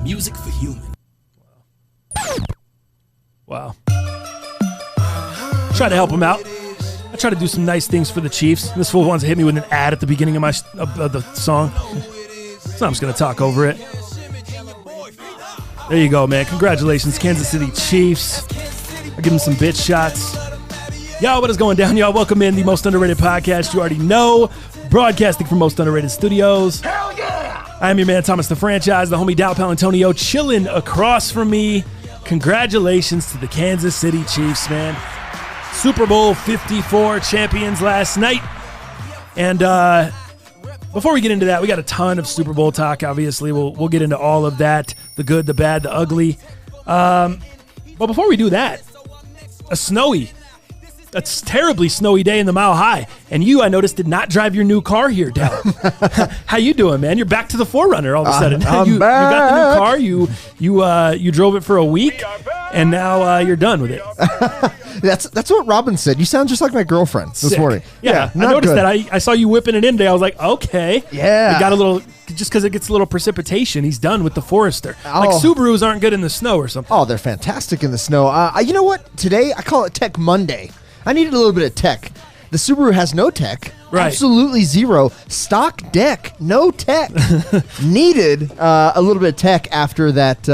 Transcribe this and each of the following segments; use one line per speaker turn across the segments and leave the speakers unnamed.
Music for human.
Wow. Try to help him out. I try to do some nice things for the Chiefs. This fool wants to hit me with an ad at the beginning of the song. So I'm just going to talk over it. There you go, man. Congratulations, Kansas City Chiefs. I'll give them some bitch shots. Y'all, what is going down, y'all? Welcome in the Most Underrated Podcast. You already know. Broadcasting from Most Underrated Studios.
Hell yeah!
I am your man, Thomas the Franchise, the homie Dow Palantonio, chilling across from me. Congratulations to the Kansas City Chiefs, man. Super Bowl 54 champions last night. And before we get into that, we got a ton of Super Bowl talk, obviously. We'll get into all of that, the good, the bad, the ugly. But before we do that, a terribly snowy day in the Mile High. And you, I noticed, did not drive your new car here, Dal. How you doing, man? You're back to the 4Runner all of a sudden. You got the new car. You drove it for a week, and now you're done with it.
That's what Robin said. You sound just like my girlfriend this morning.
Yeah, I noticed that. I saw you whipping it in today. I was like, okay.
Yeah.
It got a little, just because it gets a little precipitation, he's done with the Forester. Like Subarus aren't good in the snow or something.
Oh, they're fantastic in the snow. You know what? Today, I call it Tech Monday. I needed a little bit of tech. The Subaru has no tech.
Right.
Absolutely zero. Stock deck, no tech. Needed a little bit of tech after that,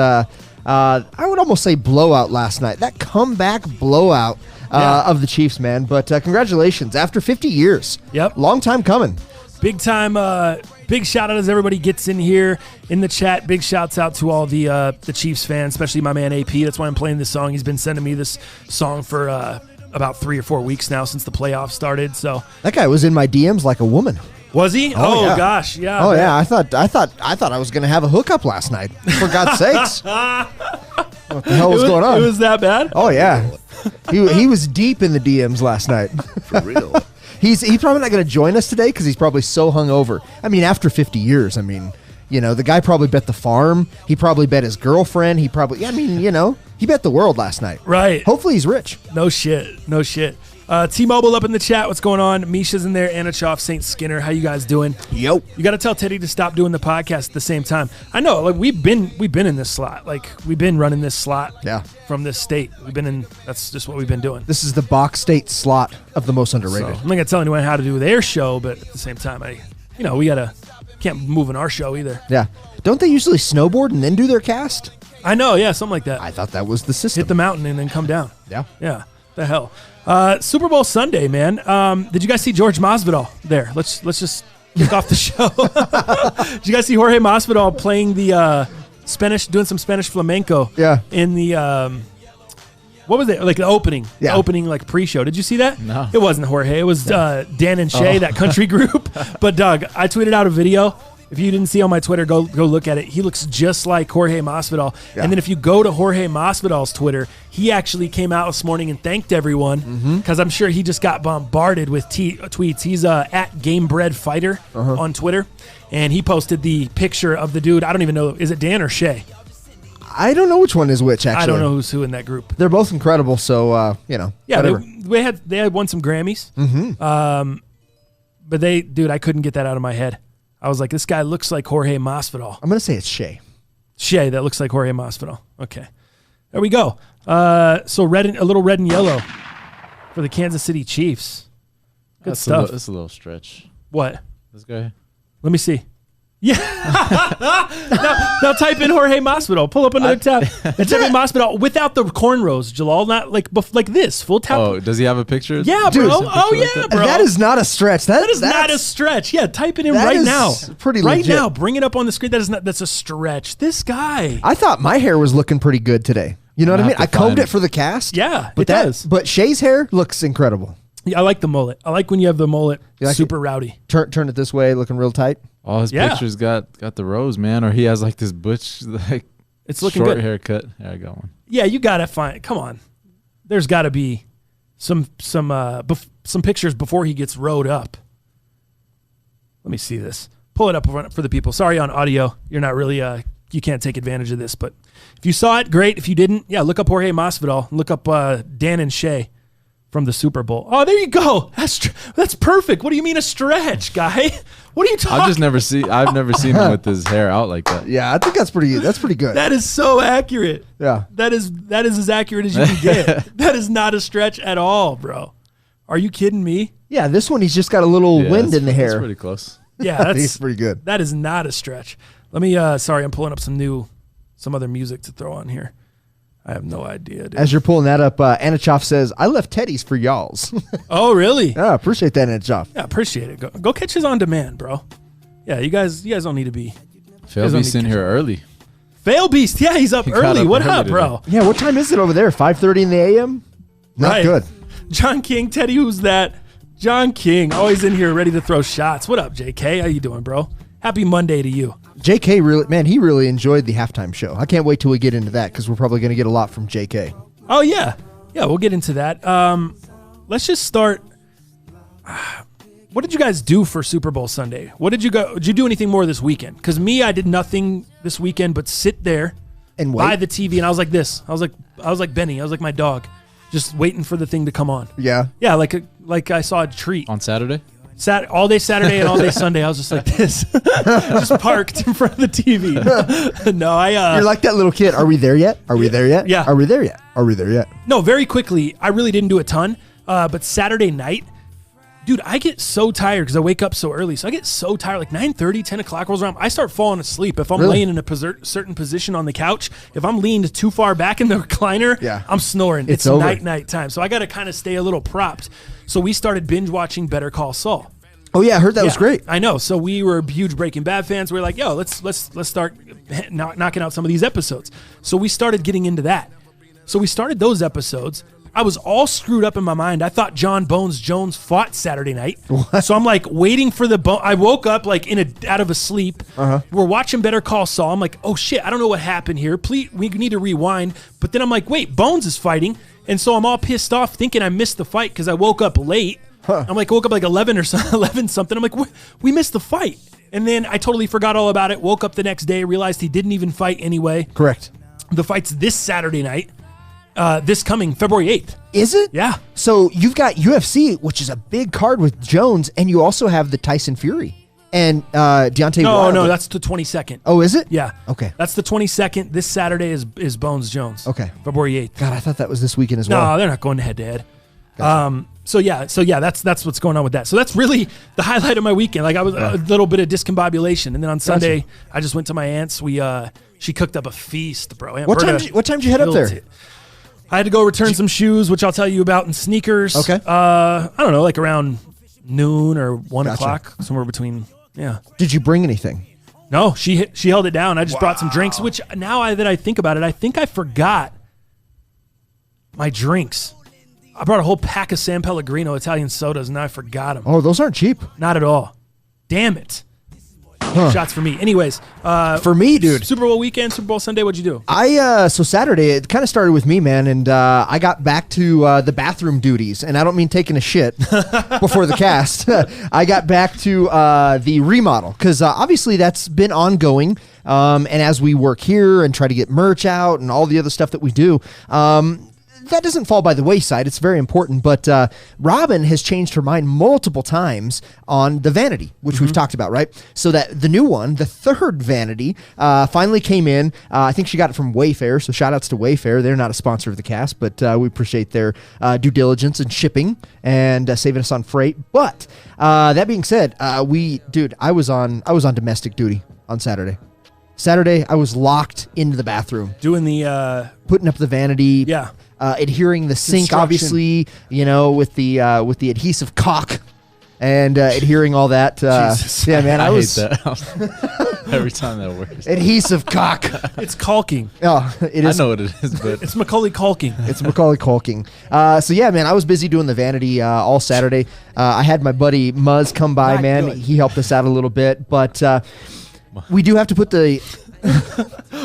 I would almost say blowout last night. That comeback blowout of the Chiefs, man. But congratulations. After 50 years.
Yep.
Long time coming.
Big time, big shout out as everybody gets in here in the chat. Big shouts out to all the Chiefs fans, especially my man AP. That's why I'm playing this song. He's been sending me this song for about 3 or 4 weeks now since the playoffs started. So
that guy was in my DMs like a woman.
Was he? Oh
yeah.
Gosh, yeah.
Oh yeah, I thought I was gonna have a hookup last night. For God's sakes, what the hell was going on?
It was that bad?
Oh yeah, he was deep in the DMs last night.
For real.
He's probably not gonna join us today because he's probably so hungover. I mean, after 50 years, I mean, you know, the guy probably bet the farm. He probably bet his girlfriend. He probably, he bet the world last night.
Right.
Hopefully he's rich.
No shit. T-Mobile up in the chat. What's going on? Misha's in there. Anna Choff, St. Skinner. How you guys doing?
Yo.
You got to tell Teddy to stop doing the podcast at the same time. I know. Like we've been in this slot. Like we've been running this slot.
Yeah.
From this state. That's just what we've been doing.
This is the Box State slot of the Most Underrated.
So, I'm not gonna tell anyone how to do their show, but at the same time, we can't move in our show either.
Yeah. Don't they usually snowboard and then do their cast?
I know. Yeah, something like that.
I thought that was the system.
Hit the mountain and then come down.
Yeah.
Yeah. The hell. Super Bowl Sunday, man. Did you guys see George Masvidal there? Let's just kick off the show. Did you guys see Jorge Masvidal playing the Spanish, doing some Spanish flamenco?
Yeah.
In the what was it? Like the opening.
Yeah.
The opening like pre-show. Did you see that?
No.
It wasn't Jorge. It was Dan and Shay, that country group. But Doug, I tweeted out a video. If you didn't see on my Twitter, go look at it. He looks just like Jorge Masvidal.
Yeah.
And then if you go to Jorge Masvidal's Twitter, he actually came out this morning and thanked everyone because I'm sure he just got bombarded with tweets. He's at GameBreadFighter on Twitter, and he posted the picture of the dude. I don't even know. Is it Dan or Shay?
I don't know which one is which, actually.
I don't know who's who in that group.
They're both incredible, so,
Yeah,
whatever.
they had won some Grammys. But I couldn't get that out of my head. I was like, this guy looks like Jorge Masvidal.
I'm going to say it's Shay.
Shay, that looks like Jorge Masvidal. Okay. There we go. So a little red and yellow for the Kansas City Chiefs. Good stuff.
That's a little stretch.
What?
This guy?
Let me see. Yeah. now type in Jorge Masvidal. Pull up another tab. And type in Masvidal without the cornrows, Jalal. Not like this. Full tap.
Oh, does he have a picture?
Yeah,
Dude,
bro. Oh,
like
yeah,
that?
bro.
That is not a stretch.
That is not a stretch. Yeah, type it in right now.
Pretty
right
legit.
now. Bring it up on the screen. That's a stretch. This guy.
I thought my hair was looking pretty good today. You know what I mean? I combed it for the cast.
Yeah,
but
it does.
But Shay's hair looks incredible.
Yeah, I like the mullet. I like when you have the mullet.
like
Super rowdy.
Turn it this way, looking real tight.
All his pictures got the rose, man. Or he has like this butch, like
it's looking
short
good.
haircut. There I got one.
Yeah, you gotta find. Come on, there's got to be some pictures before he gets rode up. Let me see this. Pull it up for the people. Sorry on audio, you're not really you can't take advantage of this. But if you saw it, great. If you didn't, yeah, look up Jorge Masvidal. Look up Dan and Shay. from the Super Bowl. Oh, there you go. That's perfect. What do you mean a stretch, guy? What are you talking?
I've never seen him with his hair out like that.
Yeah, I think that's pretty good.
That is so accurate.
Yeah.
That is as accurate as you can get. That is not a stretch at all, bro. Are you kidding me?
Yeah, this one he's just got a little wind in the hair.
That's pretty close.
Yeah, that's
He's pretty good.
That is not a stretch. Let me sorry, I'm pulling up some other music to throw on here. I have no idea, dude.
As you're pulling that up, Anichov says, I left Teddy's for y'all's.
Oh, really?
Yeah, appreciate that, Anichov.
Yeah, appreciate it. Go catch his on demand, bro. Yeah, you guys don't need to be.
Phil Beast in here early.
Fail Beast, yeah, he's up early.
up
What
early
up,
today.
bro?
Yeah, what time is it over there? 5:30 in the a.m.? Not
Right.
good.
John King, Teddy, who's that? John King, always in here ready to throw shots. What up, JK? How you doing, bro? Happy Monday to you.
JK, he really enjoyed the halftime show. I can't wait till we get into that because we're probably going to get a lot from JK.
Oh, yeah. Yeah, we'll get into that. Let's just start. What did you guys do for Super Bowl Sunday? Did you do anything more this weekend? Because me, I did nothing this weekend but sit there
And
by
wait.
the TV, and I was like this. I was like Benny. I was like my dog, just waiting for the thing to come on.
Yeah.
Yeah, like I saw a treat.
On Saturday?
All day Saturday and all day Sunday, I was just like this, just parked in front of the TV. No,
You're like that little kid. Are we there yet? Are we there yet?
Yeah.
Are we there yet? Are we there yet?
No, very quickly, I really didn't do a ton, but Saturday night, dude, I get so tired because I wake up so early. So I get so tired, like 9:30, 10 o'clock rolls around. I start falling asleep. If I'm
Really?
laying in a certain position on the couch, if I'm leaned too far back in the recliner,
Yeah.
I'm snoring.
It's over.
night time. So I got to kind of stay a little propped. So we started binge watching Better Call Saul.
Oh, yeah, I heard that was
Yeah,
great.
I know. So we were huge Breaking Bad fans. We were like, yo, let's start knocking out some of these episodes. So we started getting into that. So we started those episodes. I was all screwed up in my mind. I thought John Bones Jones fought Saturday night. So I'm like waiting for the I woke up like out of a sleep. We're watching Better Call Saul. I'm like, oh shit, I don't know what happened here. Please, we need to rewind. But then I'm like, wait, Bones is fighting. And so I'm all pissed off thinking I missed the fight because I woke up late. I'm like, woke up like 11 or something, 11 something. I'm like, we missed the fight. And then I totally forgot all about it. Woke up the next day, realized he didn't even fight anyway.
Correct.
The fight's this Saturday night, this coming February 8th.
Is it?
Yeah.
So you've got UFC, which is a big card with Jones, and you also have the Tyson Fury and Deontay Wilder.
No, that's the 22nd.
Oh, is it?
Yeah.
Okay.
That's the 22nd. This Saturday is Bones Jones.
Okay.
February 8th.
God, I thought that was this weekend as
No,
well.
they're not going head to head. So yeah, that's what's going on with that. So that's really the highlight of my weekend. Like I was a little bit of discombobulation, and then on Sunday I just went to my aunt's. She cooked up a feast, bro. Aunt
What
Berta
time did you head up
killed
there?
it. I had to go return some shoes, which I'll tell you about, and sneakers.
Okay.
I don't know, like around noon or 1
Gotcha.
o'clock, somewhere between. Yeah.
Did you bring anything?
No, she held it down. I just brought some drinks, which now that I think about it, I think I forgot my drinks. I brought a whole pack of San Pellegrino Italian sodas, and now I forgot them.
Oh, those aren't cheap.
Not at all. Damn it. Shots for me. Anyways,
For me, dude.
Super Bowl weekend, Super Bowl Sunday, what'd you do?
So Saturday, it kind of started with me, man, and I got back to the bathroom duties, and I don't mean taking a shit before the cast. I got back to the remodel, because obviously that's been ongoing, and as we work here and try to get merch out and all the other stuff that we do, that doesn't fall by the wayside. It's very important. But Robin has changed her mind multiple times on the vanity, which we've talked about, right? So that the new one, the third vanity, finally came in. I think she got it from Wayfair. So shout outs to Wayfair. They're not a sponsor of the cast, but we appreciate their due diligence and shipping and saving us on freight. But that being said, I was on domestic duty on Saturday. I was locked into the bathroom,
Doing the,
putting up the vanity.
yeah.
Adhering the sink,
Construction.
obviously, with the adhesive caulk, and adhering all that.
Jesus.
Yeah, man, I was
hate that. Every time that works.
adhesive caulk.
It's caulking.
Oh, it
I
is.
know what it is, but
It's Macaulay caulking.
It's Macaulay Culkin. So yeah, man, I was busy doing the vanity all Saturday. I had my buddy Muzz come by,
Not
man.
good.
He helped us out a little bit, but we do have to put the.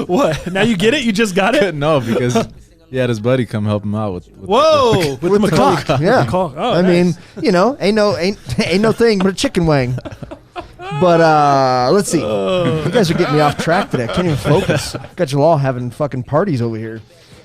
What? Now you get it? You just got it?
no, because he had his buddy come help him out with
Whoa! With,
With the
Macaulay
caulk, yeah.
caulk. Oh,
I
nice.
mean, ain't no thing but a chicken wing. But let's see. You guys are getting me off track today. I can't even focus. Got you all having fucking parties over here.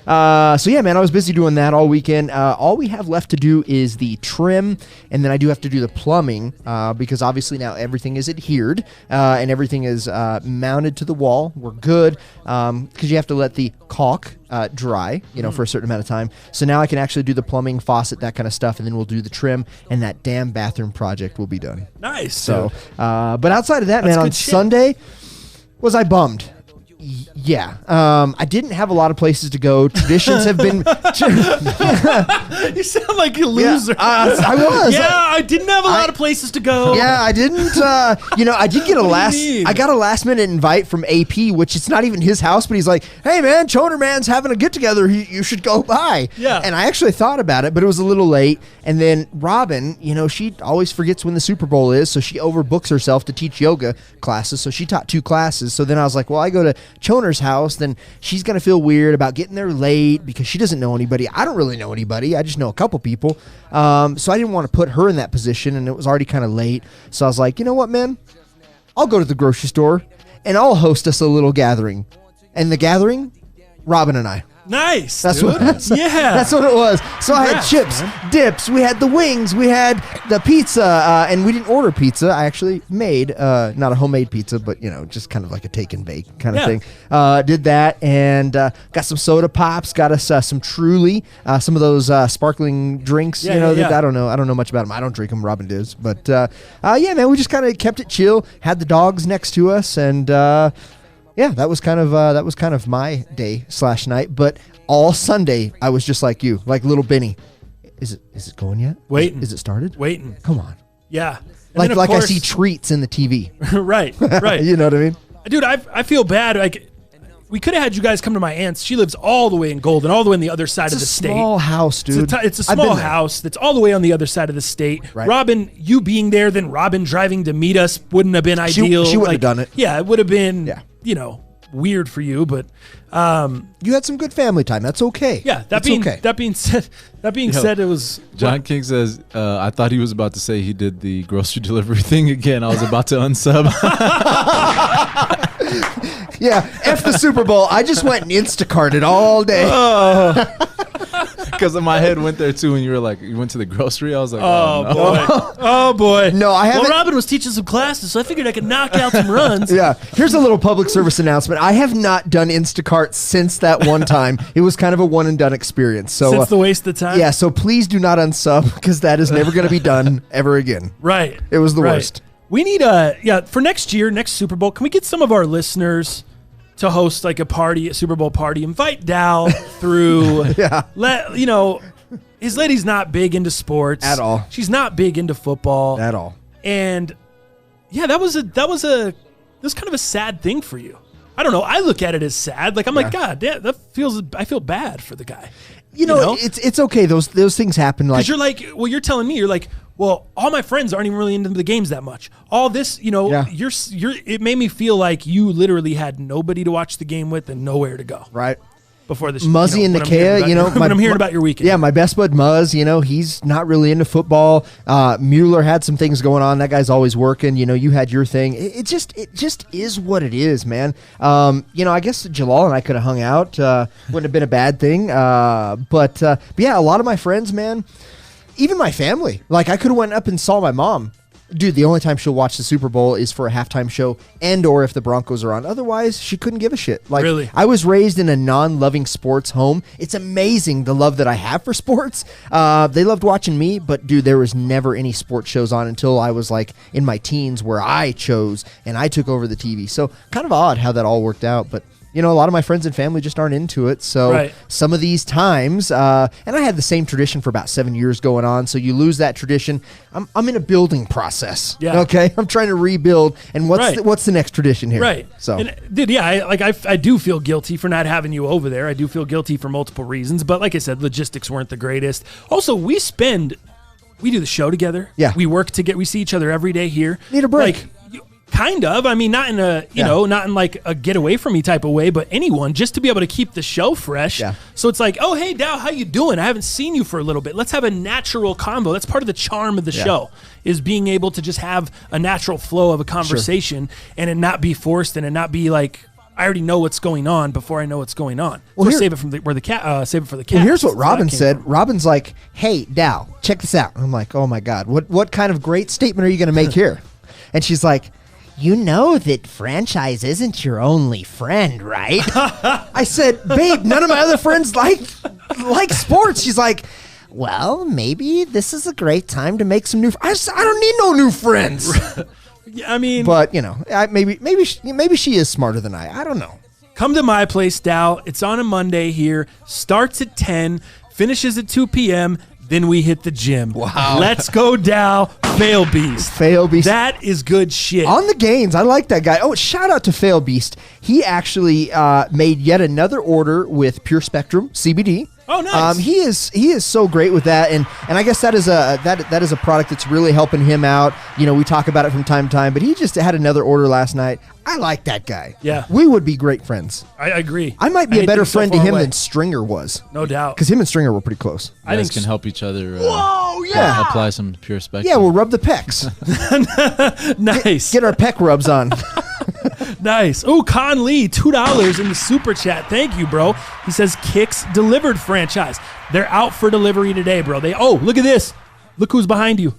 So yeah, man, I was busy doing that all weekend. All we have left to do is the trim, and then I do have to do the plumbing because obviously now everything is adhered and everything is mounted to the wall. We're good because you have to let the caulk dry, for a certain amount of time. So now I can actually do the plumbing, faucet, that kind of stuff, and then we'll do the trim, and that damn bathroom project will be done.
Nice.
So, but outside of that,
That's
man, on
good shit.
Sunday, was I bummed? Yeah. I didn't have a lot of places to go. Traditions have been...
You sound like a loser.
I was.
Yeah, I didn't have a lot of places to go.
Yeah, I didn't. I did get
mean?
I got a last minute invite from AP, which it's not even his house, but he's like, "Hey man, Choner man's having a get together. You should go by."
Yeah.
And I actually thought about it, but it was a little late. And then Robin, she always forgets when the Super Bowl is, so she overbooks herself to teach yoga classes. So she taught 2 classes. So then I was like, well, I go to Choner's house, then she's gonna feel weird about getting there late because she doesn't know anybody. I don't really know anybody. I just know a couple people. So I didn't want to put her in that position, and it was already kind of late. So I was like, you know what, man? I'll go to the grocery store, and I'll host us a little gathering. And the gathering, Robin and I.
Nice.
That's
dude.
what. That's what it was. So I had
Congrats,
chips,
man.
dips. We had the wings. We had the pizza, and we didn't order pizza. I actually made not a homemade pizza, but just kind of like a take and bake kind of
Yeah.
thing. Did that and got some soda pops. Got us some Truly, some of those sparkling drinks.
Yeah, yeah.
I don't know much about them. I don't drink them. Robin does, but yeah, man, we just kind of kept it chill. Had the dogs next to us, and yeah, that was kind of my day/night. But all Sunday, I was just like you, like little Benny. Is it going yet?
Waiting.
Is it started?
Waiting.
Come on.
Yeah. And then, of
Like I
course-
see treats in the TV.
right.
You know what I mean?
Dude, I feel bad. Like, we could have had you guys come to my aunt's. She lives all the way in Golden, all the way on the other side
It's
of
a
the state.
small house, dude.
It's a
I've been
small
there.
house that's all the way on the other side of the state.
Right.
Robin, you being there, then Robin driving to meet us wouldn't have been
She
ideal.
wouldn't have done it.
Yeah, it would have been,
Yeah.
weird for you. But
You had some good family time. That's okay.
yeah,
That's okay.
that being said, it was
John King says, I thought he was about to say he did the grocery delivery thing again. I was about to unsub.
Yeah, F the Super Bowl. I just went and Instacarted all day.
Because my head went there too, and you were like, you went to the grocery? I was like,
Oh
no.
boy! Oh boy!
No, I haven't.
Well, Robin was teaching some classes, so I figured I could knock out some runs.
Yeah, here's a little public service announcement. I have not done Instacart since that one time. It was kind of a one and done experience. So
Since the waste of time.
yeah, so please do not unsub because that is never going to be done ever again.
Right.
It was the
right.
worst.
We need for next year, next Super Bowl, can we get some of our listeners to host like a party, a Super Bowl party? Invite Dal through.
Yeah.
His lady's not big into sports
At all.
She's not big into football
At all.
And yeah, that was kind of a sad thing for you. I don't know. I look at it as sad. Like I'm like, God damn, I feel bad for the guy.
You know? It's okay. Those things happen. Like
Because you're like, well, you're telling me, you're like, well, all my friends aren't even really into the games that much. All this,
Yeah.
it made me feel like you literally had nobody to watch the game with and nowhere to go
right.
before this.
Muzzy and Nakia,
when I'm hearing about your weekend.
Yeah, my best bud Muzz, he's not really into football. Mueller had some things going on. That guy's always working. You had your thing. It just is what it is, man. I guess Jalal and I could have hung out. Wouldn't have been a bad thing. But yeah, a lot of my friends, man, even my family. Like I could have went up and saw my mom. Dude, the only time she'll watch the Super Bowl is for a halftime show and or if the Broncos are on. Otherwise, she couldn't give a shit. Like,
Really?
I was raised in a non-loving sports home. It's amazing the love that I have for sports. They loved watching me, but dude, there was never any sports shows on until I was like in my teens where I chose and I took over the TV. So kind of odd how that all worked out, but a lot of my friends and family just aren't into it. So
Right.
some of these times, and I had the same tradition for about 7 years going on. So you lose that tradition. I'm in a building process.
Yeah.
Okay. I'm trying to rebuild. And
Right.
what's the next tradition here?
Right.
So
and, dude, yeah, I do feel guilty for not having you over there. I do feel guilty for multiple reasons, but like I said, logistics weren't the greatest. Also, we do the show together.
Yeah.
We work together. We see each other every day here.
Need a break.
Like, kind of. I mean, not in a, not in like a get away from me type of way, but anyone just to be able to keep the show fresh.
Yeah.
So it's like, oh, hey, Dow, how you doing? I haven't seen you for a little bit. Let's have a natural combo. That's part of the charm of the show is being able to just have a natural flow of a conversation and it not be forced and it not be like, I already know what's going on before I know what's going on.
Well,
So save it from the, where the cat. Save it for the cat.
Well, here's what
That's where that
Robin
came
said.
from.
Robin's like, "Hey, Dow, check this out." I'm like, "Oh my God, what kind of great statement are you going to make here?" And she's like, "You know that franchise isn't your only friend, right?" I said, "Babe, none of my other friends like sports." She's like, "Well, maybe this is a great time to make some new." I said, "I don't need no new friends."
Yeah, I mean,
But you know, maybe she is smarter than I don't know.
come to my place, Dow. It's on a Monday here. Starts at 10, finishes at 2 p.m. Then we hit the gym.
Wow.
Let's go, Dow. Fail Beast.
Fail Beast.
That is good shit.
On the gains, I like that guy. Oh, shout out to Fail Beast. He actually made yet another order with Pure Spectrum CBD.
Oh, nice.
He is so great with that, and I guess that is a product that's really helping him out. You know, we talk about it from time to time, but he just had another order last night. I like that guy.
Yeah.
We would be great friends.
I agree.
I might be a
didn't
better
think so
friend to
far
him
away.
than Stringer was,
No doubt.
because him and Stringer were pretty close.
I
You guys
think
can
s-
help each other.
Oh yeah.
Apply some Pure Spectrum.
Yeah, we'll rub the pecs.
Nice.
Get our pec rubs on.
Nice. Oh, Con Lee, $2 in the super chat. Thank you, bro. He says Kicks delivered franchise. They're out for delivery today, bro. Look at this. Look who's behind you.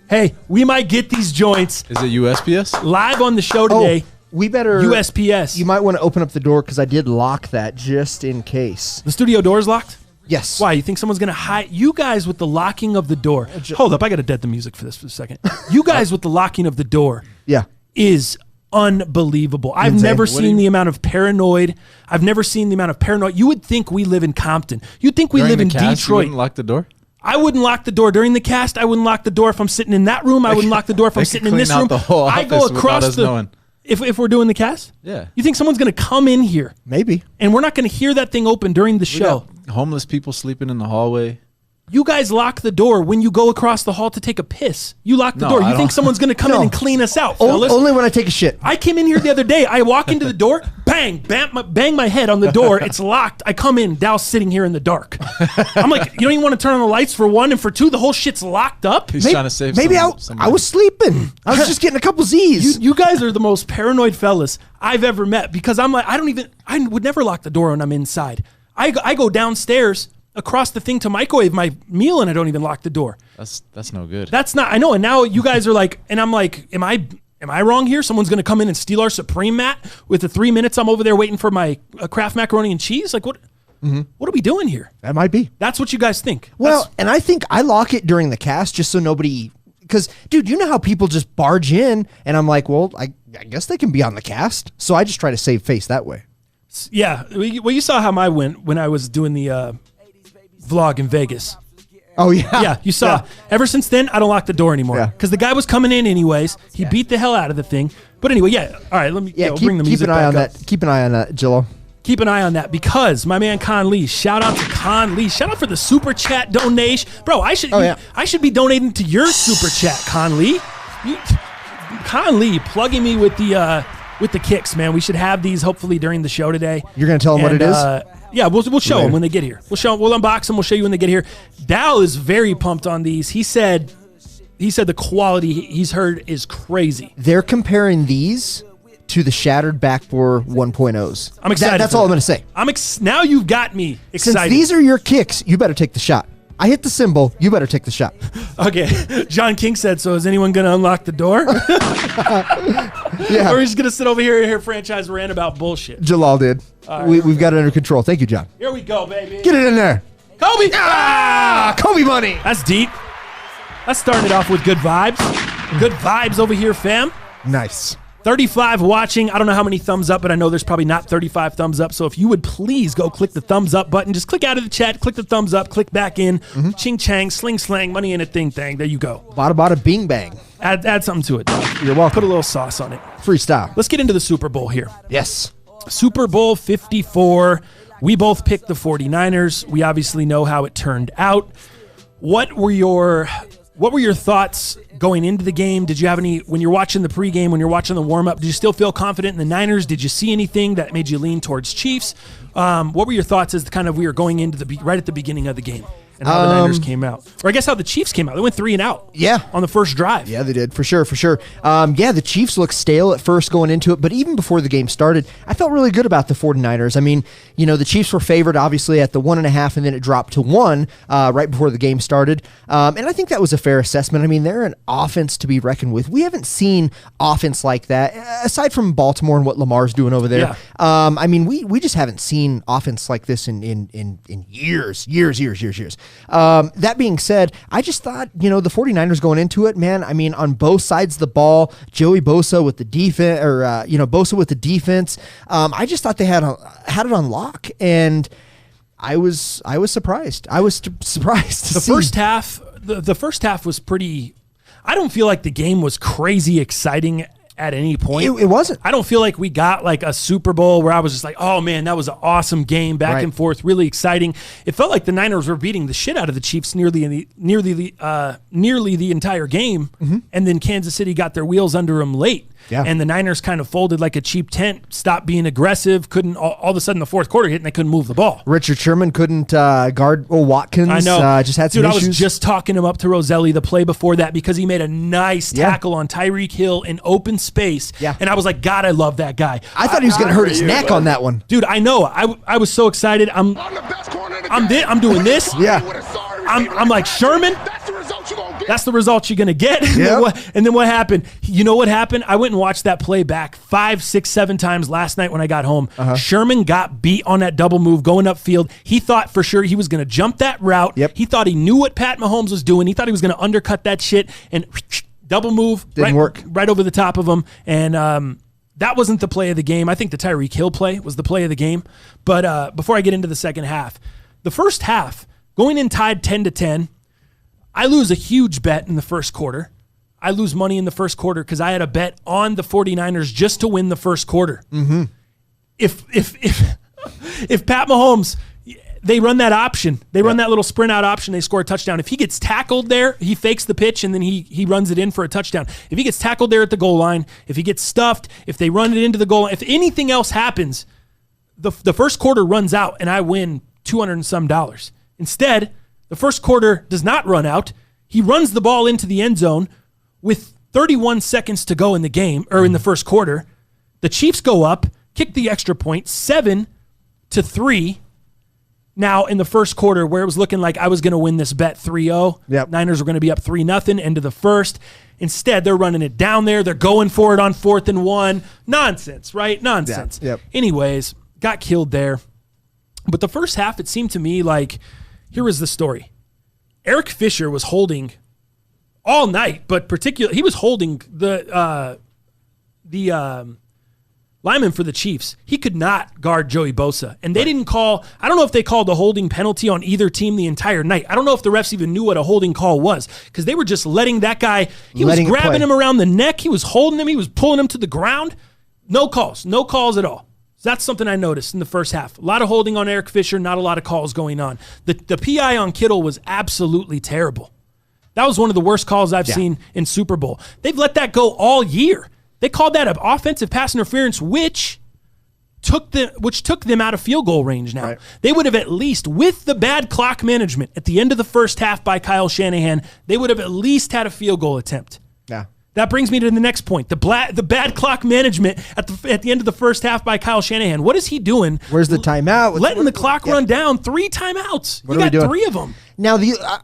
Hey, we might get these joints
Is it USPS?
live on the show today.
We better
USPS.
You might want to open up the door because I did lock that just in case.
The studio door's locked?
Yes.
Why? You think someone's going to hide? You guys with the locking of the door. Hold up. I got to dead the music for this for a second. You guys with the locking of the door
Yeah.
is unbelievable. I've
Insane.
never
What do
seen the amount of paranoid. I've never seen the amount of paranoid. You would think we live in Compton. You'd think we
During
live
the
in
cast, you
Detroit.
wouldn't lock the door?
I wouldn't lock the door during the cast. I wouldn't lock the door if I'm sitting in that room. I wouldn't lock the door if I'm
They
sitting
could
in this
clean out
room.
the whole
I go
office without
across
us
the.
knowing.
If we're doing the cast,
Yeah.
you think someone's going to come in here
Maybe.
and we're not going to hear that thing open during the
We
show?
got homeless people sleeping in the hallway.
You guys lock the door when you go across the hall to take a piss. You lock the
No,
door.
I
You think
don't-
someone's going to come in
No.
and clean us out, fellas?
Only when I take a shit.
I came in here the other day. I walk into the door, bang, bang my head on the door. It's locked. I come in, Dow's sitting here in the dark. I'm like, you don't even want to turn on the lights for one, and for two, the whole shit's locked up.
He's trying to save
Maybe
somebody.
I was sleeping. I was just getting a couple Z's.
You guys are the most paranoid fellas I've ever met because I'm like, I would never lock the door when I'm inside. I go downstairs across the thing to microwave my meal and I don't even lock the door.
That's no good.
That's not, I know. And now you guys are like, and I'm like, am I wrong here? Someone's going to come in and steal our Supreme mat with the 3 minutes I'm over there waiting for my Kraft macaroni and cheese? Like, what are we doing here?
That might be.
That's what you guys think.
Well,
That's-
and I think I lock it during the cast just so nobody. Because, dude, you know how people just barge in, and I'm like, well, I guess they can be on the cast. So I just try to save face that way.
yeah. Well, you saw how mine went when I was doing the vlog in Vegas.
Oh yeah,
Yeah, you saw. Ever since then, I don't lock the door anymore
Yeah.
because the guy was coming in anyways. He beat the hell out of the thing. But anyway, yeah. All right, let me
Yeah,
bring the
keep
music
an eye
back
on
up.
that. Keep an eye on that, Jillo.
Keep an eye on that because my man Con Lee. Shout out to Con Lee. Shout out for the super chat donation, bro. I should.
Oh, yeah.
I should be donating to your super chat, Con Lee. Con Lee plugging me with the kicks, man. We should have these hopefully during the show today.
You're gonna tell them what
And,
it is?
Yeah, we'll show
Later.
them when they get here. We'll unbox them. We'll show you when they get here. Dow is very pumped on these. He said the quality he's heard is crazy.
They're comparing these to the Shattered Backbore 1.0s.
I'm excited.
That's
for
all I'm
that.
gonna say.
Now you've got me
Since
excited.
these are your kicks, you better take the shot. I hit the symbol. You better take the shot.
Okay, John King said, so is anyone going to unlock the door?
Yeah,
Or he's going to sit over here and hear franchise rant about bullshit?
Jalal did. We've got it under control. Thank you, John.
Here we go, baby.
Get it in there.
Kobe!
Ah, Kobe money.
That's deep. That's starting it off with good vibes. Good vibes over here, fam.
Nice.
35 watching. I don't know how many thumbs up, but I know there's probably not 35 thumbs up. So if you would please go click the thumbs up button. Just click out of the chat, click the thumbs up, click back in. Ching chang, sling slang, money in a thing thang. There you go.
Bada bada bing bang.
Add something to it. Dog.
You're welcome.
Put a little sauce on it.
Freestyle.
Let's get into the Super Bowl here.
Yes.
Super Bowl 54. We both picked the 49ers. We obviously know how it turned out. What were your thoughts going into the game? Did you have any, when you're watching the pregame, when you're watching the warm-up, did you still feel confident in the Niners? Did you see anything that made you lean towards Chiefs? What were your thoughts as kind of we were going into right at the beginning of the game? and how the Niners came out. Or I guess how the Chiefs came out. They went 3 and out.
Yeah.
On the first drive.
Yeah, they did, for sure. The Chiefs looked stale at first going into it, but even before the game started, I felt really good about the 49ers. I mean, the Chiefs were favored, obviously, at the 1.5, and then it dropped to 1 right before the game started. And I think that was a fair assessment. I mean, they're an offense to be reckoned with. We haven't seen offense like that, aside from Baltimore and what Lamar's doing over there.
Yeah.
I mean, we just haven't seen offense like this in years. That being said, I just thought, the 49ers going into it, man, I mean, on both sides of the ball, Joey Bosa with the defense, Bosa with the defense, I just thought they had it on lock, and I was surprised. I was surprised to see.
The first half was pretty. I don't feel like the game was crazy exciting at any point.
It wasn't.
I don't feel like we got like a Super Bowl where I was just like, oh man, that was an awesome game, back and forth, really exciting. It felt like the Niners were beating the shit out of the Chiefs nearly the entire game, and then Kansas City got their wheels under them late.
Yeah.
And the Niners kind of folded like a cheap tent, stopped being aggressive, couldn't all of a sudden the fourth quarter hit and they couldn't move the ball.
Richard Sherman couldn't guard Watkins.
I know.
Just had some issues.
I was just talking him up to Roselli the play before that because he made a nice tackle on Tyreek Hill in open space.
Yeah.
And I was like, God, I love that guy.
I thought he was going to hurt his neck on that one.
Dude, I know. I was so excited. I'm doing this.
Yeah.
I'm like, Sherman, that's the result you're going to get. And then what happened? You know what happened? I went and watched that play back 5, 6, 7 times last night when I got home. Sherman got beat on that double move going upfield. He thought for sure he was going to jump that route.
Yep.
He thought he knew what Pat Mahomes was doing. He thought he was going to undercut that shit and double move.
Didn't work.
Right over the top of him. And that wasn't the play of the game. I think the Tyreek Hill play was the play of the game. But before I get into the second half, the first half, going in tied 10-10, I lose a huge bet in the first quarter. I lose money in the first quarter because I had a bet on the 49ers just to win the first quarter. Mm-hmm. If Pat Mahomes, they run that option, they run that little sprint out option, they score a touchdown. If he gets tackled there, he fakes the pitch and then he runs it in for a touchdown. If he gets tackled there at the goal line, if he gets stuffed, if they run it into the goal line, if anything else happens, the first quarter runs out and I win $200 and some. Instead, the first quarter does not run out. He runs the ball into the end zone with 31 seconds to go in the game, or in the first quarter. The Chiefs go up, kick the extra point, 7-3. Now, in the first quarter, where it was looking like I was going to win this bet 3-0, Niners were going to be up 3-0, end of the first. Instead, they're running it down there. They're going for it on 4th and 1. Nonsense, right? Nonsense.
Yeah. Yep.
Anyways, got killed there. But the first half, it seemed to me like, here was the story. Eric Fisher was holding all night, but particularly he was holding the lineman for the Chiefs. He could not guard Joey Bosa, and they didn't call. I don't know if they called a holding penalty on either team the entire night. I don't know if the refs even knew what a holding call was because they were just letting that guy. He was grabbing him around the neck. He was holding him. He was pulling him to the ground. No calls at all. So that's something I noticed in the first half. A lot of holding on Eric Fisher, not a lot of calls going on. The PI on Kittle was absolutely terrible. That was one of the worst calls I've seen in Super Bowl. They've let that go all year. They called that an offensive pass interference, which took them out of field goal range now. Right. They would have at least, with the bad clock management at the end of the first half by Kyle Shanahan, they would have at least had a field goal attempt.
Yeah.
That brings me to the next point. The bad clock management at the end of the first half by Kyle Shanahan. What is he doing?
Where's the timeout?
Letting the clock run down. 3 timeouts.
What
you
are
got
we doing?
3 of them.
Now,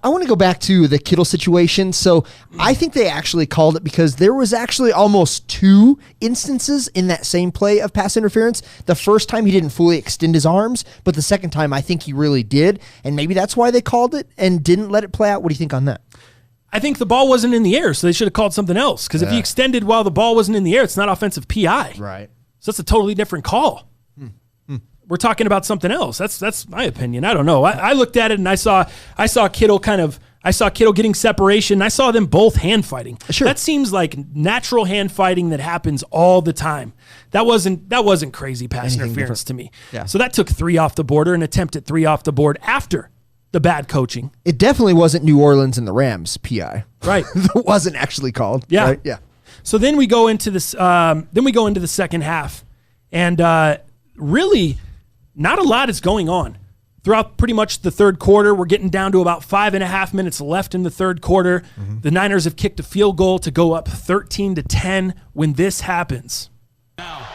I want to go back to the Kittle situation. So I think they actually called it because there was actually almost 2 instances in that same play of pass interference. The first time he didn't fully extend his arms, but the second time I think he really did. And maybe that's why they called it and didn't let it play out. What do you think on that?
I think the ball wasn't in the air, so they should have called something else. Because if he extended while the ball wasn't in the air, it's not offensive PI.
Right.
So that's a totally different call. We're talking about something else. That's my opinion. I don't know. I looked at it and I saw Kittle getting separation. I saw them both hand fighting.
Sure.
That seems like natural hand fighting that happens all the time. That wasn't crazy pass interference to me.
Yeah.
So that took 3 off the board, or an attempt at 3 off the board after the bad coaching.
It definitely wasn't New Orleans and the Rams PI.
Right.
That wasn't actually called.
Yeah.
Right? Yeah.
So then we go into this. Then we go into the second half, and really, not a lot is going on. throughout pretty much the third quarter. We're getting down to about 5.5 minutes left in the third quarter. The Niners have kicked a field goal to go up 13-10 when this happens.
Now,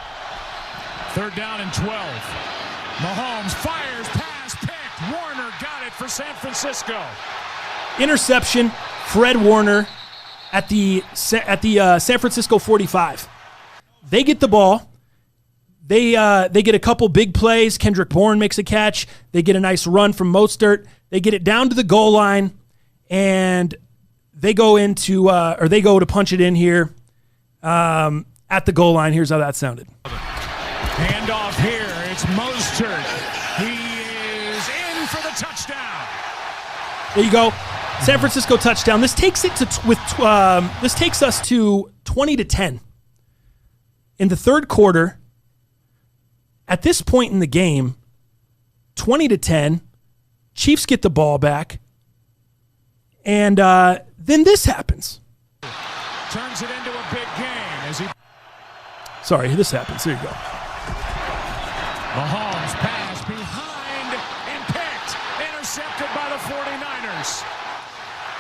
3rd down and 12. Mahomes fires, pass, picked. Warner got it for San Francisco.
Interception, Fred Warner at the San Francisco 45. They get the ball. They get a couple big plays. Kendrick Bourne makes a catch. They get a nice run from Mostert. They get it down to the goal line, and they go to punch it in here at the goal line. Here's how that sounded.
Handoff here. It's Mostert. He is in for the touchdown.
There you go. San Francisco touchdown. This takes us to 20-10 in the third quarter. At this point in the game, 20-10, Chiefs get the ball back, and then this happens.
Turns it into a big game as he.
Sorry, this happens. There you go.
Mahomes pass behind and picked. Intercepted by the 49ers.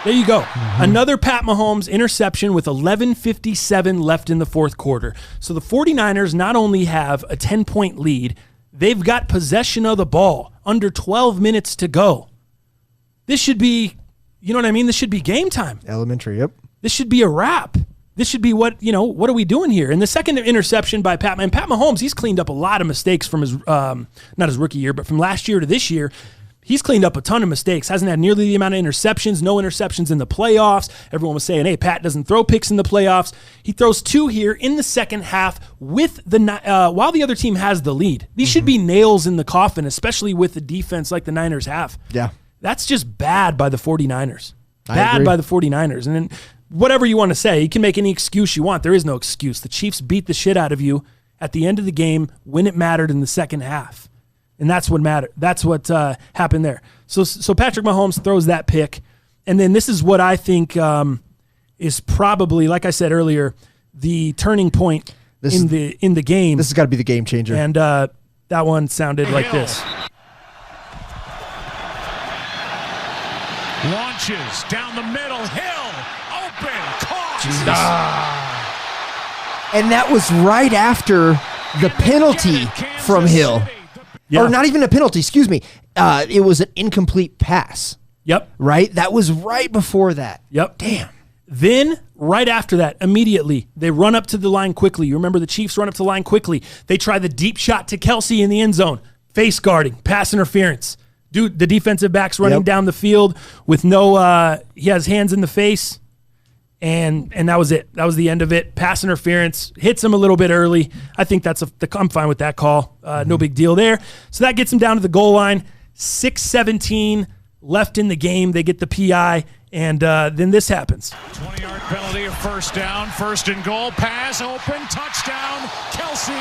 There you go. Another Pat Mahomes interception with 11:57 left in the fourth quarter. So the 49ers not only have a 10-point lead, they've got possession of the ball under 12 minutes to go. This should be, you know what I mean? This should be game time.
Elementary, yep.
This should be a wrap. This should be what are we doing here? And the second interception by Pat Mahomes, he's cleaned up a lot of mistakes from his, not his rookie year, but from last year to this year. He's cleaned up a ton of mistakes. Hasn't had nearly the amount of interceptions. No interceptions in the playoffs. Everyone was saying, hey, Pat doesn't throw picks in the playoffs. He throws 2 here in the second half with while the other team has the lead. These should be nails in the coffin, especially with the defense like the Niners have.
Yeah.
That's just bad by the 49ers.
I
Bad
agree.
by the 49ers. And then whatever you want to say, you can make any excuse you want. There is no excuse. The Chiefs beat the shit out of you at the end of the game when it mattered in the second half. And that's what mattered. That's what happened there. So Patrick Mahomes throws that pick. And then this is what I think is probably, like I said earlier, the turning point in the game.
This has got to be the game changer.
And that one sounded like this.
Launches down the middle. Hill open. Caught.
And that was right after the penalty from Hill.
Yeah.
Or not even a penalty, excuse me. It was an incomplete pass,
Yep.
right? That was right before that.
Yep.
Damn.
Then, right after that, immediately, they run up to the line quickly. You remember the Chiefs run up to the line quickly. They try the deep shot to Kelsey in the end zone. Face guarding, pass interference. Dude, the defensive back's running down the field with he has hands in the face. And that was it. That was the end of it. Pass interference. Hits him a little bit early. I think I'm fine with that call. No big deal there. So that gets him down to the goal line. 6:17 left in the game. They get the PI, and then this happens.
20-yard penalty, a first down. 1st and goal. Pass open. Touchdown. Kelsey.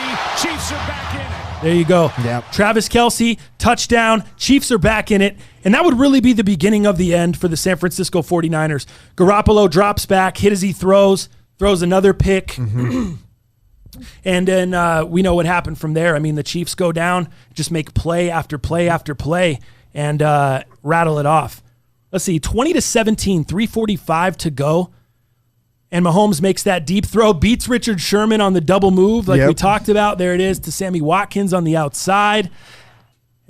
Chiefs are back in it.
There you go.
Yep.
Travis Kelsey, touchdown. Chiefs are back in it. And that would really be the beginning of the end for the San Francisco 49ers. Garoppolo drops back, hit as he throws another pick. And then we know what happened from there. I mean, the Chiefs go down, just make play after play after play, and rattle it off. Let's see, 20-17, 3:45 to go. And Mahomes makes that deep throw, beats Richard Sherman on the double move like we talked about. There it is to Sammy Watkins on the outside.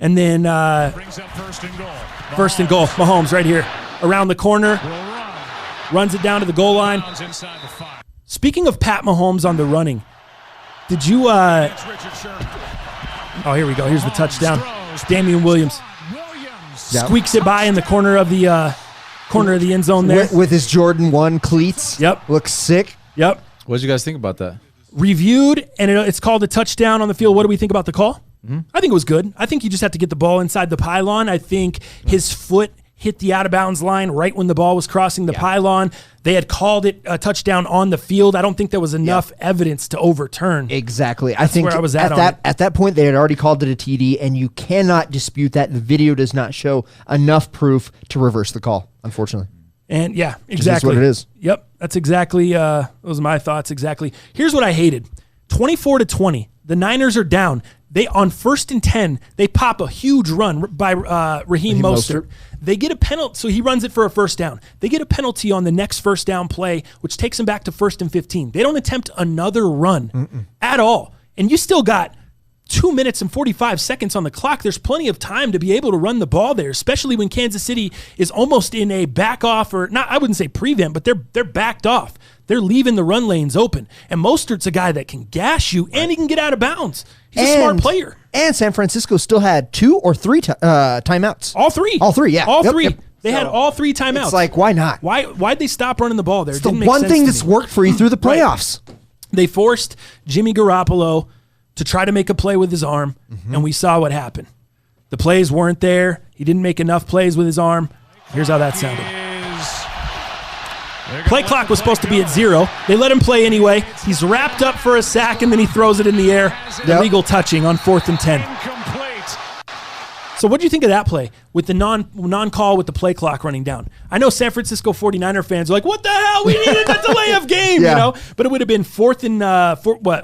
And then
Brings up 1st and goal.
1st and goal. Mahomes right here around the corner.
Will run.
Runs it down to the goal line.
Inside the 5.
Speaking of Pat Mahomes on the running, did you
It's Richard Sherman.
oh, here we go. Here's the touchdown.
Throws.
Damian Williams
Yep.
squeaks it by in the corner of the end zone there.
With his Jordan 1 cleats.
Yep.
Looks sick.
Yep.
What did you guys think about that?
Reviewed, and it's called a touchdown on the field. What do we think about the call? I think it was good. I think you just have to get the ball inside the pylon. I think his foot hit the out-of-bounds line right when the ball was crossing the pylon. They had called it a touchdown on the field. I don't think there was enough evidence to overturn.
Exactly. I think
where I was at on it.
at that point they had already called it a TD, and you cannot dispute that. The video does not show enough proof to reverse the call, unfortunately.
And yeah,
Just
exactly.
is what it is.
Yep, that's exactly. Those are my thoughts. Exactly. Here's what I hated: 24-20. The Niners are down. They on 1st and 10, they pop a huge run by Raheem Mostert. They get a penalty, so he runs it for a first down. They get a penalty on the next first down play, which takes them back to 1st and 15. They don't attempt another run at all. And you still got 2 minutes and 45 seconds on the clock. There's plenty of time to be able to run the ball there, especially when Kansas City is almost in a back off, or not, I wouldn't say prevent, but they're backed off. They're leaving the run lanes open. And Mostert's a guy that can gash you, and he can get out of bounds. He's a smart player.
And San Francisco still had 2 or 3 timeouts.
All three.
All three, yeah.
All
Yep,
three.
yep.
They had all 3 timeouts.
It's like, why not?
Why'd they stop running the ball there?
It's the one thing that's worked for you through the playoffs.
They forced Jimmy Garoppolo to try to make a play with his arm, and we saw what happened. The plays weren't there. He didn't make enough plays with his arm. Here's how that sounded. Play clock was supposed to be at 0. They let him play anyway. He's wrapped up for a sack, and then he throws it in the air. Illegal touching on 4th and 10. So what do you think of that play with the non-call with the play clock running down? I know San Francisco 49er fans are like, what the hell? We needed that delay of game, you know? But it would have been 4th and,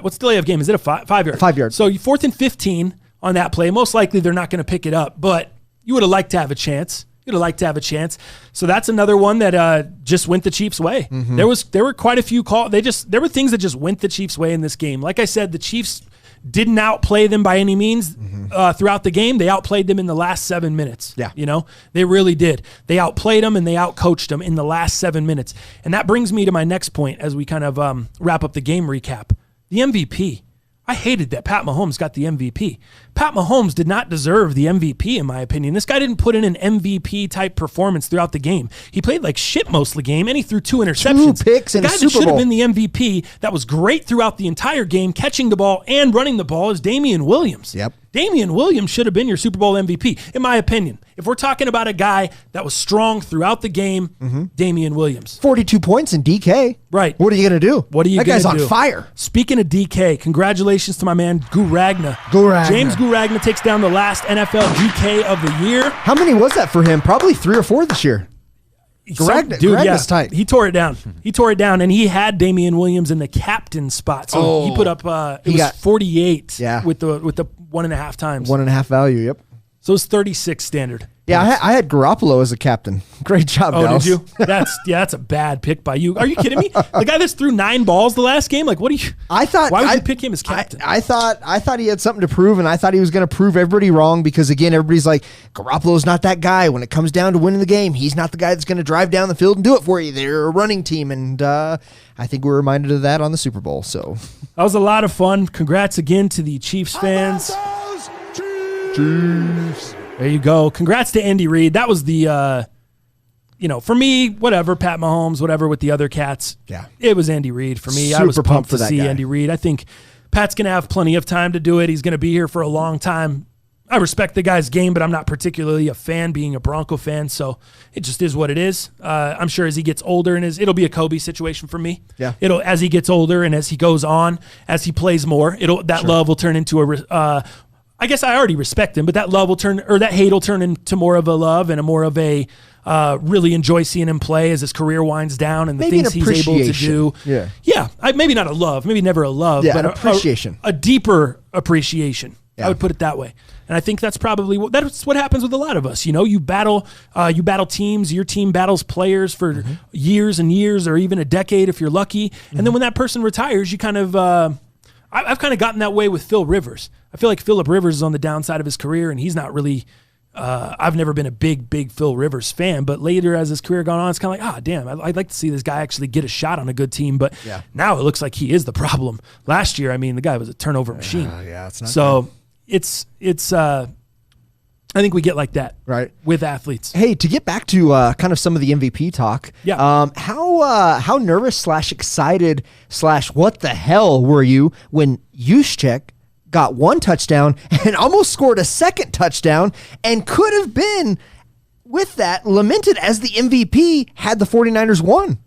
what's the delay of game? Is it a 5 yard?
5 yards.
So 4th and 15 on that play. Most likely they're not going to pick it up, but you would have liked to have a chance. You'd have liked to have a chance. So that's another one that just went the Chiefs' way. There were quite a few calls. There were things that just went the Chiefs' way in this game. Like I said, the Chiefs didn't outplay them by any means throughout the game. They outplayed them in the last 7 minutes.
Yeah.
You know, they really did. They outplayed them and they outcoached them in the last 7 minutes. And that brings me to my next point as we kind of wrap up the game recap. The MVP. I hated that Pat Mahomes got the MVP. Pat Mahomes did not deserve the MVP, in my opinion. This guy didn't put in an MVP-type performance throughout the game. He played like shit most of the game, and he threw 2 interceptions.
2 picks in
the
a
guy
Super
that should have
Bowl.
been the MVP that was great throughout the entire game, catching the ball and running the ball, is Damian Williams.
Yep.
Damian Williams should have been your Super Bowl MVP, in my opinion. If we're talking about a guy that was strong throughout the game, Damian Williams.
42 points in DK.
Right.
What are you going to do?
What are you
That
going
guy's
to do?
on fire.
Speaking of DK, congratulations to my man
Guragna.
James Guragna takes down the last NFL DK of the year.
How many was that for him? Probably 3 or 4 this year. Guragna's tight.
He tore it down. He tore it down, and he had Damian Williams in the captain spot. So he put up it was 48 with the 1.5 times.
1.5 value, yep.
So it's 36 standard.
Yeah, I had Garoppolo as a captain. Great job,
Oh,
Dallas.
did you? That's a bad pick by you. Are you kidding me? The guy that's threw 9 balls the last game? Like, what do you?
Why
would you pick him as captain?
I thought he had something to prove, and I thought he was going to prove everybody wrong because, again, everybody's like, Garoppolo's not that guy. When it comes down to winning the game, he's not the guy that's going to drive down the field and do it for you. They're a running team, and I think we're reminded of that on the Super Bowl. So
that was a lot of fun. Congrats again to the Chiefs fans. Chiefs. There you go. Congrats to Andy Reid. That was the, for me, whatever, Pat Mahomes, whatever with the other cats.
Yeah.
It was Andy Reid for me. I
Super
was
pumped
pumped
for
to
that
see
guy.
Andy Reid. I think Pat's going to have plenty of time to do it. He's going to be here for a long time. I respect the guy's game, but I'm not particularly a fan, being a Bronco fan, so it just is what it is. I'm sure as he gets older, it'll be a Kobe situation for me.
Yeah.
As he gets older and as he goes on, as he plays more, love will turn into I guess I already respect him, but that love will that hate will turn into more of a love and a more of a really enjoy seeing him play as his career winds down and the
Maybe
things
an
he's able to do.
Yeah.
Yeah. Maybe not a love, maybe never a love,
Yeah,
but
an appreciation.
A deeper appreciation.
Yeah.
I would put it that way. And I think that's probably that's what happens with a lot of us. You battle teams. Your team battles players for years and years, or even a decade if you're lucky. And then when that person retires, you kind of. I've kind of gotten that way with Phil Rivers. I feel like Phillip Rivers is on the downside of his career, and he's not really. I've never been a big Phil Rivers fan, but later as his career gone on, it's kind of like, damn, I'd like to see this guy actually get a shot on a good team. But now it looks like he is the problem. Last year, the guy was a turnover machine.
It's not
so.
good.
It's I think we get like that
right
with athletes.
Hey, to get back to kind of some of the MVP talk, how nervous / excited / what the hell were you when Juszczyk got 1 touchdown and almost scored a 2nd touchdown and could have been, with that, lamented as the MVP had the 49ers won?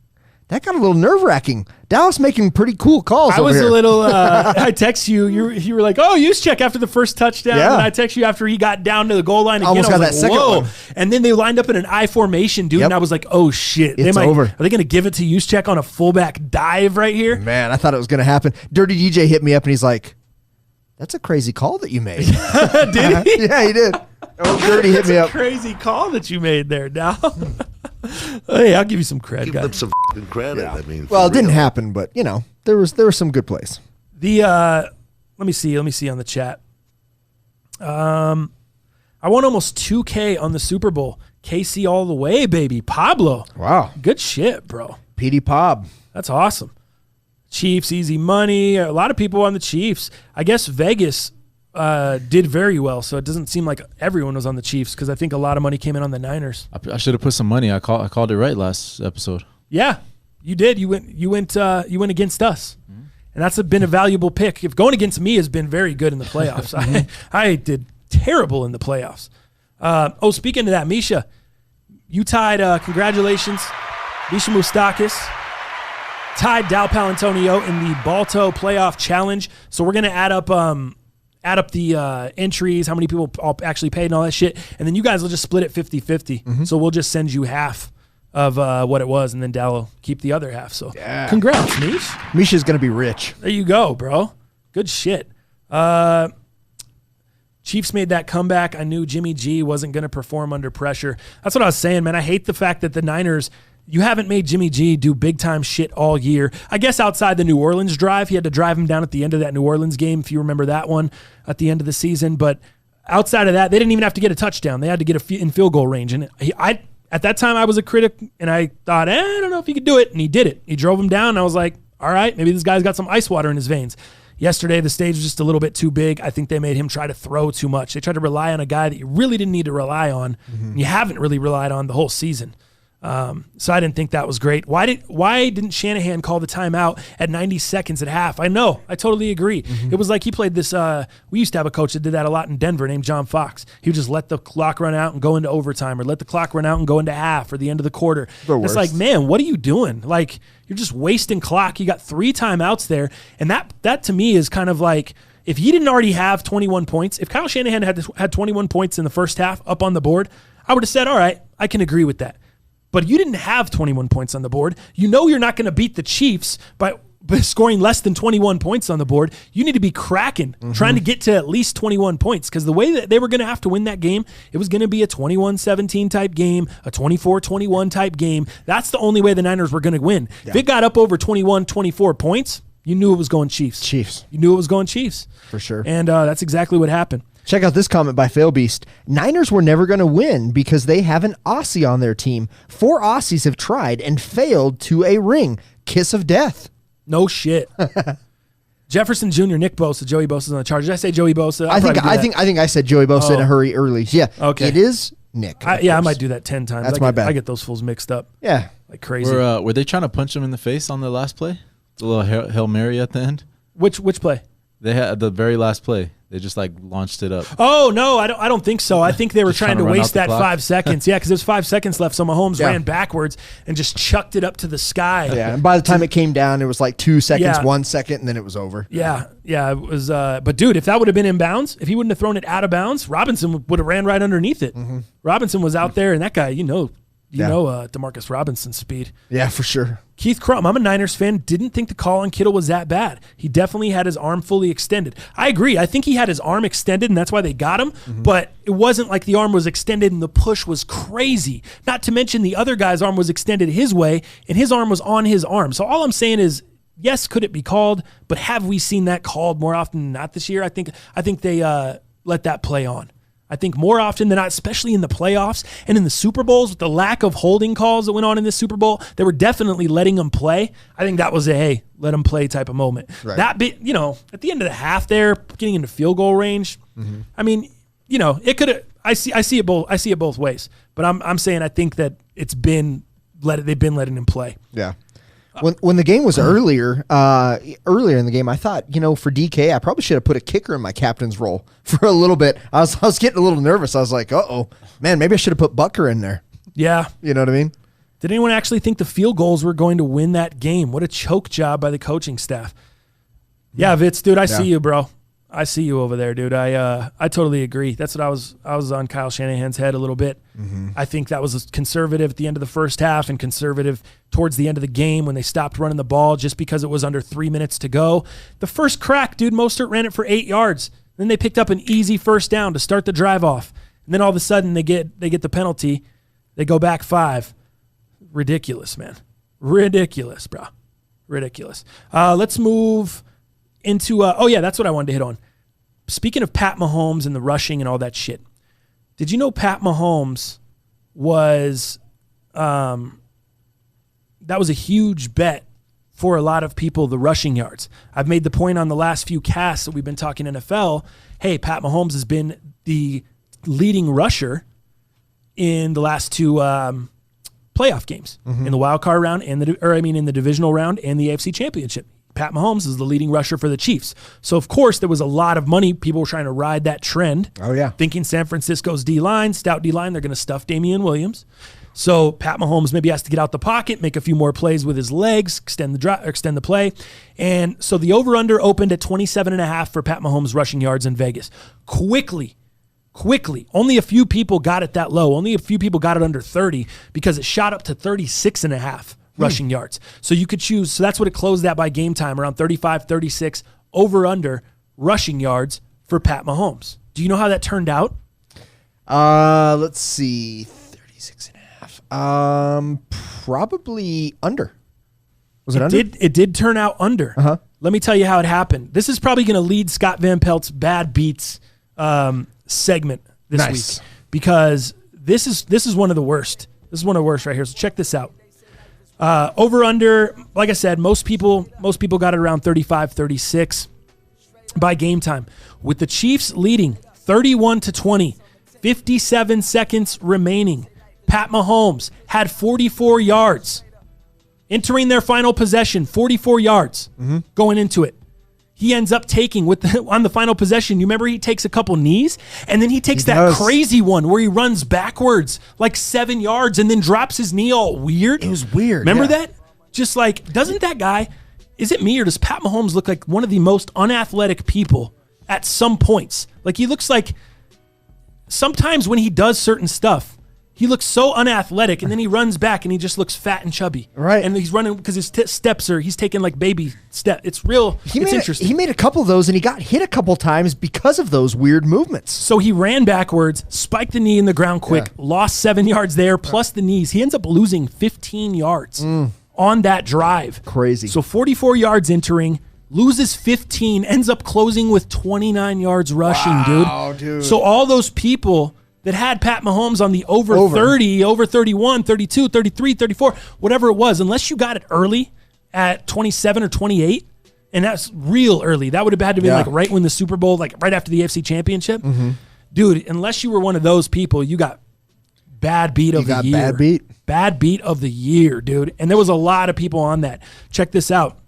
That got a little nerve-wracking. Dallas making pretty cool calls.
I was
here.
a little. I text you. You were like, "Oh, Juszczyk after the first touchdown."
Yeah.
And I text you after he got down to the goal line again.
Almost
I was
got
like,
that second
whoa.
one.
And then they lined up in an I formation, dude.
Yep.
And I was like, "Oh shit,
It's over.
Are they going to give it to Juszczyk on a fullback dive right here?"
Man, I thought it was going to happen. Dirty DJ hit me up and he's like, That's a crazy call that you made.
Did he?
Yeah, he did. Oh, Dirty hit me up.
Crazy call that you made there, now. Hey, I'll give you some credit,
Give
guys.
them some f***ing credit. I mean,
Well, it
for
didn't
real.
happen, but there were some good plays.
The let me see on the chat. I won almost 2K on the Super Bowl. KC all the way, baby. Pablo.
Wow.
Good shit, bro.
PD Pob.
That's awesome. Chiefs, easy money. A lot of people on the Chiefs. I guess Vegas did very well, so it doesn't seem like everyone was on the Chiefs because I think a lot of money came in on the Niners.
I should have put some money. I called it right last episode.
Yeah, you did. You went against us, and that's been a valuable pick. If going against me has been very good in the playoffs. I did terrible in the playoffs. Speaking of that, Misha, you tied. Congratulations, Misha Moustakis tied Dal Palantonio in the Balto Playoff Challenge. So we're gonna add up the entries, how many people actually paid and all that shit, and then you guys will just split it 50-50. So we'll just send you half of what it was, and then Dal will keep the other half. So congrats, Mish.
Misha's going to be rich.
There you go, bro. Good shit. Chiefs made that comeback. I knew Jimmy G wasn't going to perform under pressure. That's what I was saying, man. I hate the fact that the Niners, you haven't made Jimmy G do big-time shit all year. I guess outside the New Orleans drive, he had to drive him down at the end of that New Orleans game, if you remember that one, at the end of the season. But outside of that, they didn't even have to get a touchdown. They had to get in field goal range. And at that time, I was a critic, and I thought, I don't know if he could do it. And he did it. He drove him down, and I was like, all right, maybe this guy's got some ice water in his veins. Yesterday, the stage was just a little bit too big. I think they made him try to throw too much. They tried to rely on a guy that you really didn't need to rely on. And you haven't really relied on the whole season. So I didn't think that was great. Why didn't Shanahan call the timeout at 90 seconds at half? I know. I totally agree. It was like he played this. We used to have a coach that did that a lot in Denver named John Fox. He would just let the clock run out and go into overtime, or let the clock run out and go into half, or the end of the quarter. It's like, man, what are you doing? Like, you're just wasting clock. You got 3 timeouts there. And that to me is kind of like, if he didn't already have 21 points, if Kyle Shanahan had 21 points in the first half up on the board, I would have said, all right, I can agree with that. But you didn't have 21 points on the board. You know you're not going to beat the Chiefs by scoring less than 21 points on the board. You need to be cracking, trying to get to at least 21 points, because the way that they were going to have to win that game, it was going to be a 21-17 type game, a 24-21 type game. That's the only way the Niners were going to win. Yeah. If it got up over 21-24 points, you knew it was going Chiefs. You knew it was going Chiefs.
For sure.
And that's exactly what happened.
Check out this comment by Failbeast. Niners were never going to win because they have an Aussie on their team. 4 Aussies have tried and failed to a ring. Kiss of death.
No shit. Jefferson Jr., Nick Bosa, Joey Bosa's on the Chargers. Did I say Joey Bosa?
I think I said Joey Bosa in a hurry early. Yeah.
Okay.
It is Nick.
I might do that 10 times.
That's my bad.
I get those fools mixed up.
Yeah.
Like crazy.
Were they trying to punch him in the face on the last play? The little Hail Mary at the end?
Which play?
They had the very last play. They just like launched it up.
Oh no, I don't think so. I think they were trying to waste that
clock.
5 seconds. Yeah, because there's 5 seconds left. So Mahomes ran backwards and just chucked it up to the sky.
Yeah, and by the time it came down, it was like 2 seconds, 1 second, and then it was over.
Yeah, it was. But dude, if that would have been in bounds, if he wouldn't have thrown it out of bounds, Robinson would have ran right underneath it. Robinson was out there, and that guy, you know Demarcus Robinson's speed.
Yeah, for sure.
Keith Crum, I'm a Niners fan, didn't think the call on Kittle was that bad. He definitely had his arm fully extended. I agree. I think he had his arm extended, and that's why they got him. But it wasn't like the arm was extended and the push was crazy. Not to mention the other guy's arm was extended his way, and his arm was on his arm. So all I'm saying is, yes, could it be called? But have we seen that called more often than not this year? I think they let that play on. I think more often than not, especially in the playoffs and in the Super Bowls, with the lack of holding calls that went on in this Super Bowl, they were definitely letting them play. I think that was a, hey, let them play type of moment. Right. That bit, at the end of the half there, getting into field goal range, I mean, it could have, I see it both ways. But I'm saying I think that they've been letting him play.
Yeah. When the game was earlier in the game, I thought, for DK, I probably should have put a kicker in my captain's role for a little bit. I was getting a little nervous. I was like, uh-oh, man, maybe I should have put Butker in there.
Yeah.
You know what I mean?
Did anyone actually think the field goals were going to win that game? What a choke job by the coaching staff. Yeah, Vitz, dude, I see you, bro. I see you over there, dude. I totally agree. That's what I was on Kyle Shanahan's head a little bit. I think that was conservative at the end of the first half and conservative towards the end of the game when they stopped running the ball just because it was under 3 minutes to go. The first crack, dude, Mostert ran it for 8 yards. Then they picked up an easy first down to start the drive off. And then all of a sudden they get the penalty. They go back 5. Ridiculous, man. Ridiculous, bro. Ridiculous. Let's move into that's what I wanted to hit on. Speaking of Pat Mahomes and the rushing and all that shit, did you know Pat Mahomes was that was a huge bet for a lot of people, the rushing yards. I've made the point on the last few casts that we've been talking NFL. Hey, Pat Mahomes has been the leading rusher in the last 2 playoff games, in the wild card round in the divisional round and the AFC Championship. Pat Mahomes is the leading rusher for the Chiefs. So, of course, there was a lot of money. People were trying to ride that trend.
Oh, yeah.
Thinking San Francisco's D-line, stout D-line, they're going to stuff Damian Williams. So Pat Mahomes maybe has to get out the pocket, make a few more plays with his legs, extend the play. And so the over-under opened at 27.5 for Pat Mahomes rushing yards in Vegas. Quickly, only a few people got it that low. Only a few people got it under 30 because it shot up to 36.5 rushing yards. So you could choose. So that's what it closed at by game time, around 35, 36 over-under rushing yards for Pat Mahomes. Do you know how that turned out?
Let's see. 36.5. Probably under. Was it under?
It did turn out under.
Uh-huh.
Let me tell you how it happened. This is probably going to lead Scott Van Pelt's Bad Beats segment this week because this is one of the worst. This is one of the worst right here. So check this out. Over under, like I said, most people got it around 35, 36 by game time. With the Chiefs leading 31-20, 57 seconds remaining. Pat Mahomes had 44 yards. Entering their final possession, 44 yards going into it. He ends up taking on the final possession. You remember he takes a couple knees and then he takes that crazy one where he runs backwards like 7 yards and then drops his knee all weird.
It was weird.
Remember that? Just like, doesn't that guy, is it me or does Pat Mahomes look like one of the most unathletic people at some points? Like he looks like sometimes when he does certain stuff, he looks so unathletic, and then he runs back, and he just looks fat and chubby.
Right.
And he's running because his steps he's taking like baby step. It's real. It's interesting.
He made a couple of those, and he got hit a couple times because of those weird movements.
So he ran backwards, spiked the knee in the ground quick, lost 7 yards there, plus the knees. He ends up losing 15 yards on that drive.
Crazy.
So 44 yards entering, loses 15, ends up closing with 29 yards rushing, dude. So all those people that had Pat Mahomes on the over 30, over 31, 32, 33, 34, whatever it was, unless you got it early at 27 or 28, and that's real early. That would have had to be like right when the Super Bowl, like right after the AFC Championship. Dude, unless you were one of those people, you got bad beat of the year.
Bad beat.
Bad beat of the year, dude. And there was a lot of people on that. Check this out.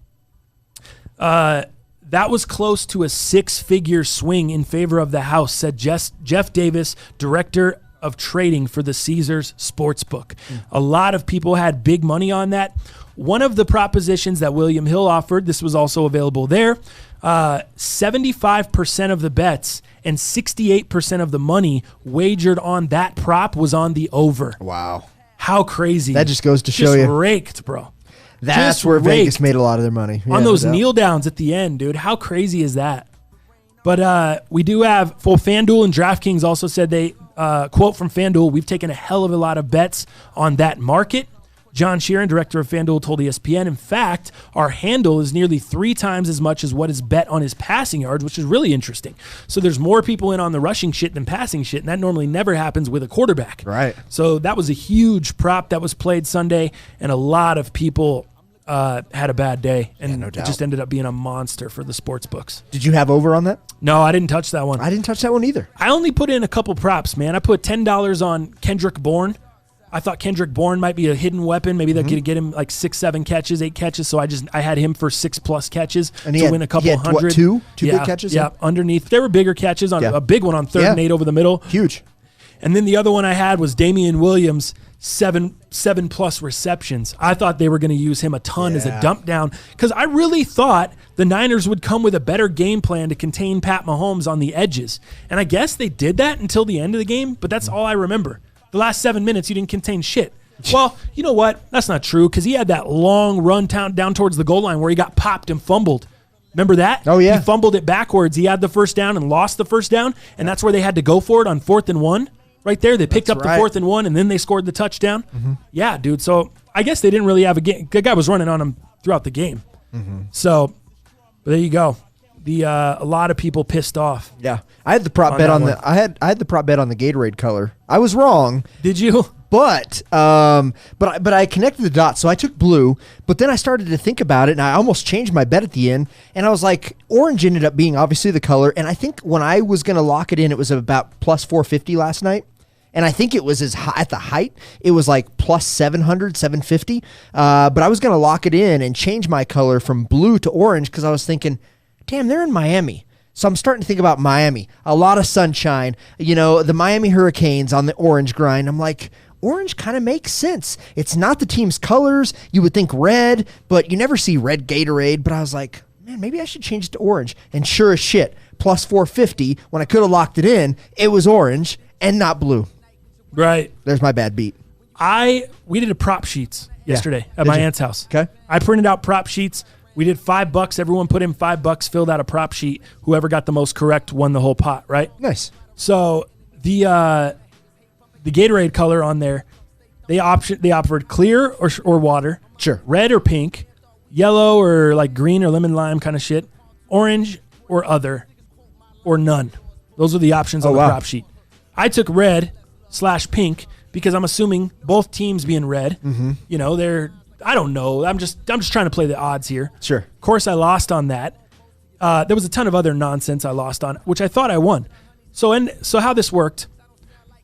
That was close to a 6-figure swing in favor of the house, said Jeff Davis, director of trading for the Caesars Sportsbook. A lot of people had big money on that. One of the propositions that William Hill offered, this was also available there, 75% of the bets and 68% of the money wagered on that prop was on the over.
Wow.
How crazy.
That just goes to show you.
Just raked, bro.
That's
Just
where
raked
Vegas made a lot of their money.
on those kneel downs at the end, dude. How crazy is that? But we do have, FanDuel and DraftKings also said they, quote from FanDuel, we've taken a hell of a lot of bets on that market. John Sheeran, director of FanDuel, told ESPN, in fact, our handle is nearly 3 times as much as what is bet on his passing yards, which is really interesting. So there's more people in on the rushing shit than passing shit, and that normally never happens with a quarterback.
Right.
So that was a huge prop that was played Sunday, and a lot of people had a bad day, and
no doubt.
it just ended up being a monster for the sports books.
Did you have over on that?
No, I didn't touch that one.
I didn't touch that one either.
I only put in a couple props, man. I put $10 on Kendrick Bourne. I thought Kendrick Bourne might be a hidden weapon. Maybe that could get him like 6, 7 catches, 8 catches. So I had him for 6+ catches
and
to win a couple hundred.
What, two big catches?
Yeah, underneath. There were bigger catches on a big one on 3rd and 8 over the middle.
Huge.
And then the other one I had was Damian Williams, 7+ receptions. I thought they were going to use him a ton as a dump down because I really thought the Niners would come with a better game plan to contain Pat Mahomes on the edges. And I guess they did that until the end of the game, but that's all I remember. The last 7 minutes, you didn't contain shit. Well, you know what? That's not true because he had that long run down towards the goal line where he got popped and fumbled. Remember that?
Oh, yeah.
He fumbled it backwards. He had the first down and lost the first down, and that's where they had to go for it on 4th and 1. Right there, they picked up the 4th and 1, and then they scored the touchdown. Yeah, dude. So I guess they didn't really have a game. The guy was running on him throughout the game. So but there you go. A lot of people pissed off.
Yeah, I had the prop
On
bet
that
on
one.
the. I had the prop bet on the Gatorade color. I was wrong,
Did you?
but I connected the dots. So I took blue, but then I started to think about it, and I almost changed my bet at the end. And I was like, orange ended up being obviously the color. And I think when I was going to lock it in, it was about plus 450 last night. And I think it was as high, at the height, it was like plus 700, 750. But I was going to lock it in and change my color from blue to orange because I was thinking, damn, they're in Miami. So I'm starting to think about Miami. A lot of sunshine. You know, the Miami Hurricanes on the orange grind. I'm like, orange kind of makes sense. It's not the team's colors. You would think red, but you never see red Gatorade. But I was like, man, maybe I should change it to orange. And sure as shit, plus 450, when I could have locked it in, it was orange and not blue.
Right.
There's my bad beat.
We did a prop sheets yesterday at
Did
my
you?
aunt's house.
Okay.
I printed out prop sheets. We did $5. Everyone put in $5, filled out a prop sheet. Whoever got the most correct won the whole pot, right?
Nice.
So the Gatorade color on there, they offered clear or water,
Sure.
red or pink, yellow or like green or lemon lime kind of shit, orange or other, or none. Those are the options on the
wow.
prop sheet. I took red/pink because I'm assuming both teams being red. You know, I don't know. I'm just trying to play the odds here.
Sure.
Of course, I lost on that. There was a ton of other nonsense I lost on, which I thought I won. So how this worked?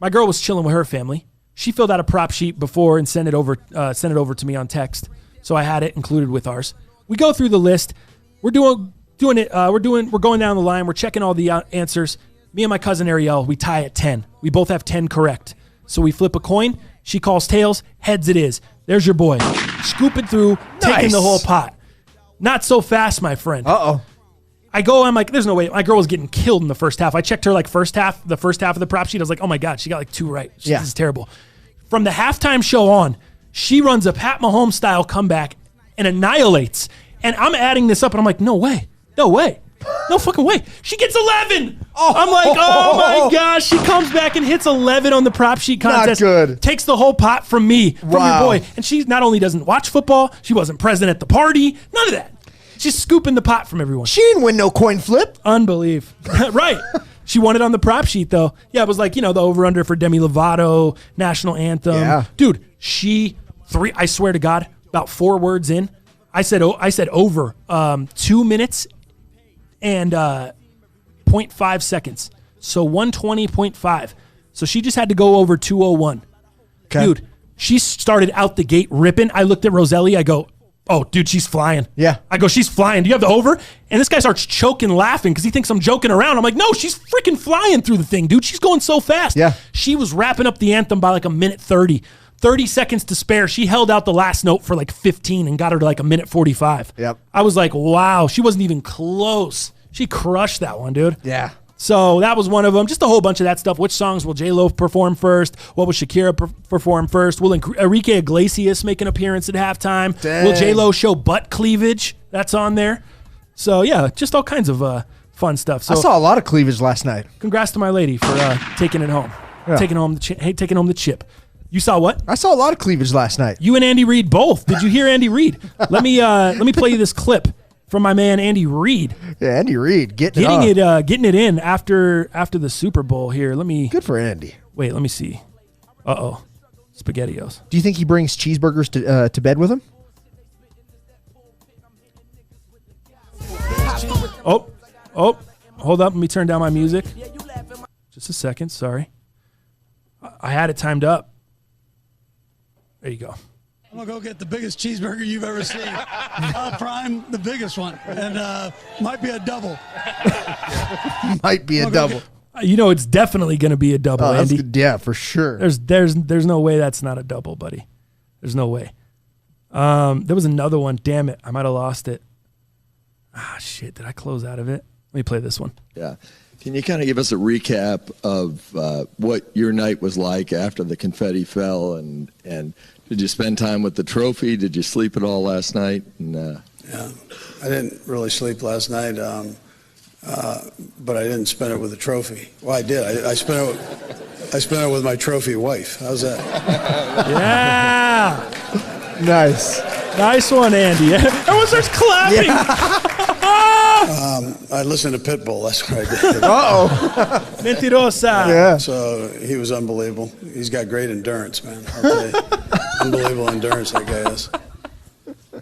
My girl was chilling with her family. She filled out a prop sheet before and sent it over to me on text. So I had it included with ours. We go through the list. We're doing it. We're going down the line. We're checking all the answers. Me and my cousin Ariel, we tie at 10. We both have 10 correct. So we flip a coin. She calls tails. Heads it is. There's your boy. Scooping through, taking
Nice.
the whole pot. Not so fast, my friend.
Uh-oh.
I'm like, there's no way. My girl was getting killed in the first half. I checked her the first half of the prop sheet. I was like, oh my God, she got like 2 right.
Yeah.
This is terrible. From the halftime show on, she runs a Pat Mahomes style comeback and annihilates. And I'm adding this up and I'm like, no way. No fucking way. She gets 11. I'm like, oh my gosh. She comes back and hits 11 on the prop sheet contest.
good.
Takes the whole pot from me, from your
Wow.
boy. And she not only doesn't watch football, she wasn't present at the party. None of that. She's scooping the pot from everyone.
She didn't win no coin flip.
Unbelief. Right. She won it on the prop sheet, though. Yeah, it was like, the over-under for Demi Lovato, national anthem.
Yeah.
Dude, I swear to God, about 4 words in, I said over 2 minutes and 0.5 seconds. So 120.5. So she just had to go over 201.
Okay.
Dude, she started out the gate ripping. I looked at Roselli. I go, oh, dude, she's flying.
Yeah.
I go, she's flying. Do you have the over? And this guy starts choking, laughing because he thinks I'm joking around. I'm like, no, she's freaking flying through the thing, dude. She's going so fast.
Yeah.
She was wrapping up the anthem by like a minute 30. 30 seconds to spare. She held out the last note for like 15 and got her to like a minute 45.
Yep.
I was like, wow, she wasn't even close. She crushed that one, dude.
Yeah.
So that was one of them. Just a whole bunch of that stuff. Which songs will J-Lo perform first? What will Shakira perform first? Will Enrique Iglesias make an appearance at halftime?
Dang.
Will J-Lo show butt cleavage? That's on there. So, yeah, just all kinds of fun stuff. So
I saw a lot of cleavage last night.
congrats to my lady for taking it home.
Yeah.
Taking home the chip. You saw what?
I saw a lot of cleavage last night.
You and Andy Reid both. Did you hear Andy Reid? Let me play you this clip from my man Andy Reid.
Yeah, Andy Reid getting on.
Getting it in after the Super Bowl here.
Good for Andy.
Wait, let me see. SpaghettiOs.
Do you think he brings cheeseburgers to bed with him?
Oh, hold up. Let me turn down my music. Just a second. Sorry. I had it timed up. There you go.
I'm going to go get the biggest cheeseburger you've ever seen. Prime, the biggest one. And might be a double.
Might be a double.
It's definitely going to be a double,
Oh, that's
Andy.
good. Yeah, for sure.
There's no way that's not a double, buddy. There's no way. There was another one. Damn it. I might have lost it. Shit, did I close out of it? Let me play this one.
Yeah. Can you kind of give us a recap of what your night was like after the confetti fell, and did you spend time with the trophy? Did you sleep at all last night? And,
Yeah, I didn't really sleep last night, but I didn't spend it with the trophy. Well, I did. I spent it with my trophy wife. How's that?
Yeah.
Nice
one, Andy. Everyone starts clapping.
I listened to Pitbull. That's what I did.
Uh-oh.
Mentirosa.
Yeah.
So he was unbelievable. He's got great endurance, man. I'll tell you. Unbelievable endurance that guy has.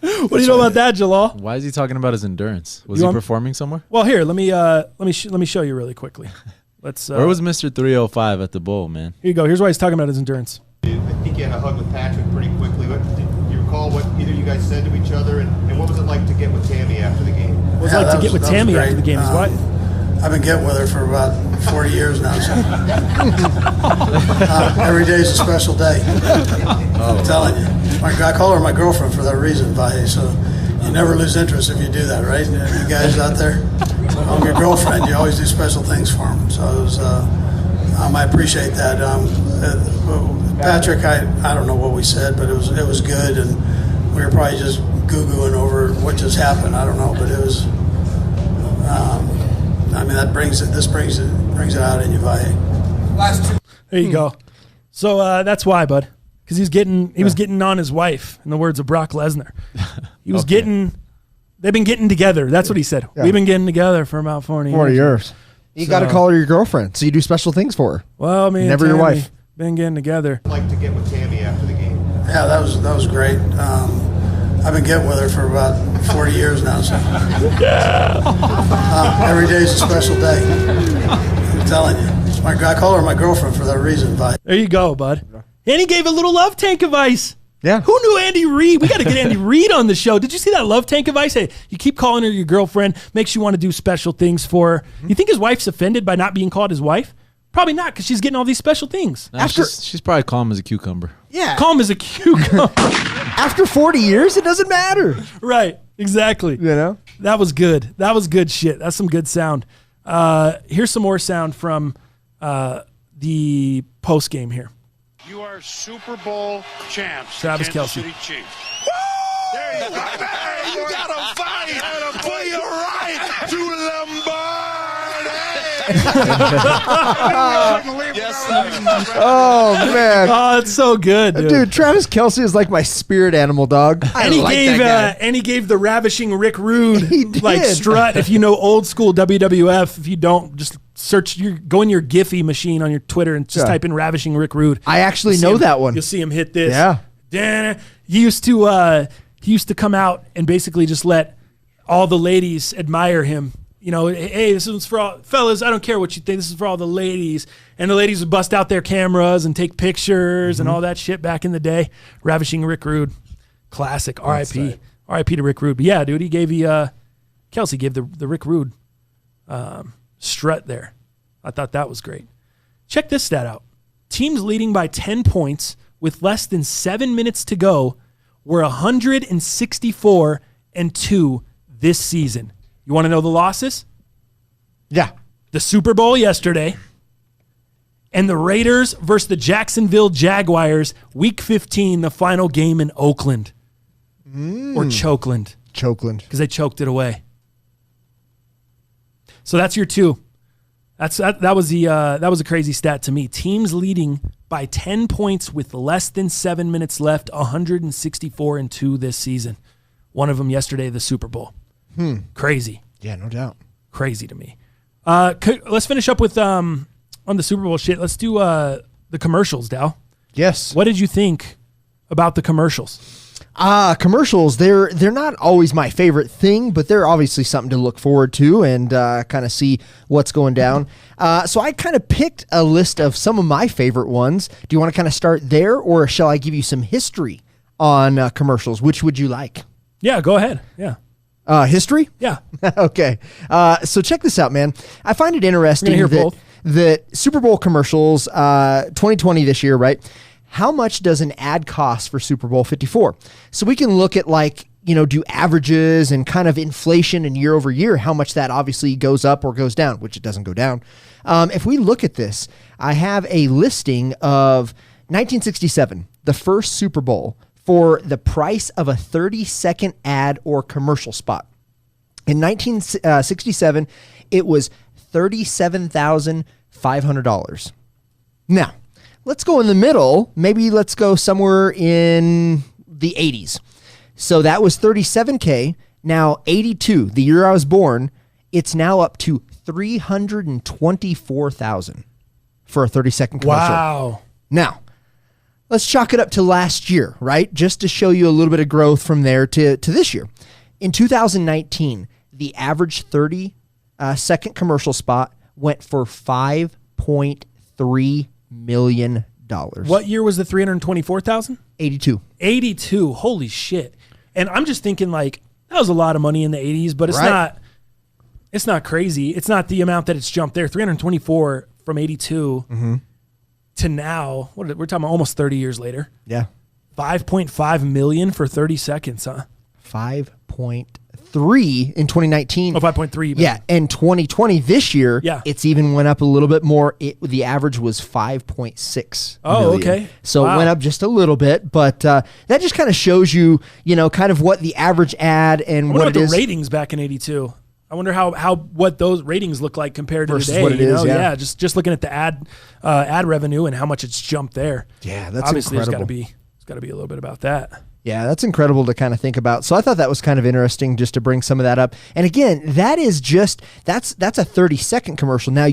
What do you know about that, Jalal?
Why is he talking about his endurance? Was
You
he
want-
performing somewhere?
Well, here, let me show you really quickly. Let's.
Where was Mr. 305 at the bowl, man?
Here you go. Here's why he's talking about his endurance.
I think you had a hug with Patrick pretty quickly. Do you recall what either you guys said to each other, and what was it like to get with Tammy after the game?
What was it like to get with Tammy after the game? His wife.
I've been getting with her for about 40 years now. So. Every day is a special day. I'm telling you. I call her my girlfriend for that reason, Vahe. So you never lose interest if you do that, right? You guys out there, I'm your girlfriend. You always do special things for them. So it was, I appreciate that. Patrick, I don't know what we said, but it was good, and we were probably just goo-gooing over what just happened. I don't know, but it was. I mean, that brings it out in you, Vahe.
There you go. So that's why, bud, because he was getting on his wife. In the words of Brock Lesnar, he was getting. They've been getting together. That's what he said.
Yeah.
We've been getting together for about 40 years.
40 years. You
So-
got to call her your girlfriend, so you do special things for her.
Well, I mean,
Never your
Tammy,
wife.
Been getting together.
Like to get with Tammy after the game?
Yeah, that was great. I've been getting with her for about 40 years now. So every day is a special day. I'm telling you. I call her my girlfriend for that reason, Vahe.
There you go, bud. And he gave a little love tank advice.
Yeah.
Who knew Andy Reid? We got to get Andy Reid on the show. Did you see that love tank advice? Hey, you keep calling her your girlfriend, makes you want to do special things for her. You think his wife's offended by not being called his wife? Probably not, because she's getting all these special things.
Nah, she's probably calm as a cucumber.
Yeah.
Calm as a cucumber.
After 40 years, it doesn't matter.
Right, exactly.
You know?
That was good. That was good shit. That's some good sound. Here's some more sound from the post game here.
You are Super Bowl champs.
Travis
Kansas
Kelce.
City Chiefs. There you go. Hey, you got to fight for your right to Lombardi.
Oh, man.
Oh, it's so good,
Dude, Travis Kelce is like my spirit animal, dog.
And he gave the ravishing Rick Rude
He did.
like strut. If you know old school WWF, if you don't, just go in your Giphy machine on your Twitter and just type in ravishing Rick Rude.
I actually
You'll see
know
him-
that one.
You'll see him hit this.
Yeah.
Da- He used to come out and basically just let all the ladies admire him. You know, hey, this is for all fellas. I don't care what you think. This is for all the ladies, and the ladies would bust out their cameras and take pictures and all that shit back in the day. Ravishing Rick Rude, classic. R.I.P. R.I.P. to Rick Rude. But yeah, dude, he gave Kelce gave the Rick Rude strut there. I thought that was great. Check this stat out. Teams leading by 10 points with less than 7 minutes to go were 164-2 this season. You want to know the losses?
Yeah.
The Super Bowl yesterday and the Raiders versus the Jacksonville Jaguars, Week 15, the final game in Oakland. Or Chokeland,
Chokeland.
because they choked it away. So that's your two. That was a crazy stat to me. Teams leading by 10 points with less than 7 minutes left, 164-2 this season. One of them yesterday, the Super Bowl. Crazy.
Yeah, no doubt.
Crazy to me. Let's finish up with on the Super Bowl shit. Let's do the commercials, Dow.
Yes.
What did you think about the commercials?
Commercials, they're not always my favorite thing, but they're obviously something to look forward to and kind of see what's going down. So I kind of picked a list of some of my favorite ones. Do you want to kind of start there, or shall I give you some history on commercials? Which would you like?
Yeah, go ahead. Yeah.
History?
Yeah.
Okay. So check this out, man. I find it interesting
We're gonna hear
that Super Bowl commercials, 2020 this year, right? How much does an ad cost for Super Bowl 54? So we can look at do averages and kind of inflation and year over year, how much that obviously goes up or goes down, which it doesn't go down. If we look at this, I have a listing of 1967, the first Super Bowl, for the price of a 30-second ad or commercial spot. In 1967, it was $37,500. Now, let's go in the middle. Maybe let's go somewhere in the 80s. So that was $37K. Now, 82, the year I was born, it's now up to $324,000 for a 30-second commercial.
Wow.
Now, let's chalk it up to last year, right? Just to show you a little bit of growth from there to this year. In 2019, the average 30-second commercial spot went for $5.3 million.
What year was the 324,000?
82.
82. Holy shit. And I'm just thinking like that was a lot of money in the 80s, but it's not crazy. It's not the amount that it's jumped there. 324 from 82 to now. We're talking about almost 30 years later.
Yeah.
5.5 million for 30 seconds, huh?
5.3 in 2019.
Oh, 5.3.
Yeah, and 2020 this year,
yeah,
it's even went up a little bit more. The average was 5.6
Oh,
million.
okay.
So it went up just a little bit, but that just kind of shows you, kind of what the average ad and what it is.
the ratings back in 82. I wonder what those ratings look like compared to
versus
today.
What it is,
yeah, just looking at the ad revenue and how much it's jumped there.
Yeah, that's
obviously
incredible.
There's got to be a little bit about that.
Yeah, that's incredible to kind of think about. So I thought that was kind of interesting just to bring some of that up. And again, that is just that's a 30-second commercial. Now,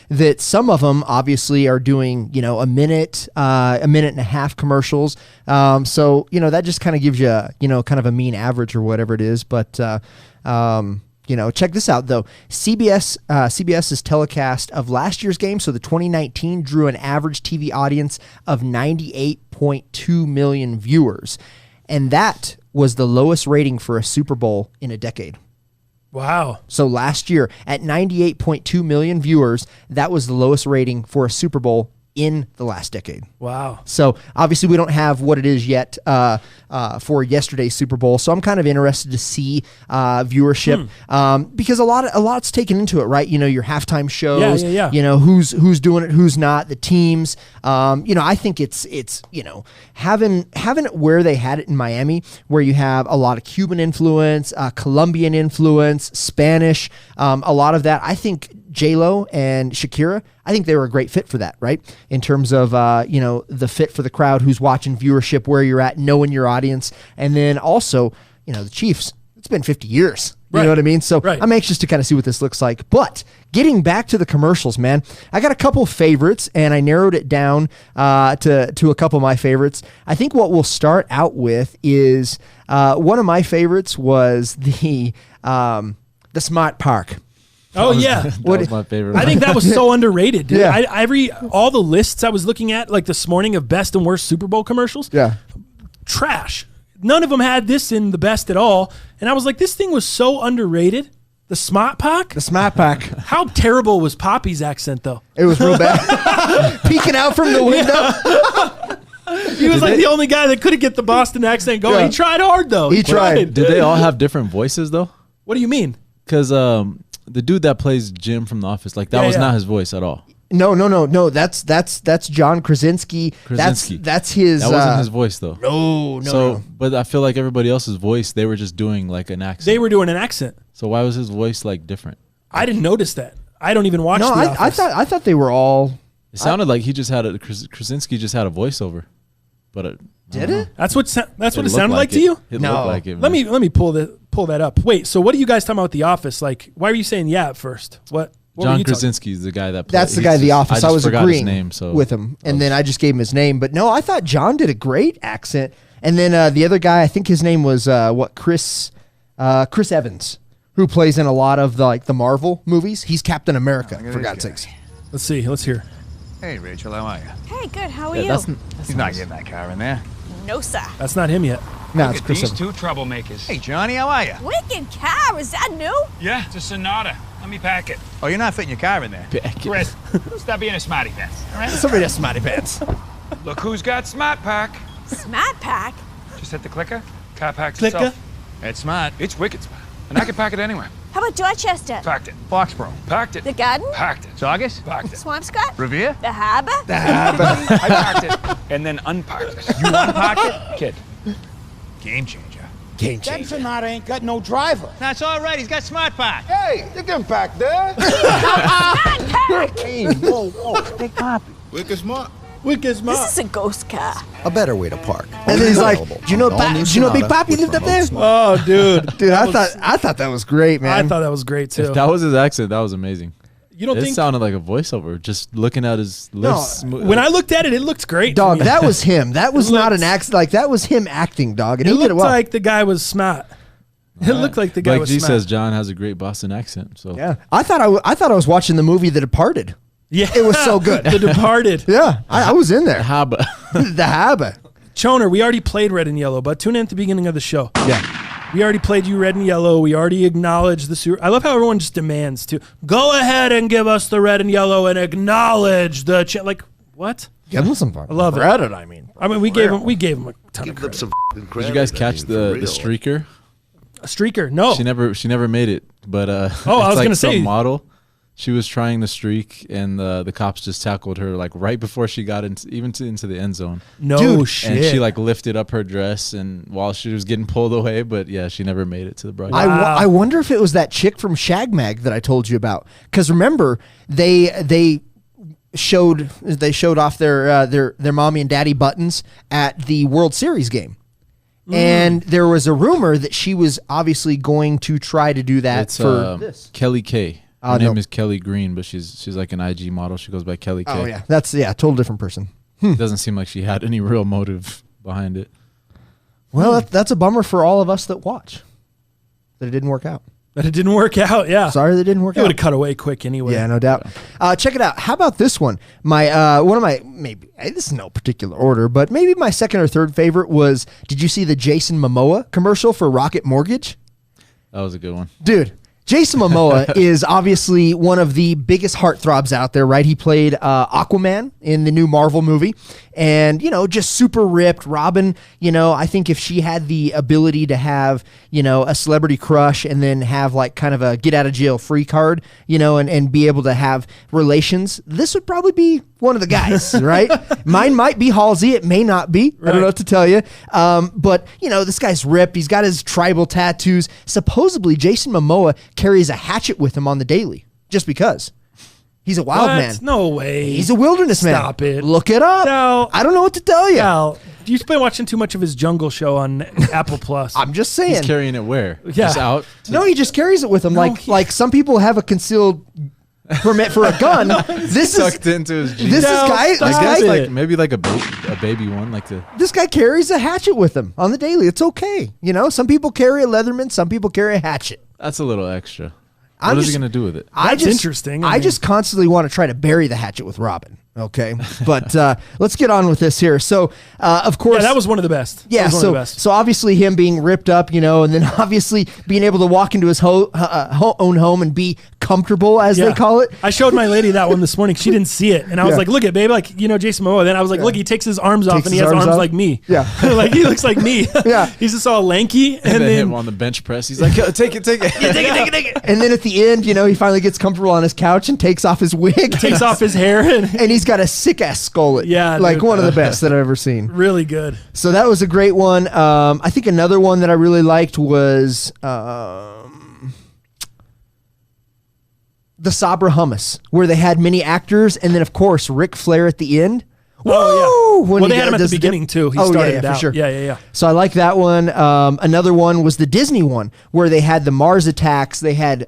that some of them obviously are doing, a minute and a half commercials. So, that just kind of gives you, kind of a mean average or whatever it is. But, check this out, though. CBS's telecast of last year's game, so the 2019, drew an average TV audience of 98.2 million viewers. And that was the lowest rating for a Super Bowl in a decade.
Wow.
So last year, at 98.2 million viewers, that was the lowest rating for a Super Bowl in the last decade.
Wow.
So obviously we don't have what it is yet for yesterday's Super Bowl. So I'm kind of interested to see viewership because a lot's taken into it, right? Your halftime shows,
yeah.
Who's doing it, who's not, the teams. I think it's having it where they had it in Miami, where you have a lot of Cuban influence, Colombian influence, Spanish, a lot of that. I think J-Lo and Shakira, I think they were a great fit for that, right? In terms of, the fit for the crowd who's watching, viewership, where you're at, knowing your audience. And then also, the Chiefs, it's been 50 years. You know what I mean? So I'm anxious to kind of see what this looks like. But getting back to the commercials, man, I got a couple favorites, and I narrowed it down to a couple of my favorites. I think what we'll start out with is one of my favorites was the Smart Park.
That was my favorite.
I think that was so underrated, dude.
Yeah.
All the lists I was looking at, like this morning, of best and worst Super Bowl commercials.
Yeah.
Trash. None of them had this in the best at all. And I was like, this thing was so underrated. The Smart Pack?
The Smart Pack.
How terrible was Poppy's accent, though?
It was real bad. Peeking out from the window.
He was the only guy that couldn't get the Boston accent going.
Yeah.
He tried hard, though.
He tried.
Did they all have different voices, though?
What do you mean?
Because the dude that plays Jim from The Office, that was not his voice at all.
No. That's John Krasinski. That's his.
That wasn't his voice, though.
No.
But I feel like everybody else's voice, they were just doing an accent.
They were doing an accent.
So why was his voice different?
I didn't notice that. I don't even watch The Office.
I thought they were all.
It sounded like he just had Krasinski just had a voiceover, but
did it?
That's what it sounded like to you.
It
No.
looked like it.
Let me pull that up. Wait, so what are you guys talking about with The Office? Why are you saying at first? What were
John
you talking-
Krasinski is the guy that.
That's the guy in The Office. I was
forgot
agreeing
his name, so
with him, and then I just gave him his name. But no, I thought John did a great accent. And then the other guy, I think his name was Chris Evans, who plays in a lot of the Marvel movies. He's Captain America, for God's sakes.
Let's see. Let's hear.
Hey, Rachel, how are you?
Hey, good. How are you?
He's not getting that car in there.
No, sir.
That's not him yet.
No,
Look
it's
at
Chris
these
Evans.
two troublemakers. Hey, Johnny, how are you?
Wicked car. Is that new?
Yeah, it's a Sonata. Let me pack it.
Oh, you're not fitting your car in there.
Chris, stop being a smarty pants, all right?
Somebody has smarty pants.
Look who's got Smart Pack.
Smart Pack.
Just hit the clicker. Car packs
Clicker.
itself.
It's smart. It's wicked smart. And I can pack it anywhere.
How about Dorchester?
Packed it. Foxborough. Packed it.
The Garden?
Packed it. Saugus? Packed it.
Swampscott?
Revere?
The Harbor?
I packed it and then unpacked it. You unpacked it? Kid. Game changer.
Game changer.
That Sonata ain't got no driver.
That's all right. He's got smart pack.
Hey, you can pack there. Hey, whoa, big poppy.
Wicked smart.
Wicked smart.
This is a ghost car.
A better way to park.
And then he's like,
Available
"Do you know,
on the all-new
do you know Big
Sonata
Poppy
with
lived up
remote
there?"
smart.
Oh, dude.
Dude, I thought that was great, man.
I thought that was great too.
If that was his accent, that was amazing.
You don't
It
think?
sounded like a voiceover. Just looking at his lips.
When I looked at it, it looked great.
Dog,
to me.
that was him. That was
It
not an
looked-
accent. Like that was him acting, dog, and
It
he did
looked
it well.
like the guy was smart. It looked like the guy
like
was
G
smart.
says, John has a great Boston accent. So
Yeah, I thought I was watching the movie The Departed.
Yeah,
It was so good.
The Departed.
Yeah, I was in there.
Haba.
The Habit.
Choner, we already played Red and Yellow, but tune in at the beginning of the show.
Yeah.
We already played you Red and Yellow. We already acknowledged the super. I love how everyone just demands to go ahead and give us the Red and Yellow and acknowledge the like what?
Give him some fun.
I love
Credit,
it.
I mean,
we gave him a ton
Give
of
them
credit.
some
Did you guys catch the streaker?
A streaker? No.
She never made it. But
I
it's
was
like
gonna
some
say.
model. She was trying to streak, and the cops just tackled her like right before she got into the end zone.
No
Dude,
shit.
And she like lifted up her dress, and while she was getting pulled away, but yeah, she never made it to the broadcast.
I wonder if it was that chick from Shag Mag that I told you about. Because remember, they showed off their mommy and daddy buttons at the World Series game. And there was a rumor that she was obviously going to try to do that
It's
for this.
Kelly K. Her
no.
name is Kelly Green, but she's like an IG model. She goes by Kelly K.
Oh yeah, that's total different person.
It doesn't seem like she had any real motive behind it.
Well, that's a bummer for all of us that watch. That it didn't work out.
But it didn't work out. Yeah.
Sorry that it didn't work
It would
out.
have cut away quick anyway.
Yeah, no doubt. Check it out. How about this one? My one of my maybe this is no particular order, but maybe my second or third favorite was. Did you see the Jason Momoa commercial for Rocket Mortgage?
That was a good one.
Dude, Jason Momoa is obviously one of the biggest heartthrobs out there, right? He played Aquaman in the new Marvel movie, and just super ripped. Robin, I think if she had the ability to have a celebrity crush and then have like kind of a get out of jail free card, and be able to have relations, this would probably be one of the guys, right? Mine might be Halsey, it may not be. I don't know what to tell you. But this guy's ripped. He's got his tribal tattoos. Supposedly, Jason Momoa carries a hatchet with him on the daily, just because. He's a wild
What?
man.
No way.
He's a wilderness man.
Stop it.
Look it up.
No.
I don't know what to tell you.
Al, you've been watching too much of his Jungle show on Apple Plus.
I'm just
He's
saying.
carrying it where?
Yeah.
Just out?
No, he just carries it with him. Like some people have a concealed permit for a gun. This is
Tucked into his jeans.
this is
No,
guy.
stop
This
I guess
guy,
like maybe like a baby one, like the
this guy carries a hatchet with him on the daily. It's okay. Some people carry a Leatherman. Some people carry a hatchet.
that's a little extra.
I'm
What is he
just-
gonna do with it?
That's interesting. I
I
mean-
just constantly want to try to bury the hatchet with Robin. Okay, but let's get on with this here. So, of course,
Yeah, that was one of the best.
Yeah,
That was one
so
of the best.
so obviously him being ripped up, and then obviously being able to walk into his own home and be comfortable, as they call it.
I showed my lady that one this morning. She didn't see it, and I was
Yeah.
like, "Look at babe, like Jason Momoa." Then I was like, "Look, he takes his arms off,
Takes
and he
his
has
arms
arms
off?
like me.
Yeah.
like he looks like me.
Yeah.
he's just all lanky,
And then
then
him on the bench press. He's like, take it.
take it.
And then at the end, he finally gets comfortable on his couch and takes off his wig,
Takes off his hair, and
and he's got a sick ass skullet.
Yeah,
like
dude.
one of the best that I've ever seen.
really good.
So that was a great one. I think another one that I really liked was the Sabra Hummus, where they had many actors, and then of course Ric Flair at the end.
Oh,
Woo!
Well,
When
they
he
had him at
does
the beginning,
dip.
too. He
Oh,
started
yeah,
it
for
out.
sure.
Yeah.
So I like that one. Another one was the Disney one, where they had the Mars attacks. They had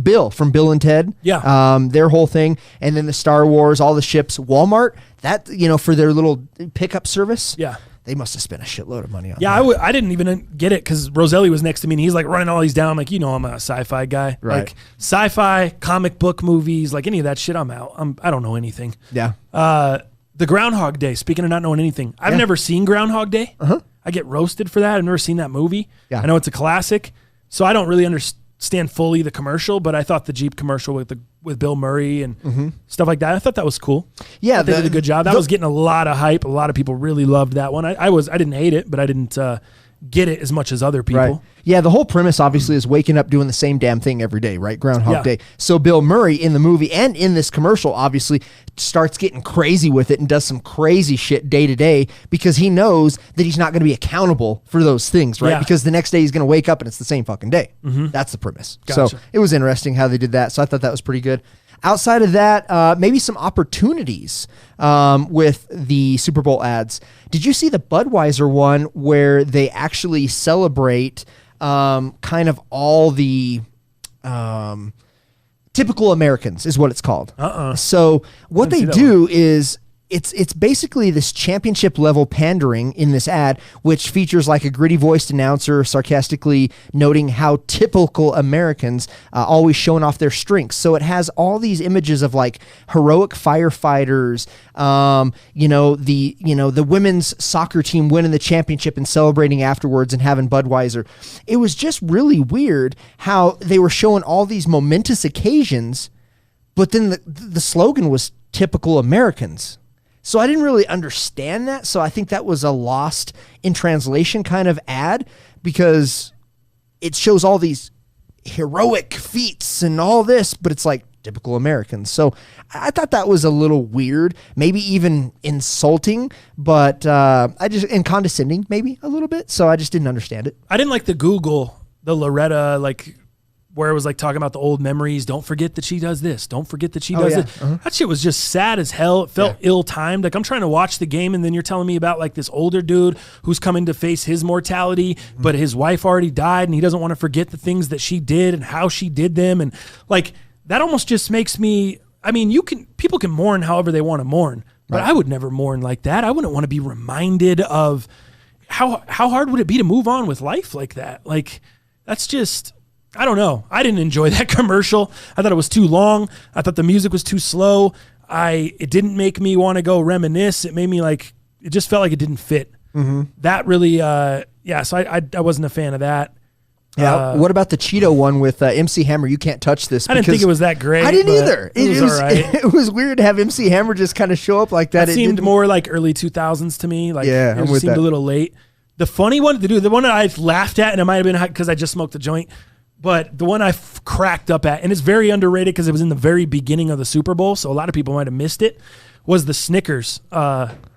Bill from Bill and Ted.
Yeah.
Their whole thing, and then the Star Wars, all the ships. Walmart, that for their little pickup service.
Yeah.
They must have spent a shitload of money on.
Yeah,
that.
I didn't even get it because Roselli was next to me and he's like running all these down. I'm like, I'm a sci-fi guy.
Right.
Like sci-fi, comic book movies, like any of that shit, I'm out. I don't know anything.
Yeah.
The Groundhog Day, speaking of not knowing anything, I've never seen Groundhog Day. I get roasted for that. I've never seen that movie.
Yeah.
I know it's a classic, so I don't really understand fully the commercial, but I thought the Jeep commercial with Bill Murray and stuff like that, I thought that was cool.
Yeah,
I thought they did a good job. That was getting a lot of hype. A lot of people really loved that one. I didn't hate it, but I didn't get it as much as other people.
Right. Yeah, the whole premise obviously is waking up doing the same damn thing every day, right? Groundhog Day. So Bill Murray in the movie and in this commercial obviously starts getting crazy with it and does some crazy shit day to day because he knows that he's not going to be accountable for those things, right?
Yeah.
Because the next day he's going to wake up and it's the same fucking day. That's the premise.
Gotcha.
So it was interesting how they did that. So I thought that was pretty good. Outside of that, maybe some opportunities with the Super Bowl ads. Did you see the Budweiser one where they actually celebrate kind of all the typical Americans is what it's called. So what they do is it's basically this championship level pandering in this ad, which features like a gritty voiced announcer sarcastically noting how typical Americans always showing off their strengths. So it has all these images of like heroic firefighters, the women's soccer team winning the championship and celebrating afterwards and having Budweiser. It was just really weird how they were showing all these momentous occasions, but then the slogan was typical Americans. So I didn't really understand that. So I think that was a lost in translation kind of ad because it shows all these heroic feats and all this, but it's like typical Americans. So I thought that was a little weird, maybe even insulting, but and condescending maybe a little bit. So I just didn't understand it.
I didn't like the Loretta, like where it was like talking about the old memories. Don't forget that she does this. Don't forget that she does this. That shit was just sad as hell. It felt ill-timed. Like I'm trying to watch the game and then you're telling me about like this older dude who's coming to face his mortality, but his wife already died and he doesn't want to forget the things that she did and how she did them. And like that almost just makes me, I mean, people can mourn however they want to mourn, but I would never mourn like that. I wouldn't want to be reminded of how hard would it be to move on with life like that? Like that's just, I don't know. I didn't enjoy that commercial. I thought it was too long. I thought the music was too slow. It didn't make me want to go reminisce. It made me like, it just felt like it didn't fit. That really, so I wasn't a fan of that.
Yeah. What about the Cheeto one with MC Hammer? You can't touch this.
I didn't think it was that great.
I didn't either.
It was all right.
It was weird to have MC Hammer just kind of show up like that.
It seemed more like early 2000s to me. Like,
yeah,
it seemed a little late. The funny one, the one that I laughed at, and it might have been because I just smoked a joint, but the one I cracked up at, and it's very underrated because it was in the very beginning of the Super Bowl, so a lot of people might have missed it, was the Snickers.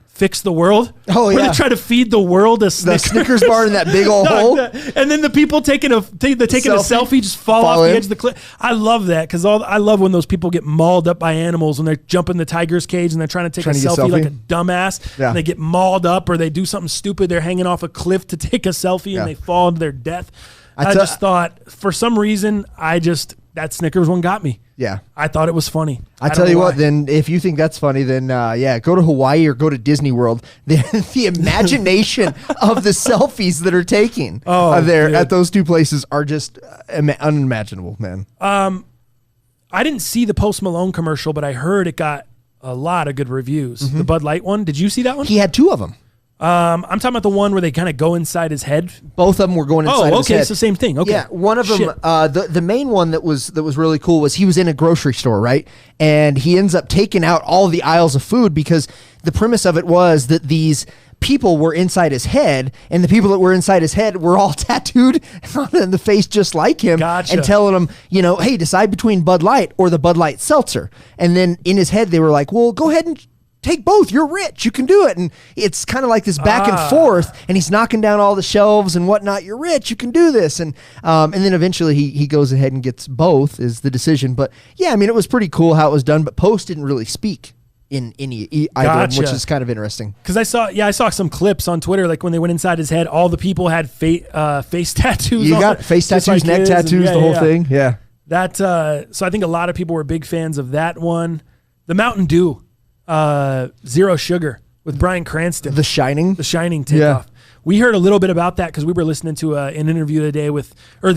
Fix the world.
Oh, yeah.
Where they try to feed the world a Snickers.
The Snickers bar in that big old hole.
And then the people taking a selfie just fall off the edge of the cliff. I love that because I love when those people get mauled up by animals when they're jumping the tiger's cage and they're trying to take a selfie like a dumbass. Yeah. And they get mauled up or they do something stupid. They're hanging off a cliff to take a selfie and they fall to their death. I just thought, for some reason, that Snickers one got me.
Yeah.
I thought it was funny.
I tell you what, then if you think that's funny, then go to Hawaii or go to Disney World. The imagination of the selfies that are taking at those two places are just unimaginable, man.
I didn't see the Post Malone commercial, but I heard it got a lot of good reviews. The Bud Light one. Did you see that one?
He had two of them.
I'm talking about the one where they kind of go inside his head.
Both of them were going inside his head.
It's the same thing. Okay.
Yeah, one of them, the main one that was really cool was he was in a grocery store, right? And he ends up taking out all the aisles of food because the premise of it was that these people were inside his head, and the people that were inside his head were all tattooed on the face just like him.
Gotcha.
And telling him, hey, decide between Bud Light or the Bud Light Seltzer. And then in his head, they were like, well, go ahead and take both. You're rich. You can do it. And it's kind of like this back and forth, and he's knocking down all the shelves and whatnot. You're rich. You can do this. And then eventually he goes ahead and gets both is the decision. But yeah, I mean, it was pretty cool how it was done, but Post didn't really speak in either,
Gotcha.
which is kind of interesting.
Because I saw some clips on Twitter, like when they went inside his head, all the people had face tattoos.
You got face tattoos, neck tattoos, the whole thing. Yeah.
That, so I think a lot of people were big fans of that one. The Mountain Dew. Zero Sugar with Bryan Cranston.
The Shining
takeoff.
Yeah.
We heard a little bit about that because we were listening to an interview the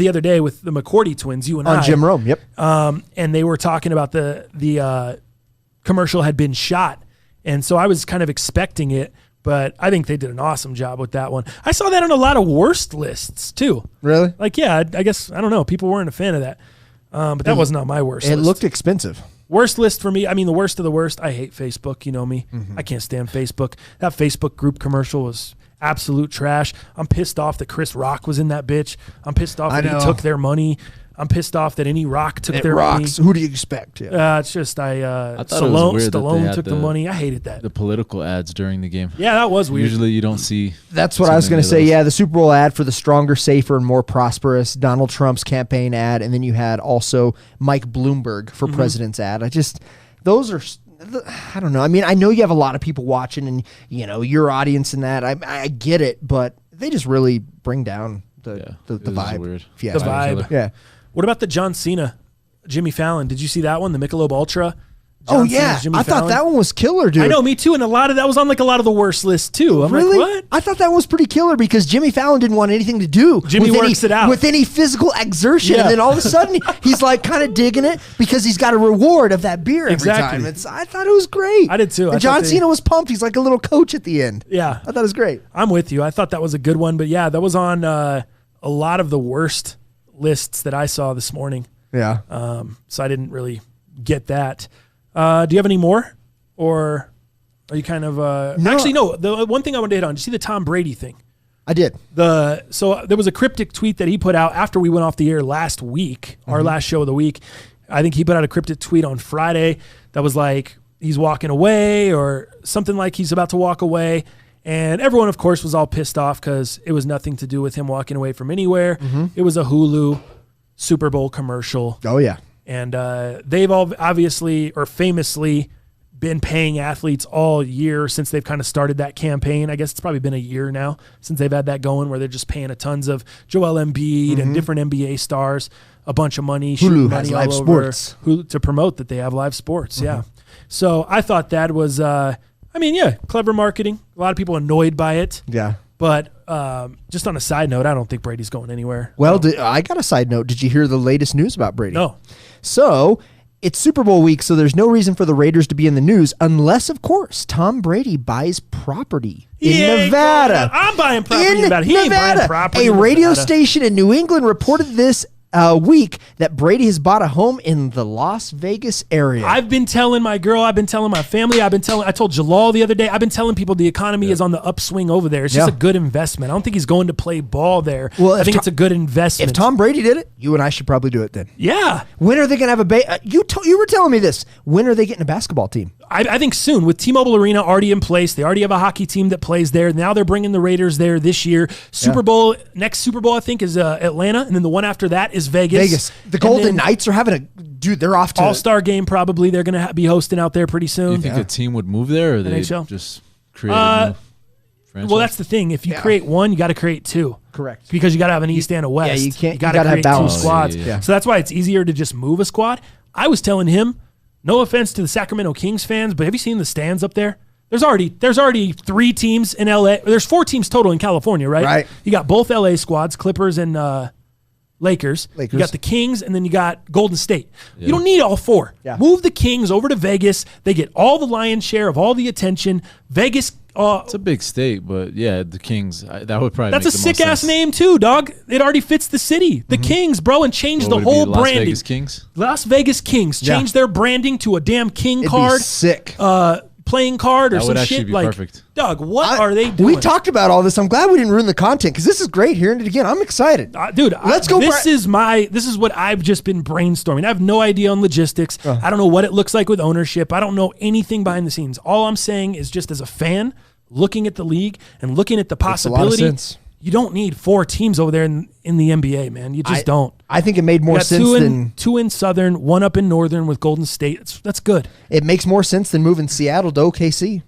other day with the McCourty twins, you and I.
On Jim Rome, yep.
And they were talking about the commercial had been shot. And so I was kind of expecting it, but I think they did an awesome job with that one. I saw that on a lot of worst lists too.
Really?
Like, yeah, I guess, I don't know. People weren't a fan of that. But that wasn't on my worst list.
It looked expensive. Worst
list for me, I mean, the worst of the worst. I hate Facebook. You know me. I can't stand Facebook. That Facebook group commercial was absolute trash. I'm pissed off that Chris Rock was in that bitch. I'm pissed off
I
that
know.
he took their money. I'm pissed off that any Rock took
It
their
rocks.
money.
Who do you expect? Yeah.
It's just
I thought it was
Stallone,
weird that they
Stallone
had
took the money. I hated that.
The political ads during the game.
Yeah, that was weird.
Usually you don't see.
That's what
so
I was
many
going to
of
say.
those.
Yeah, the Super Bowl ad for the stronger, safer, and more prosperous Donald Trump's campaign ad, and then you had also Mike Bloomberg for president's ad. Those are, I don't know. I mean, I know you have a lot of people watching, and your audience and that. I get it, but they just really bring down the
it was
vibe.
weird.
if you
The
ask me.
vibe.
Yeah.
What about the John Cena, Jimmy Fallon? Did you see that one? The Michelob Ultra?
Oh
John
yeah,
Cena's Jimmy
I thought
Fallon?
that one was killer, dude.
I know, me too. And that was on like a lot of the worst lists too. I'm
Really?
like, what?
I thought that was pretty killer because Jimmy Fallon didn't want anything to do
Jimmy
with
works it out.
with any physical exertion,
Yeah.
and then all of a sudden he's like kind of digging it because he's got a reward of that beer every
Exactly.
time. I thought it was great.
I did too. I
And John
thought they-
Cena was pumped. He's like a little coach at the end.
Yeah.
I thought it was great.
I'm with you. I thought that was a good one. But yeah, that was on a lot of the worst lists that I saw this morning.
Yeah.
So I didn't really get that. Do you have any more? Or are you kind of...
No.
Actually, no. The one thing I wanted to hit on, did you see the Tom Brady thing?
I did.
So there was a cryptic tweet that he put out after we went off the air last week, our last show of the week. I think he put out a cryptic tweet on Friday that was like he's walking away or something like he's about to walk away. And everyone, of course, was all pissed off because it was nothing to do with him walking away from anywhere. It was a Hulu Super Bowl commercial.
Oh yeah.
And they've all obviously or famously been paying athletes all year since they've kind of started that campaign. I guess it's probably been a year now since they've had that going where they're just paying a tons of Joel Embiid and different NBA stars a bunch of money, shooting
Hulu
money
has
all
live
over
sports.
Hulu to promote that they have live sports. Yeah. So I thought that was, clever marketing. A lot of people annoyed by it.
Yeah.
But just on a side note, I don't think Brady's going anywhere.
Well, I got a side note. Did you hear the latest news about Brady?
No.
So it's Super Bowl week, so there's no reason for the Raiders to be in the news unless, of course, Tom Brady buys property in
He ain't
Nevada.
going- I'm buying property in
In
Nevada. He ain't buying
Nevada.
property
A
in
radio
Nevada.
station in New England reported this week that Brady has bought a home in the Las Vegas area.
I've been telling my girl, I've been telling my family, I told Jalal the other day, I've been telling people the economy is on the upswing over there. It's just
Yeah.
a good investment. I don't think he's going to play ball there.
Well,
I
if
think
Tom-
it's a good investment.
If Tom Brady did it, you and I should probably do it then.
Yeah.
When are they going to have a you were telling me this. When are they getting a basketball team?
I think soon with T-Mobile Arena already in place. They already have a hockey team that plays there. Now they're bringing the Raiders there this year. Next Super Bowl, I think, is Atlanta. And then the one after that is Vegas.
The
And
Golden
then
Knights are having they're off to
All-Star game probably. They're going to be hosting out there pretty
Do
soon.
you think a team would move there, or they
NHL?
just create a new franchise?
Well, that's the thing. If you create one, you got to create two.
Correct.
Because you got to have an East and a West.
you can't- you
gotta
gotta have
create two
balance.
squads.
Oh, yeah.
So that's why it's easier to just move a squad. I was telling him, no offense to the Sacramento Kings fans, but have you seen the stands up there? There's already 3 teams in LA. There's 4 teams total in California, right?
Right.
You got both LA squads, Clippers and Lakers. You got the Kings, and then you got Golden State.
Yeah.
You don't need all 4.
Yeah.
Move the Kings over to Vegas. They get all the lion's share of all the attention. Vegas.
It's a big state, but yeah, the Kings. That would probably.
That's
make
a
the most
sick ass
sense.
name too, dog. It already fits the city. The Kings, bro, and change
What
the
would it be,
whole
Las
branding.
Vegas Kings?
Las Vegas Kings.
Yeah.
Change their branding to a damn king
It'd
card.
be sick.
Playing card or
That
some
would actually
shit.
be
Like,
perfect.
Doug, what are they doing?
We talked about all this. I'm glad we didn't ruin the content because this is great. Hearing it again, I'm excited.
Dude,
Let's go.
This is what I've just been brainstorming. I have no idea on logistics. I don't know what it looks like with ownership. I don't know anything behind the scenes. All I'm saying is just as a fan, looking at the league and looking at the
Makes a lot of
possibility.
sense.
You don't need 4 teams over there in the NBA, man. You just don't.
I think it made more
You got
sense than
two in Southern, 1 up in Northern with Golden State. That's good.
it makes more sense than moving Seattle to OKC.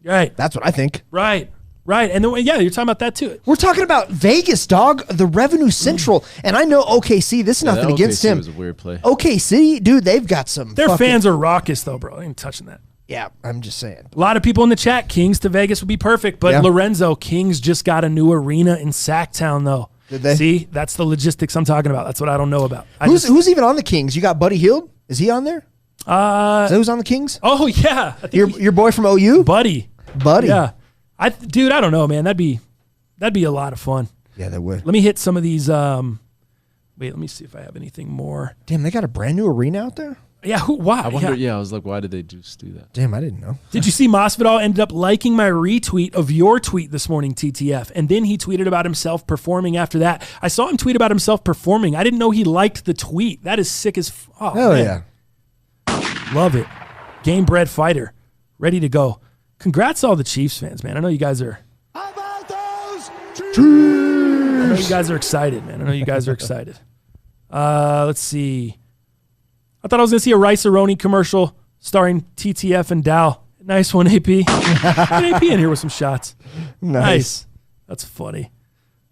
Right.
That's what I think.
Right. And then you're talking about that too.
We're talking about Vegas, dog, the revenue central. And I know OKC, this is nothing
that
against
OKC
him.
was a weird play.
OKC, dude, they've got some.
Their
fucking-
fans are raucous though, bro. I ain't touching that.
Yeah, I'm just saying.
A lot of people in the chat, Kings to Vegas would be perfect. But
Yeah.
Lorenzo, Kings just got a new arena in Sacktown though.
Did they?
See, that's the logistics I'm talking about. That's what I don't know about.
Who's even on the Kings? You got Buddy Hield? Is he on there? Is that who's on the Kings?
Oh yeah. I think
Your boy from OU?
Buddy.
Buddy.
Yeah. Dude, I don't know, man. That'd be a lot of fun.
Yeah, that would.
Let me hit some of these. Wait, let me see if I have anything more.
Damn, they got a brand new arena out there?
Yeah, why?
I wonder. Yeah, I was like, why did they just do that?
Damn, I didn't know.
Did you see Masvidal ended up liking my retweet of your tweet this morning, TTF, and then he tweeted about himself performing after that. I saw him tweet about himself performing. I didn't know he liked the tweet. That is sick as oh,
Hell
man.
yeah.
Love it. Game bred fighter. Ready to go. Congrats to all the Chiefs fans, man. I know you guys are.
How about those
I know you guys are excited, man. I know you guys are excited. Let's see. I thought I was going to see a Rice-A-Roni commercial starring TTF and Dow. Nice one, AP. Get AP in here with some shots. Nice. That's funny.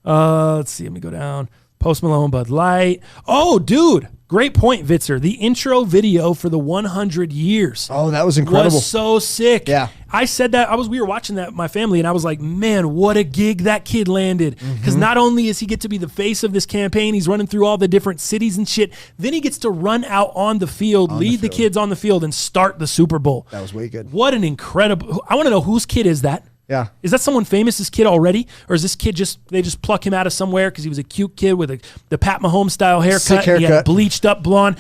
Let's see. Let me go down. Post Malone, Bud Light. Oh, dude. Great point, Vitzer. The intro video for the 100 years.
Oh, that was incredible.
Was so sick.
Yeah.
I said that. We were watching that with my family, and I was like, man, what a gig that kid landed. Because not only does he get to be the face of this campaign, he's running through all the different cities and shit, then he gets to run out on the field, lead the kids on the field, and start the Super Bowl.
That was way good.
What an incredible... I want to know whose kid is that?
Yeah.
Is that someone famous's kid already? Or is this kid they just pluck him out of somewhere because he was a cute kid with the Pat Mahomes style haircut?
Sick haircut.
He had bleached up blonde.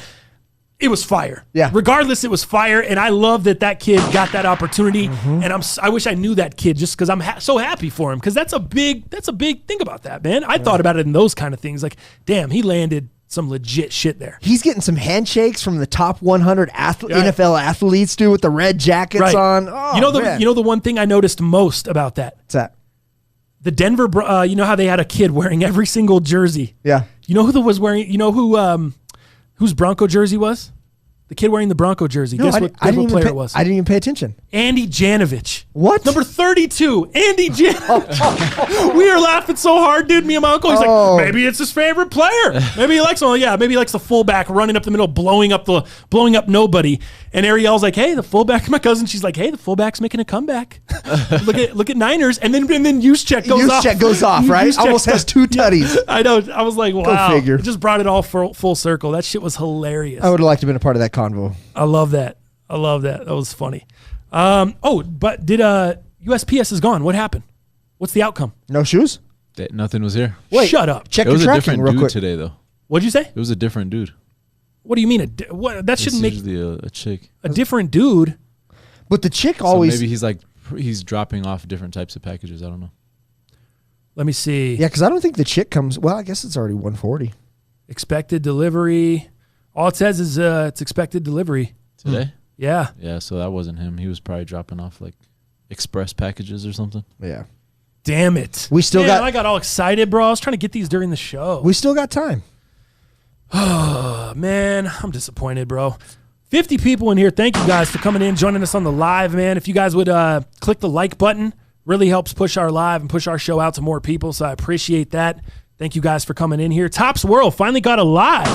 It was fire.
Yeah.
Regardless, it was fire, and I love that kid got that opportunity. And I wish I knew that kid just because I'm so happy for him because that's a big think about that, man. I thought about it in those kind of things. Like, damn, he landed some legit shit there.
He's getting some handshakes from the top 100 NFL athletes, dude, with the red jackets on. Oh,
you know the one thing I noticed most about that?
What's that?
The Denver, you know how they had a kid wearing every single jersey?
Yeah.
You know who was wearing, whose Bronco jersey was? The kid wearing the Bronco jersey.
No,
Guess what player it was?
I didn't even pay attention.
Andy Janovich.
What?
Number 32, Andy Janovich. We were laughing so hard, dude. Me and my uncle. He's like, maybe it's his favorite player. Maybe he likes him. Yeah, maybe he likes the fullback running up the middle, blowing up nobody. And Ariel's like, hey, the fullback. My cousin, she's like, hey, the fullback's making a comeback. look at Niners, and then Juszczyk goes off.
Juszczyk goes off, right?
Juszczyk
Almost has 2 tutties.
I know. I was like, wow.
Go figure.
It just brought it all full circle. That shit was hilarious.
I would have liked to have been a part of that convo.
I love that. That was funny. But did USPS is gone. What happened? What's the outcome?
No shoes?
Nothing was here.
Wait,
shut up.
Check
It
your
was a
tracking
different
real
dude
quick.
today, though.
What'd you say?
It was a different dude.
What do you mean? That shouldn't make
It's usually a chick.
a different dude.
But the chick
So
always...
maybe he's dropping off different types of packages. I don't know.
Let me see.
Yeah, because I don't think the chick comes... Well, I guess it's already 140.
Expected delivery. All it says is it's expected delivery.
Today?
Yeah.
Yeah, so that wasn't him. He was probably dropping off like express packages or something.
Yeah.
Damn it.
We still got...
I got all excited, bro. I was trying to get these during the show.
We still got time.
Oh, man. I'm disappointed, bro. 50 people in here. Thank you guys for coming in, joining us on the live, man. If you guys would click the like button, really helps push our live and push our show out to more people, so I appreciate that. Thank you guys for coming in here. Tops World finally got a live.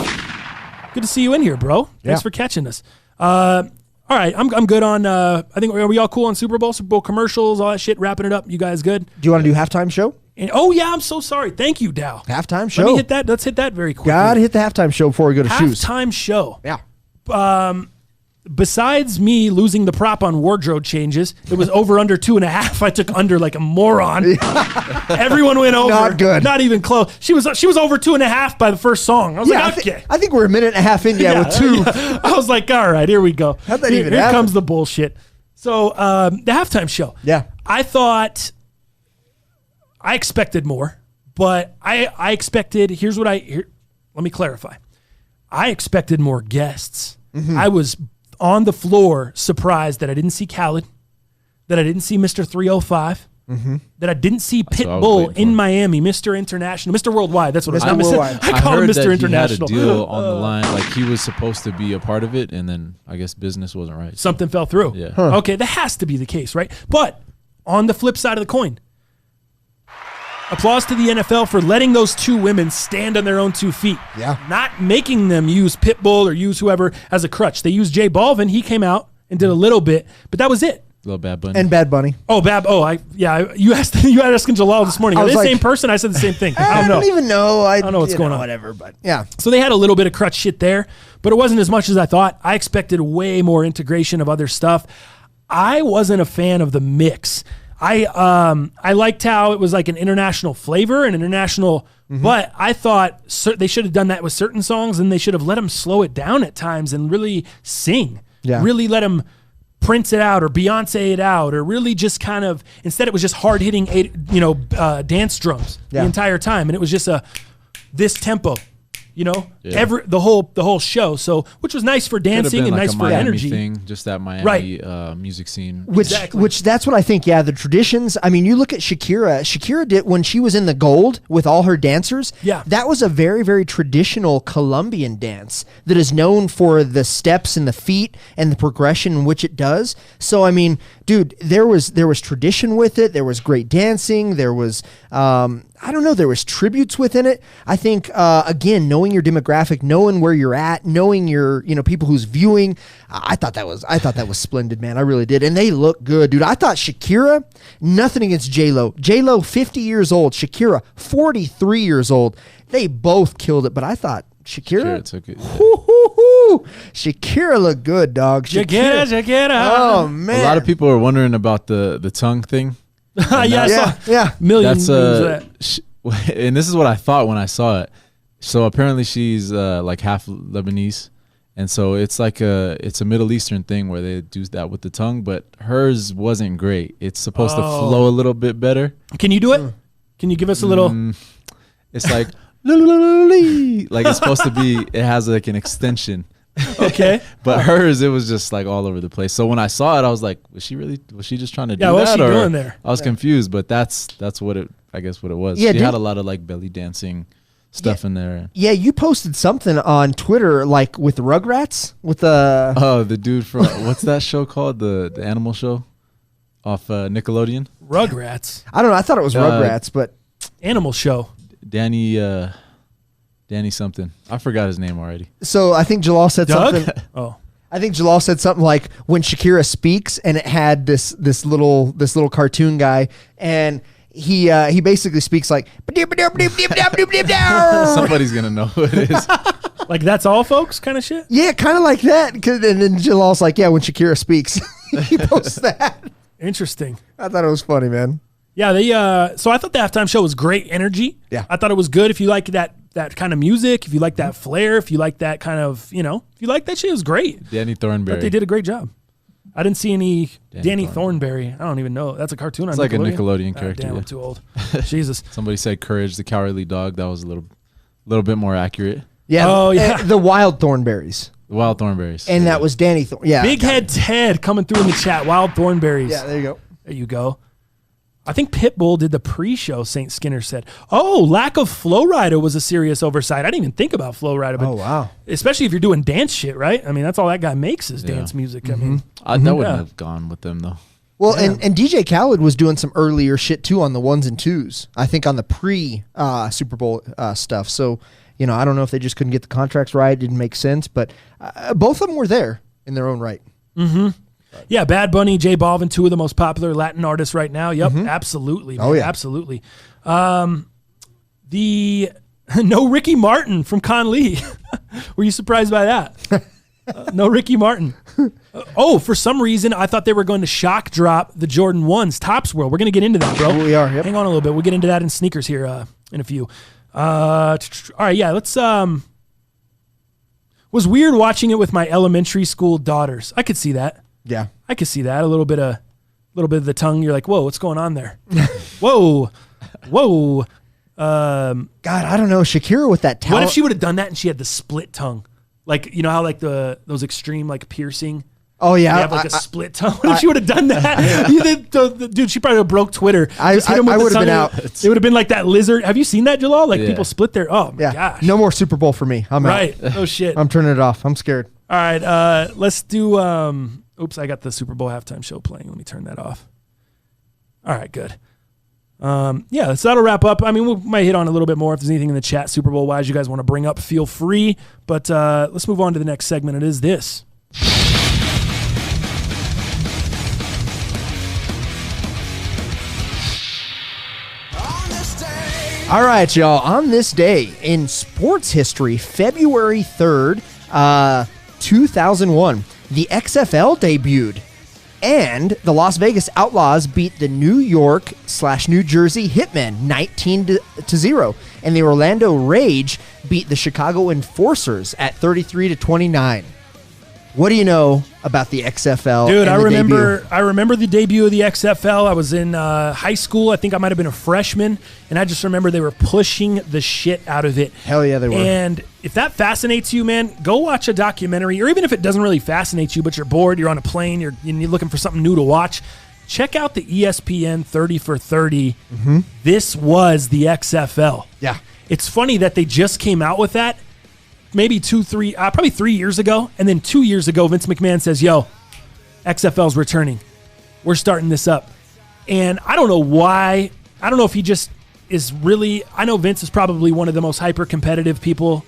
Good to see you in here, bro. Thanks for catching us. All right, I'm good on, I think, are we all cool on Super Bowl commercials, all that shit, wrapping it up? You guys good?
Do you want to do halftime show?
And, oh, yeah, I'm so sorry. Thank you, Dow.
Halftime show.
Let me hit that. Let's hit that very quickly.
Gotta hit the halftime show before we go to shoes.
Halftime show.
Yeah.
Besides me losing the prop on wardrobe changes, it was over under 2.5. I took under like a moron. Everyone went over.
Not good.
Not even close. She was over 2.5 by the first song. I was like, okay.
I think we're a minute and a half in, with 2.
I was like, all right, here we go.
How'd that even
Here
happen?
comes the bullshit. So the halftime show.
Yeah.
I thought I expected more, but I expected, let me clarify. I expected more guests.
Mm-hmm.
I was on the floor surprised that I didn't see Khaled, that I didn't see Mr. 305, that I didn't see Pitbull in Miami, Mr. International, Mr. Worldwide. That's what
Mr. Worldwide.
I call him
heard
Mr.
that
International.
He had a deal on the line, like he was supposed to be a part of it, and then I guess business wasn't right.
Something fell through.
Yeah.
Okay, that has to be the case, right? But on the flip side of the coin, applause to the NFL for letting those 2 women stand on their own 2 feet.
Yeah.
Not making them use Pitbull or use whoever as a crutch. They used J Balvin. He came out and did a little bit, but that was it.
Little Bad Bunny.
And Bad Bunny.
Oh, you asked Jalal this morning.
I
Are they
was
the
like-
same person? I said the same thing.
I don't even know. I
don't know what's going on.
Whatever, but yeah.
So they had a little bit of crutch shit there, but it wasn't as much as I thought. I expected way more integration of other stuff. I wasn't a fan of the mix. I liked how it was like an international flavor, an international. But I thought they should have done that with certain songs, and they should have let them slow it down at times and really sing.
Yeah.
Really let them Prince it out or Beyonce it out, or really just kind of, instead it was just hard hitting, dance drums the entire time. And it was just this tempo, the whole show. So, which was nice for dancing and nice for energy.
Thing, just that Miami music scene.
Which that's what I think. Yeah, the traditions. I mean, you look at Shakira. Shakira did when she was in the gold with all her dancers.
Yeah,
that was a very, very traditional Colombian dance that is known for the steps and the feet and the progression in which it does. So, I mean, dude, there was tradition with it. There was great dancing. There was there was tributes within it. I think, again, knowing your demographic, knowing where you're at, knowing your, people who's viewing, I thought that was splendid, man. I really did. And they look good, dude. I thought Shakira, nothing against J-Lo. J-Lo, 50 years old. Shakira, 43 years old. They both killed it, but I thought Shakira took it. Shakira looked good, dog.
Shakira.
Oh, man.
A lot of people are wondering about the tongue thing.
Millions.
And this is what I thought when I saw it. So apparently she's like half Lebanese, and so it's like it's a Middle Eastern thing where they do that with the tongue, but hers wasn't great. It's supposed to flow a little bit better.
Can you do it? Can you give us a little?
It's like like it's supposed to be. It has like an extension.
Okay.
But hers, it was just like all over the place. So when I saw it, I was like, was she just trying to do that?
Yeah, what's she doing there?
I was confused, but that's what it, I guess what it was.
Yeah,
she had a lot of like belly dancing stuff in there.
Yeah, you posted something on Twitter like with the Rugrats with the
the dude from what's that show called? The animal show off Nickelodeon?
Rugrats.
I don't know. I thought it was Rugrats, but
animal show.
Danny
something. I forgot his name already.
So I think Jalal said something. I think Jalal said something like when Shakira speaks, and it had this little cartoon guy, and he basically speaks like
somebody's gonna know who it is.
Like that's all, folks, kind of shit.
Yeah, kind of like that. And then Jalal's like, yeah, when Shakira speaks, he posts that.
Interesting.
I thought it was funny, man.
Yeah, so I thought the halftime show was great energy.
Yeah.
I thought it was good. If you like that kind of music, if you like that flair, if you like that kind of, if you like that shit, it was great.
Danny Thornberry.
But they did a great job. I didn't see any Danny Thornberry. I don't even know. That's a cartoon.
It's like a Nickelodeon character.
Damn, I'm too old. Jesus.
Somebody said Courage the Cowardly Dog. That was a little bit more accurate.
Yeah.
Oh, yeah.
The Wild Thornberries.
The Wild Thornberries.
And that was Danny Thornberry. Yeah.
Big Head Ted coming through in the chat. Wild Thornberries.
Yeah, there you go.
There you go. I think Pitbull did the pre-show, St. Skinner said. Oh, lack of Flow Rider was a serious oversight. I didn't even think about Flow Rider. But
wow.
Especially if you're doing dance shit, right? I mean, that's all that guy makes is dance music. I mean,
that wouldn't have gone with them, though.
Well, and DJ Khaled was doing some earlier shit, too, on the ones and twos. I think on the pre-Super Bowl stuff. So, I don't know if they just couldn't get the contracts right. It didn't make sense. But both of them were there in their own right.
Mm-hmm. Yeah, Bad Bunny, J Balvin, two of the most popular Latin artists right now. Yep, absolutely. Man, absolutely. The no Ricky Martin from Con Lee. Were you surprised by that? No Ricky Martin. For some reason, I thought they were going to shock drop the Jordan 1s, Topps World. We're going to get into that, bro.
We are, yep.
Hang on a little bit. We'll get into that in sneakers here in a few. All right, yeah, let's... was weird watching it with my elementary school daughters. I could see that.
Yeah,
I could see that. A little bit of the tongue. You're like, whoa, what's going on there? Whoa.
God, I don't know. Shakira with that talent.
What if she would have done that and she had the split tongue? Like, how like those extreme like piercing.
Oh yeah,
they have like a split tongue. What if she would have done that? Dude, she probably would have broke Twitter.
I would have been out.
It would have been like that lizard. Have you seen that, Jalal? Like people split their. Oh my gosh.
No more Super Bowl for me. I'm out.
Oh shit.
I'm turning it off. I'm scared.
All right, let's do. Oops, I got the Super Bowl halftime show playing. Let me turn that off. All right, good. So that'll wrap up. I mean, we might hit on a little bit more if there's anything in the chat Super Bowl wise you guys want to bring up. Feel free. But let's move on to the next segment. It is this.
All right, y'all. On this day in sports history, February 3rd, 2001, the XFL debuted. And the Las Vegas Outlaws beat the New York/New Jersey Hitmen 19-0. And the Orlando Rage beat the Chicago Enforcers at 33-29. What do you know about the XFL?
Dude,
and
I
the
remember
debut?
I remember the debut of the XFL. I was in high school. I think I might have been a freshman, and I just remember they were pushing the shit out of it.
Hell yeah, they were.
And if that fascinates you, man, go watch a documentary, or even if it doesn't really fascinate you, but you're bored, you're on a plane, you're looking for something new to watch, check out the ESPN 30 for 30.
Mm-hmm.
This was the XFL.
Yeah.
It's funny that they just came out with that maybe probably 3 years ago. And then 2 years ago, Vince McMahon says, yo, XFL's returning. We're starting this up. And I don't know why. I don't know if he just is really, I know Vince is probably one of the most hyper-competitive people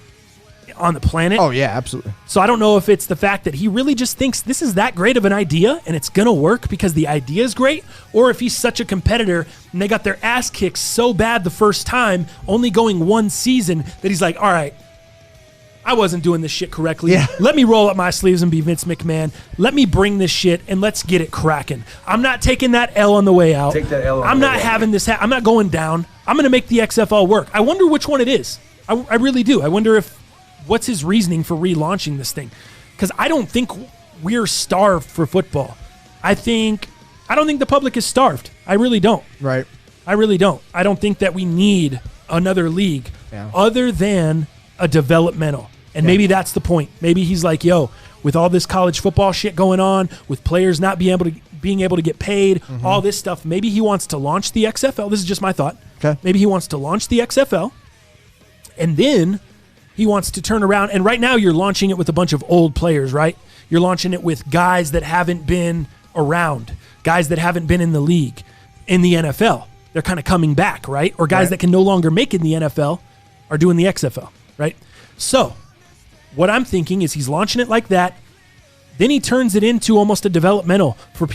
on the planet.
Oh, yeah, absolutely.
So I don't know if it's the fact that he really just thinks this is that great of an idea and it's going to work because the idea is great, or if he's such a competitor and they got their ass kicked so bad the first time, only going one season, that he's like, all right, I wasn't doing this shit correctly.
Yeah.
Let me roll up my sleeves and be Vince McMahon. Let me bring this shit and let's get it cracking. I'm not taking that L on the way out.
Take that L on
I'm
the
not
way
having this. I'm not going down. I'm going to make the XFL work. I wonder which one it is. I really do. I wonder what's his reasoning for relaunching this thing? Because I don't think we're starved for football. I don't think the public is starved. I really don't.
Right.
I really don't. I don't think that we need another league other than a developmental. And maybe that's the point. Maybe he's like, yo, with all this college football shit going on, with players not being able to get paid, all this stuff, maybe he wants to launch the XFL. This is just my thought.
Okay.
Maybe he wants to launch the XFL, and then he wants to turn around. And right now you're launching it with a bunch of old players, right? You're launching it with guys that haven't been around, guys that haven't been in the league, in the NFL. They're kind of coming back, right? Or guys that can no longer make it in the NFL are doing the XFL, right? So what I'm thinking is he's launching it like that. Then he turns it into almost a developmental for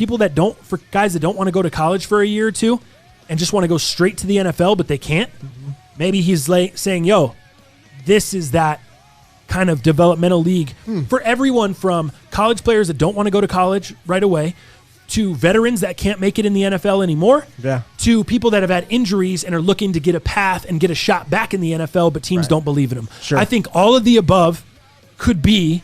guys that don't want to go to college for a year or two and just want to go straight to the NFL, but they can't. Maybe he's saying, yo, this is that kind of developmental league for everyone from college players that don't want to go to college right away to veterans that can't make it in the NFL anymore, to people that have had injuries and are looking to get a path and get a shot back in the NFL, but teams don't believe in them.
Sure.
I think all of the above could be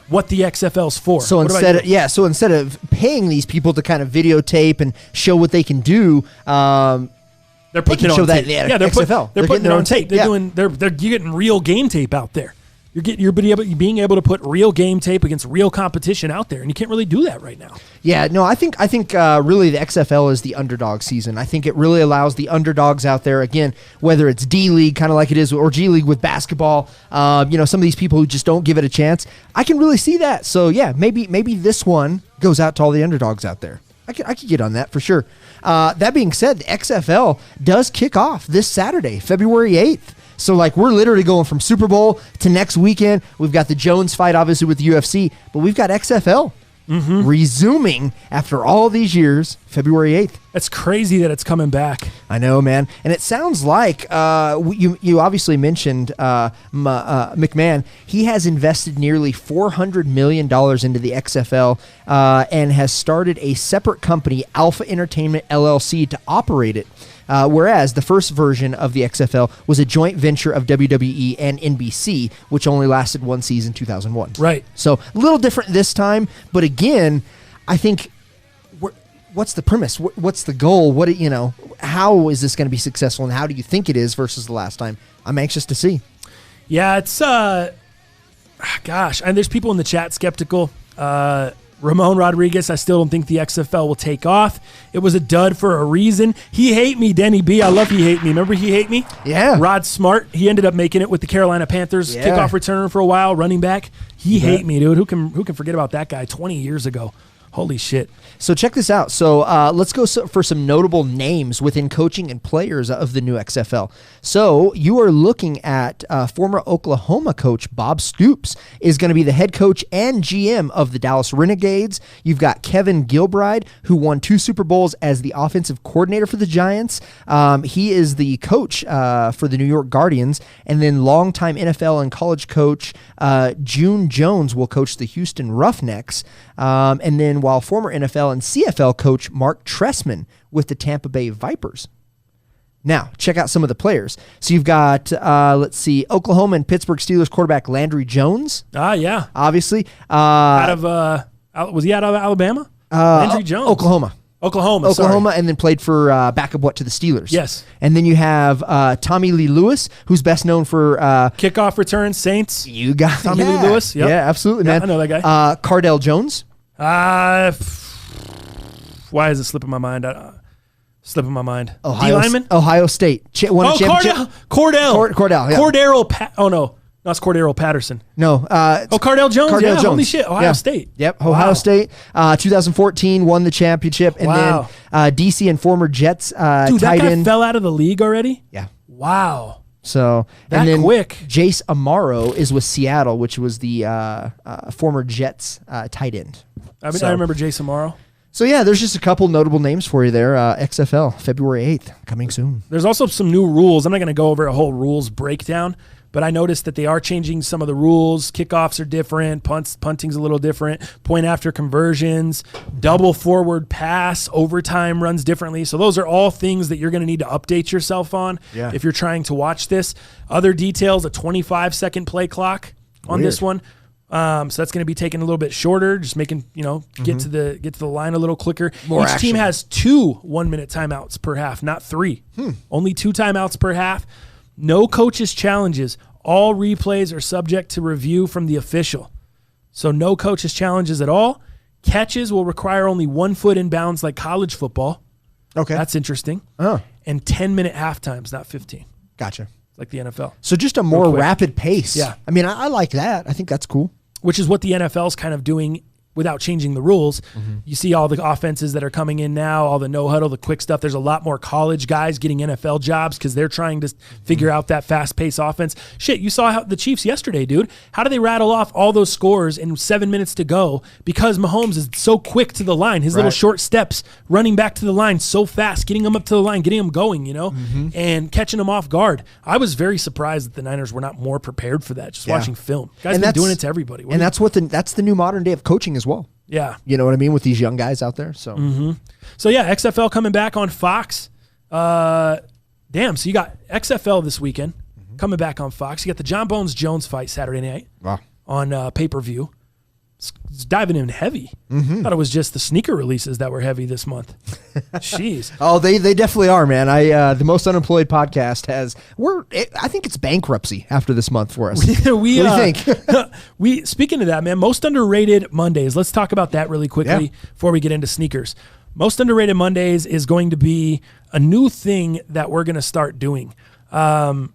what the XFL's for.
So instead of paying these people to kind of videotape and show what they can do,
they're putting it on tape. They're
XFL.
They're putting it on tape. You're getting real game tape out there. You're being able to put real game tape against real competition out there, and you can't really do that right now.
Yeah, no, I think really the XFL is the underdog season. I think it really allows the underdogs out there, again, whether it's D League, kind of like it is, or G League with basketball, some of these people who just don't give it a chance. I can really see that. So, yeah, maybe this one goes out to all the underdogs out there. I could get on that for sure. That being said, the XFL does kick off this Saturday, February 8th. So, we're literally going from Super Bowl to next weekend. We've got the Jones fight, obviously, with the UFC, but we've got XFL resuming after all these years, February 8th.
It's crazy that it's coming back.
I know, man. And it sounds like you obviously mentioned McMahon. He has invested nearly $400 million into the XFL and has started a separate company, Alpha Entertainment LLC, to operate it. Whereas the first version of the XFL was a joint venture of WWE and NBC, which only lasted one season, 2001.
Right.
So a little different this time, but again, I think what's the premise? What's the goal? How is this going to be successful, and how do you think it is versus the last time? I'm anxious to see.
Yeah, it's gosh, and there's people in the chat skeptical. Ramon Rodriguez, I still don't think the XFL will take off. It was a dud for a reason. He hate me, Denny B. I love He Hate Me. Remember He Hate Me?
Yeah.
Rod Smart, he ended up making it with the Carolina Panthers, kickoff returner for a while, running back. He hate me, dude. Who can forget about that guy 20 years ago? Holy shit.
So check this out. So let's go for some notable names within coaching and players of the new XFL. So you are looking at former Oklahoma coach Bob Stoops is going to be the head coach and GM of the Dallas Renegades. You've got Kevin Gilbride, who won 2 Super Bowls as the offensive coordinator for the Giants. He is the coach for the New York Guardians. And then longtime NFL and college coach June Jones will coach the Houston Roughnecks. And then while former NFL and CFL coach Mark Trestman with the Tampa Bay Vipers. Now, check out some of the players. So you've got, Oklahoma and Pittsburgh Steelers quarterback Landry Jones.
Yeah.
Obviously.
Was he out of Alabama? Landry Jones.
Oklahoma,
sorry.
and then played for backup to the Steelers.
Yes.
And then you have Tommy Lee Lewis, who's best known for
kickoff return Saints.
You got
Tommy Lee Lewis. Yep.
Yeah, absolutely, man.
I know that guy.
Cardell Jones.
Why is it slipping my mind? D lineman.
Ohio State. Won a championship.
Cordell.
Cordell. Yeah.
That's Cordero Patterson.
No.
Cardell Jones. Jones. Holy shit. Ohio State.
Yep. Ohio State. 2014 won the championship, and then DC and former Jets
Dude, that guy fell out of the league already.
Yeah.
Wow.
So
that quick.
Jace Amaro is with Seattle, which was the former Jets tight end.
I remember Jace Amaro.
So, yeah, there's just a couple notable names for you there. XFL, February 8th, coming soon.
There's also some new rules. I'm not going to go over a whole rules breakdown, but I noticed that they are changing some of the rules. Kickoffs are different. Punting's a little different. Point after conversions. Double forward pass. Overtime runs differently. So those are all things that you're going to need to update yourself on if you're trying to watch this. Other details, a 25-second play clock on this one. So that's going to be taking a little bit shorter, just making, get to the line a little quicker. Each team has 2 1-minute timeouts per half, not 3. Only 2 timeouts per half. No coaches' challenges. All replays are subject to review from the official. So no coaches' challenges at all. Catches will require only 1 foot in bounds like college football.
Okay.
That's interesting. And 10-minute half times, not 15.
Gotcha.
Like the NFL.
So just a more rapid pace.
Yeah.
I mean, I like that. I think that's cool.
Which is what the NFL's kind of doing without changing the rules. You see all the offenses that are coming in now, all the no-huddle, the quick stuff. There's a lot more college guys getting NFL jobs because they're trying to figure out that fast-paced offense. Shit, you saw how the Chiefs yesterday, dude. How do they rattle off all those scores in 7 minutes to go? Because Mahomes is so quick to the line. His little short steps, running back to the line so fast, getting them up to the line, getting them going, and catching them off guard. I was very surprised that the Niners were not more prepared for that, just watching film. Guys been doing it to everybody.
That's the new modern day of coaching as well.
Yeah.
You know what I mean? With these young guys out there. So,
So yeah, XFL coming back on Fox. So you got XFL this weekend coming back on Fox. You got the John Bones Jones fight Saturday night on pay-per-view. It's diving in heavy. Thought it was just the sneaker releases that were heavy this month. Jeez.
Oh, they definitely are, man. The Most Unemployed podcast I think it's bankruptcy after this month for us. What do you think?
Speaking of that, man, Most Underrated Mondays. Let's talk about that really quickly before we get into sneakers. Most Underrated Mondays is going to be a new thing that we're going to start doing. I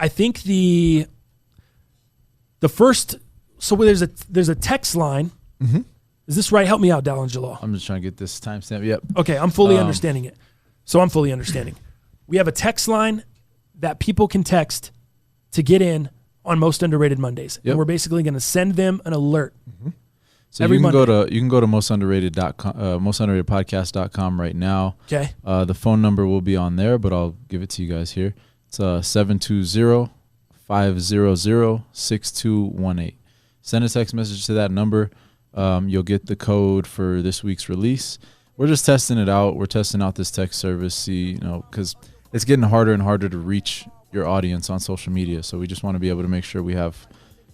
think the first. So there's a text line. Is this right? Help me out, Dallin Jalal.
I'm just trying to get this timestamp. Yep.
Okay, I'm fully understanding it. So I'm fully understanding. We have a text line that people can text to get in on Most Underrated Mondays. And we're basically going to send them an alert.
So you can go to mostunderrated.com, mostunderatedpodcast.com right now.
Okay.
The phone number will be on there, but I'll give it to you guys here. It's 720-500-6218. Send a text message to that number. You'll get the code for this week's release. We're just testing it out. We're testing out this text service, because it's getting harder and harder to reach your audience on social media. So we just want to be able to make sure we have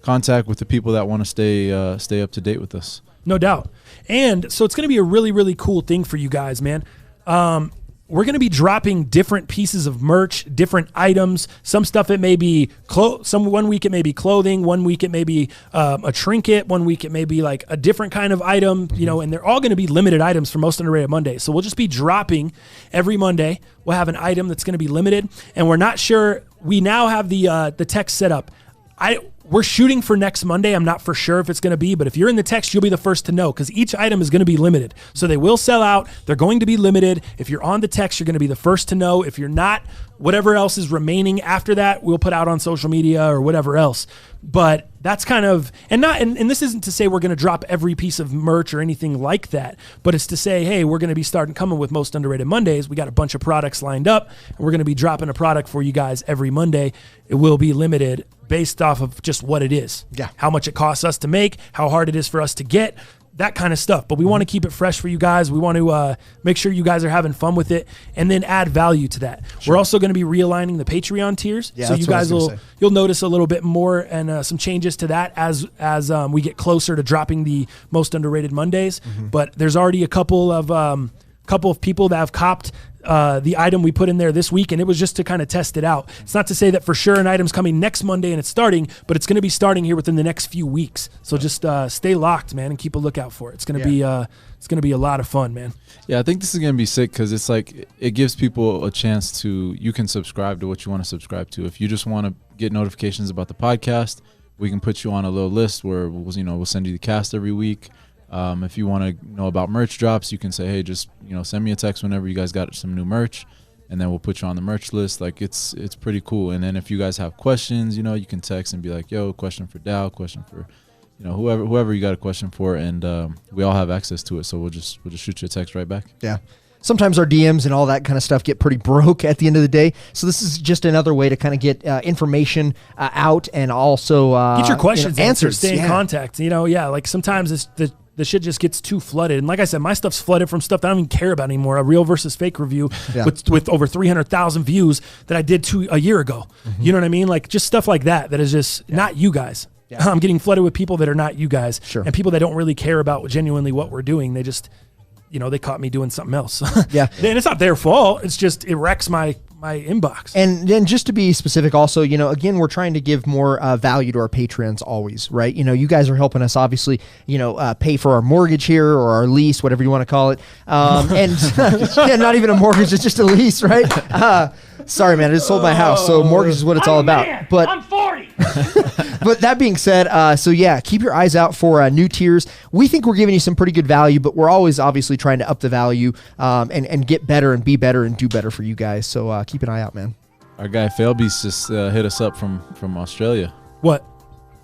contact with the people that want to stay up to date with us.
No doubt. And so it's going to be a really, really cool thing for you guys, man. We're going to be dropping different pieces of merch, different items. Some stuff it may be one week it may be clothing, one week it may be a trinket, one week it may be like a different kind of item, and they're all going to be limited items for Most Underrated Monday. So we'll just be dropping every Monday. We'll have an item that's going to be limited, and we're not sure. We now have the text set up. We're shooting for next Monday. I'm not for sure if it's going to be, but if you're in the text, you'll be the first to know because each item is going to be limited. So they will sell out. They're going to be limited. If you're on the text, you're going to be the first to know. If you're not, whatever else is remaining after that, we'll put out on social media or whatever else. But that's kind of, and this isn't to say we're going to drop every piece of merch or anything like that, but it's to say, hey, we're going to be coming with Most Underrated Mondays. We got a bunch of products lined up, and we're going to be dropping a product for you guys every Monday. It will be limited based off of just what it is.
Yeah.
How much it costs us to make, how hard it is for us to get. that kind of stuff. But we want to keep it fresh for you guys. We want to make sure you guys are having fun with it and then add value to that. Sure. We're also going to be realigning the Patreon tiers.
Yeah,
so you guys you'll notice a little bit more and some changes to that as we get closer to dropping the Most Underrated Mondays. But there's already a couple of people that have copped the item we put in there this week, and it was just to kind of test it out. It's not to say that for sure an item's coming next Monday and it's starting, but it's going to be starting here within the next few weeks. So just stay locked, man, and keep a lookout for it. It's going to be a lot of fun, man.
Yeah, I think this is going to be sick because it's like it gives people a chance you can subscribe to what you want to subscribe to. If you just want to get notifications about the podcast, we can put you on a little list where we'll send you the cast every week. If you want to know about merch drops, you can say, hey, just send me a text whenever you guys got some new merch, and then we'll put you on the merch list. Like it's pretty cool. And then if you guys have questions, you can text and be like, yo, question for Dow, question for whoever you got a question for, and we all have access to it. So we'll just shoot you a text right back.
Yeah. Sometimes our DMs and all that kind of stuff get pretty broke at the end of the day. So this is just another way to kind of get information out and also
get your questions answered. Stay in contact. Like sometimes the shit just gets too flooded. And like I said, my stuff's flooded from stuff that I don't even care about anymore. A real versus fake review with over 300,000 views that I did a year ago. You know what I mean? Like just stuff like that is just not you guys. Yeah. I'm getting flooded with people that are not you guys.
Sure.
And people that don't really care about genuinely what we're doing. They just, they caught me doing something else.
Yeah.
And it's not their fault. It's just, it wrecks my inbox.
And then just to be specific also, again, we're trying to give more value to our patrons always, right? You guys are helping us obviously, pay for our mortgage here or our lease, whatever you want to call it. And not even a mortgage, it's just a lease, right? Sorry, man, I just sold my house. So mortgage is what it's all about.
Man,
but
I'm 40.
But that being said, keep your eyes out for new tiers. We think we're giving you some pretty good value, but we're always obviously trying to up the value and get better and be better and do better for you guys. So keep an eye out, man.
Our guy Failbeast just hit us up from Australia.
What?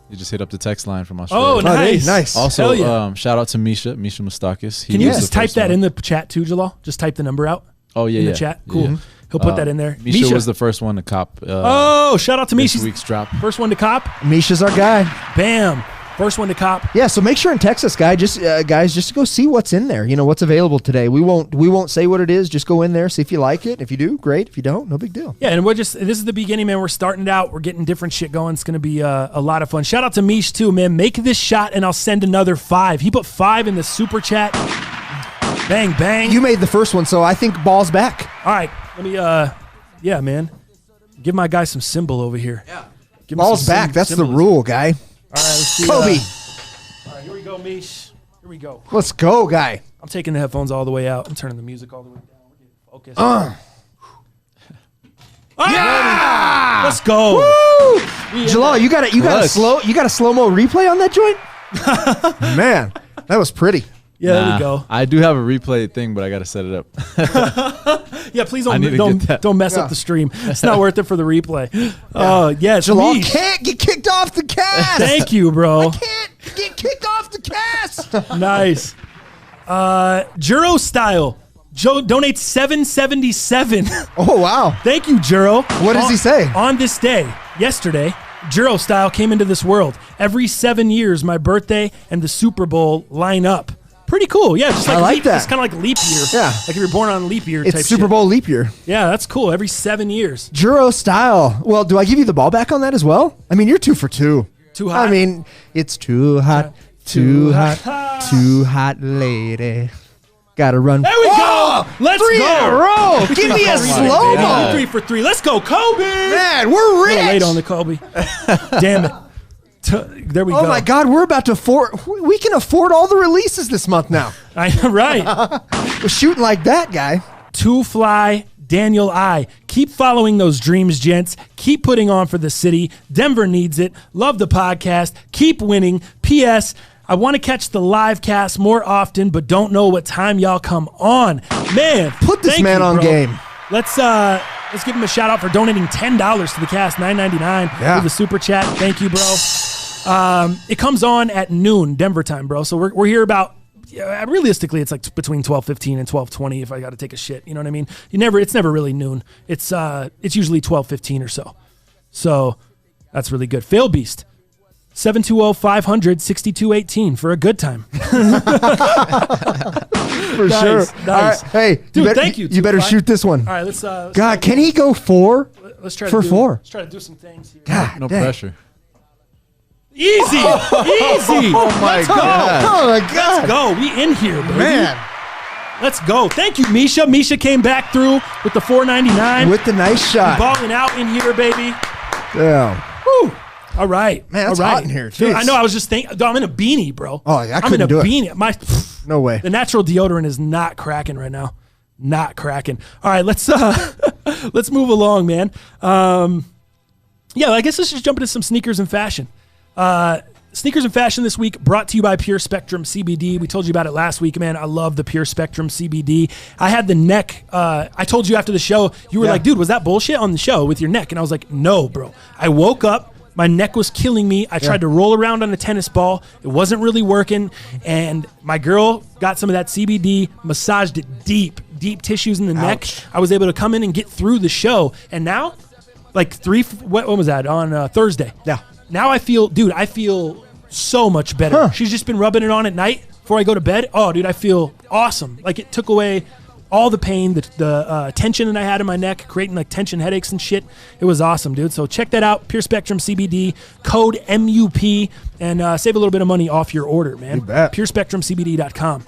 He just hit up the text line from Australia.
Oh, nice.
Also, shout out to Misha Mustakis.
Can you just type that in the chat too, Jalal? Just type the number out.
Oh, yeah,
in the chat. Cool. Yeah. He'll put that in there.
Misha was the first one to cop.
Shout out to Misha.
This week's drop.
First one to cop.
Misha's our guy.
Bam. First one to cop.
Yeah, so make sure and text us, guys. Just to go see what's in there. What's available today. We won't say what it is. Just go in there, see if you like it. If you do, great. If you don't, no big deal.
Yeah, and this is the beginning, man. We're starting it out. We're getting different shit going. It's going to be a lot of fun. Shout out to Mish too, man. Make this shot, and I'll send another 5. He put 5 in the super chat. Bang, bang.
You made the first one, so I think ball's back.
All right, let me. Man. Give my guy some symbol over here.
Yeah. Ball's back. That's the rule, guy.
All right, let's see.
Kobe.
All right, here we go, Mish. Here we go.
Let's go, guy.
I'm taking the headphones all the way out. I'm turning the music all the way down. We're getting focused.
Yeah!
Let's go.
Woo! Jalal, you got a slow-mo replay on that joint? Man, that was pretty.
Yeah, there we go.
I do have a replay thing, but I got to set it up.
Yeah, please don't mess up the stream. It's not worth it for the replay.
Jalal can't get kicked off the cast.
Thank you, bro.
I can't get kicked off the cast.
Nice. Juro Style. Joe donates $7.77.
Oh, wow.
Thank you, Juro.
What does he say?
On this day, yesterday, Juro Style came into this world. Every 7 years, my birthday and the Super Bowl line up. Pretty cool. Yeah, just like
I like that.
It's kind of like leap year.
Yeah.
Like if you're born on leap year
It's
type
Super
shit.
Bowl leap year.
Yeah, that's cool. Every 7 years.
Juro Style. Well, do I give you the ball back on that as well? I mean, you're 2 for 2.
Too hot.
I mean, it's too hot, too hot, lady. Gotta run.
There we go. Let's
3
go.
in a row. Give me a slow-mo.
3 for 3. Let's go, Kobe.
Man, we're rich.
A little late on the Kobe. Damn it. There we go.
Oh my God, we're about to afford. We can afford all the releases this month now.
I know, right?
We're shooting like that, guy.
Two Fly, Daniel I. Keep following those dreams, gents. Keep putting on for the city. Denver needs it. Love the podcast. Keep winning. P.S. I want to catch the live cast more often, but don't know what time y'all come on. Man,
put this man on game.
Let's give him a shout out for donating $10 to the cast, $9.99 for the super chat. Thank you, bro. It comes on at noon Denver time, bro. So we're here about realistically it's like between 12:15 and 12:20 if I got to take a shit. You know what I mean? It's never really noon. It's usually 12:15 or so. So that's really good. Failbeast. 720-500-6218 for a good time.
For
Nice,
sure.
nice.
All right. Hey,
Dude, thank you.
You better
Tupac.
shoot this one.
All right, let's
God, can he go 4?
let's try
for
to do,
4?
Let's try to do some things here.
God,
No
dang.
pressure.
Easy. Easy.
Oh my
Let's go.
God. Oh my God.
Let's go. We in here, baby.
Man.
Let's go. Thank you, Misha. Misha came back through with the $4.99.
With the nice shot.
Balling out in here, baby.
Yeah.
Woo. All right.
Man, it's
All right.
hot in here.
Dude,
Jeez.
I know. I was just thinking. I'm in a beanie, bro.
Oh, I
I'm in a
couldn't do it.
beanie.
No way.
The natural deodorant is not cracking right now. Not cracking. All right, let's let's move along, man. Yeah, I guess let's just jump into some sneakers and fashion. Sneakers and fashion this week brought to you by Pure Spectrum CBD. We told you about it last week, man. I love the Pure Spectrum CBD. I had the neck. I told you after the show, you were like, dude, was that bullshit on the show with your neck? And I was like, no, bro. I woke up. My neck was killing me. I tried to roll around on a tennis ball. It wasn't really working. And my girl got some of that CBD, massaged it deep tissues in the neck. I was able to come in and get through the show. And now, like what was that? On Thursday.
Yeah.
Now I feel so much better. She's just been rubbing it on at night before I go to bed. Oh, dude, I feel awesome. Like it took away all the pain, the tension that I had in my neck, creating like tension headaches and shit. It was awesome, dude. So check that out, Pure Spectrum CBD, code MUP, and save a little bit of money off your order, man.
You bet.
PureSpectrumCBD.com.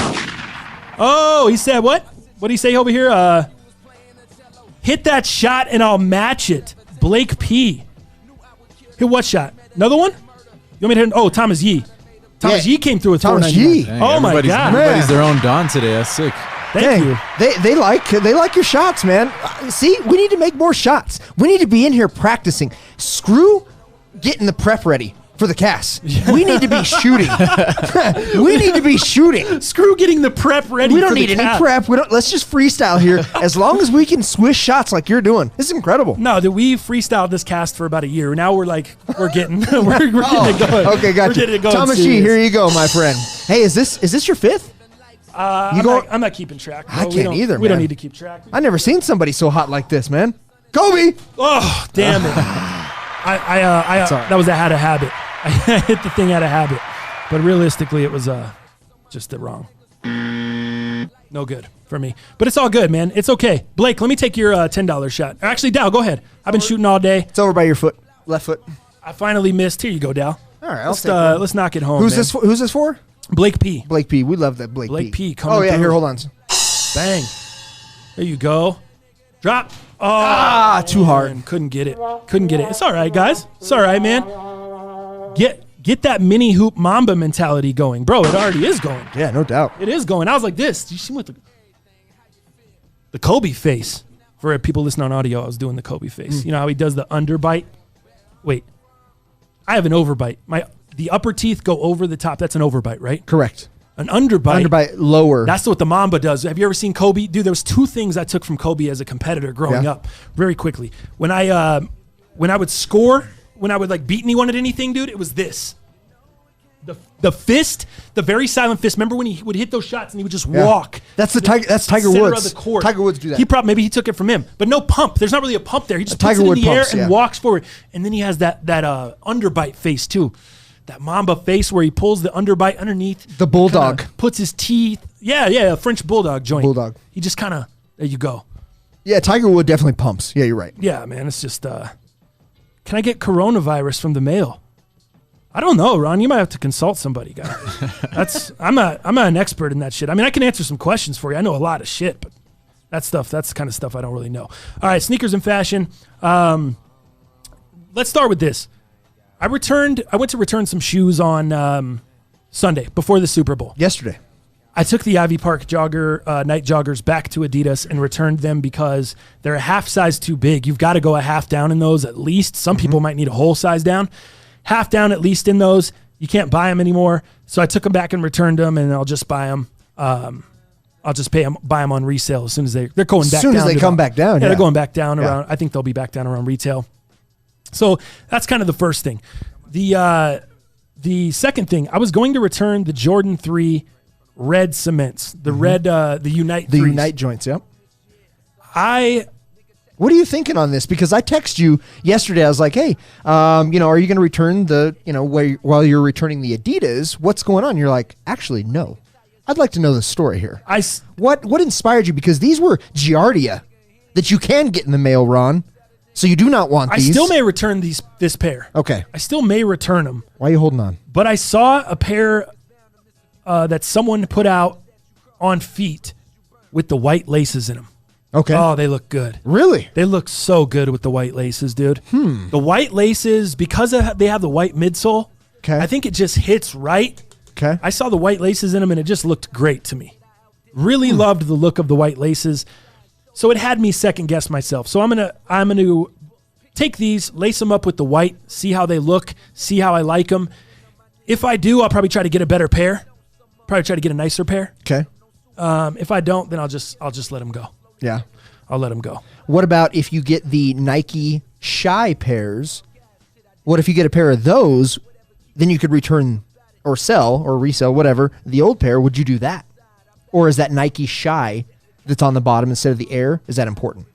Oh, he said what? What did he say over here? Hit that shot and I'll match it. Blake P. Hit what shot? Another one? You want me to hit? Oh, Thomas Yee. Thomas Yee came through with
Thomas
$4.99.
Yee.
Dang,
Oh my God.
Everybody's their own Don today. That's sick.
Thank you.
They like your shots, man. See, we need to make more shots. We need to be in here practicing. Screw getting the prep ready for the cast. We need to be shooting. We need to be shooting.
Screw getting the prep ready.
We don't
for
need
the
any
cast.
prep. Let's just freestyle here. As long as we can swish shots like you're doing, this is incredible.
No, that we freestyled this cast for about a year. Now we're getting we're getting it going.
Okay,
We're
gotcha.
getting it going.
Thomas G,
serious.
here you go, my friend. Hey, is this your 5th?
I'm not keeping track.
I
bro.
can't either,
We don't
man.
need to keep track.
I never seen somebody so hot like this, man. Kobe.
Oh, damn it. That was out of habit. I hit the thing out of habit. But realistically, it was just wrong. No good for me. But it's all good, man. It's okay. Blake, let me take your $10 shot. Actually, Dow, go ahead. I've been shooting all day.
It's over by your foot, left foot.
I finally missed. Here you go, Dow.
All right,
Let's knock it home.
Who's
man.
Who's this for?
Blake P.
Blake P. We love that Blake
P. coming
Oh yeah,
through.
here, hold on.
Bang. There you go. Drop. Oh,
too hard.
man, couldn't get it. It's all right, guys. It's all right, man. Get that mini hoop Mamba mentality going. Bro, it already is going.
Yeah, no doubt.
It is going. I was like this. Did you see what the Kobe face? For people listening on audio, I was doing the Kobe face. You know how he does the underbite? Wait. I have an overbite. The upper teeth go over the top. That's an overbite, right?
Correct.
An underbite.
Underbite lower.
That's what the Mamba does. Have you ever seen Kobe? Dude, there was 2 things I took from Kobe as a competitor growing up very quickly. When I would score, when I would like beat anyone at anything, dude, it was this. The fist, the very silent fist. Remember when he would hit those shots and he would just walk?
That's Tiger
center
Woods.
Of the court.
Tiger Woods do that.
Maybe he took it from him, but no pump. There's not really a pump there. He just
Tiger
puts it in
Wood
the
pumps,
air and walks forward. And then he has that underbite face too. That Mamba face where he pulls the underbite underneath.
The bulldog.
Puts his teeth. Yeah, a French bulldog joint.
Bulldog.
He just kind of, there you go.
Yeah, Tiger Wood definitely pumps. Yeah, you're right.
Yeah, man, it's just, can I get coronavirus from the mail? I don't know, Ron. You might have to consult somebody, guy. I'm not an expert in that shit. I mean, I can answer some questions for you. I know a lot of shit, but that's the kind of stuff I don't really know. All right, sneakers and fashion. Let's start with this. I went to return some shoes on Sunday before the Super Bowl.
Yesterday.
I took the Ivy Park night joggers back to Adidas and returned them because they're a half size too big. You've got to go a half down in those at least. Some people might need a whole size down. Half down at least in those. You can't buy them anymore. So I took them back and returned them, and I'll just buy them. I'll just buy them on resale as soon as they're going back down.
As soon as they come back down.
Yeah, they're going back down around. I think they'll be back down around retail. So that's kind of the first thing. The second thing, I was going to return the Jordan 3 red cements, the red, the Unite.
The
threes.
Unite joints. Yep.
I
What are you thinking on this? Because I texted you yesterday. I was like, hey, are you going to return the, while you're returning the Adidas, what's going on? You're like, actually, no. I'd like to know the story here. What inspired you? Because these were Giardia that you can get in the mail, Ron. So you do not want these.
I still may return this pair.
Okay.
I still may return them.
Why are you holding on?
But I saw a pair that someone put out on feet with the white laces in them.
Okay.
Oh, they look good.
Really?
They look so good with the white laces, dude. The white laces, because they have the white midsole,
okay.
I think it just hits right.
Okay.
I saw the white laces in them, and it just looked great to me. Really loved the look of the white laces. So it had me second guess myself. So I'm gonna take these, lace them up with the white, see how they look, see how I like them. If I do, I'll probably try to get a better pair. Probably try to get a nicer pair.
Okay.
If I don't, then I'll just let them go.
Yeah.
I'll let them go.
What about if you get the Nike Shy pairs? What if you get a pair of those? Then you could return or sell or resell, whatever, the old pair. Would you do that? Or is that Nike Shy that's on the bottom instead of the Air? Is that important?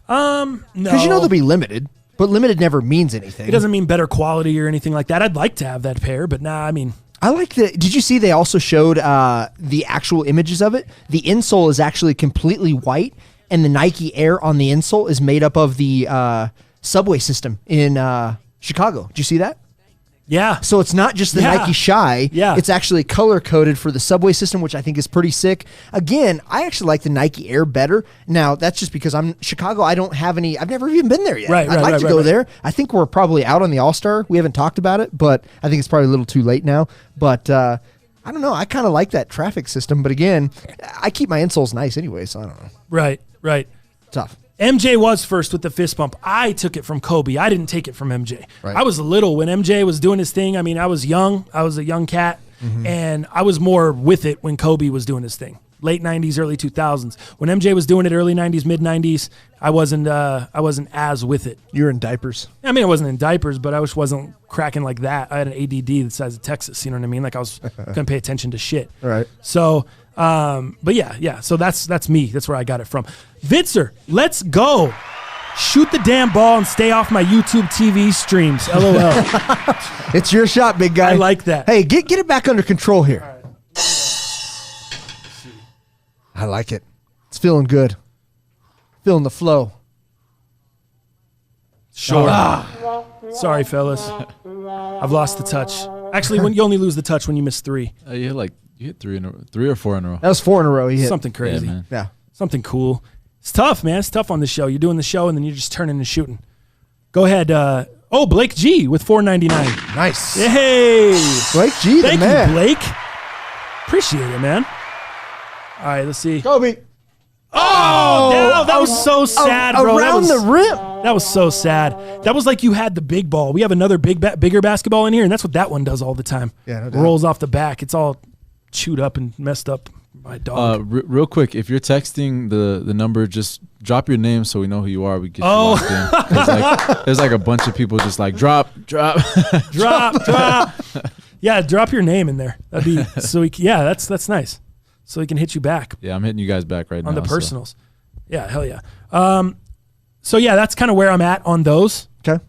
No.
Because they'll be limited, but limited never means anything.
It doesn't mean better quality or anything like that. I'd like to have that pair, but I
like the. Did you see they also showed the actual images of it? The insole is actually completely white, and the Nike Air on the insole is made up of the subway system in Chicago. Did you see that?
Yeah.
So it's not just the Nike Shy.
Yeah.
It's actually color-coded for the subway system, which I think is pretty sick. Again, I actually like the Nike Air better. Now, that's just because I'm Chicago. I don't have any. I've never even been there yet. I'd like to go there. I think we're probably out on the All-Star. We haven't talked about it, but I think it's probably a little too late now. But I don't know. I kind of like that traffic system. But again, I keep my insoles nice anyway, so I don't know.
Right.
Tough.
MJ was first with the fist bump. I took it from Kobe. I didn't take it from MJ.
Right.
I was little when MJ was doing his thing. I mean, I was young. I was a young cat, and I was more with it when Kobe was doing his thing. Late 90s, early 2000s. When MJ was doing it, early 90s, mid 90s, I wasn't as with it.
You were in diapers.
I mean, I wasn't in diapers, but I just wasn't cracking like that. I had an ADD the size of Texas. You know what I mean? Like I was couldn't pay attention to shit.
Right.
So, but yeah. So that's me. That's where I got it from. Vitzer, let's go. Shoot the damn ball and stay off my YouTube TV streams. LOL.
It's your shot, big guy.
I like that.
Hey, get it back under control here. I like it. It's feeling good. Feeling the flow.
Sure. Sorry, fellas. I've lost the touch. Actually, when you only lose the touch when you miss three.
You hit three or four in a row.
That was 4 in a row. He hit.
Something crazy.
Yeah, man.
Yeah.
Something cool. It's tough, man. It's tough on the show. You're doing the show and then you're just turning and shooting. Go ahead. Blake G with $4.99.
Nice.
Hey.
Blake G, the
Thank
man.
you, Blake. Appreciate it, man. All right, let's see.
Kobe.
Oh, that was so sad, bro.
Around the rim.
That was so sad. That was like you had the big ball. We have another bigger basketball in here, and that's what that one does all the time.
Yeah, no doubt.
Rolls off the back. It's all chewed up and messed up. My dog.
Real quick, if you're texting the number, just drop your name so we know who you are. We get you locked in. There's like a bunch of people just like drop.
drop. Yeah, drop your name in there. That'd be so. That's nice. So he can hit you back.
Yeah, I'm hitting you guys back right now
on the personals. Yeah, hell yeah. So yeah, that's kind of where I'm at on those.
Okay.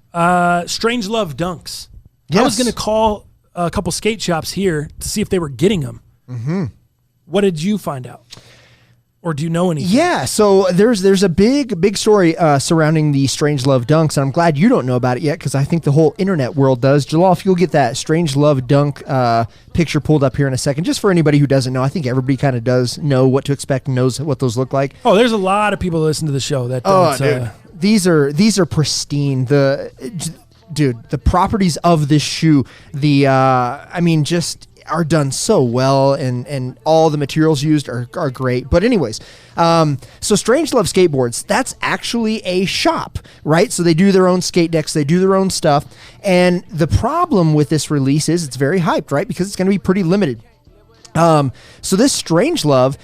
Strange Love dunks.
Yes.
I was gonna call a couple skate shops here to see if they were getting them.
Mm-hmm.
What did you find out? Or do you know anything?
Yeah, so there's a big story surrounding the Strange Love dunks, and I'm glad you don't know about it yet because I think the whole internet world does. Jalal, if you'll get that Strange Love dunk picture pulled up here in a second, just for anybody who doesn't know, I think everybody kind of does know what to expect and knows what those look like.
Oh, there's a lot of people that listen to the show that don't.
Dude. These are pristine. The properties of this shoe, just are done so well, and all the materials used are great. But anyways, so Strange Love Skateboards, that's actually a shop, right? So they do their own skate decks, they do their own stuff. And the problem with this release is it's very hyped, right? Because it's going to be pretty limited. So this Strange Love,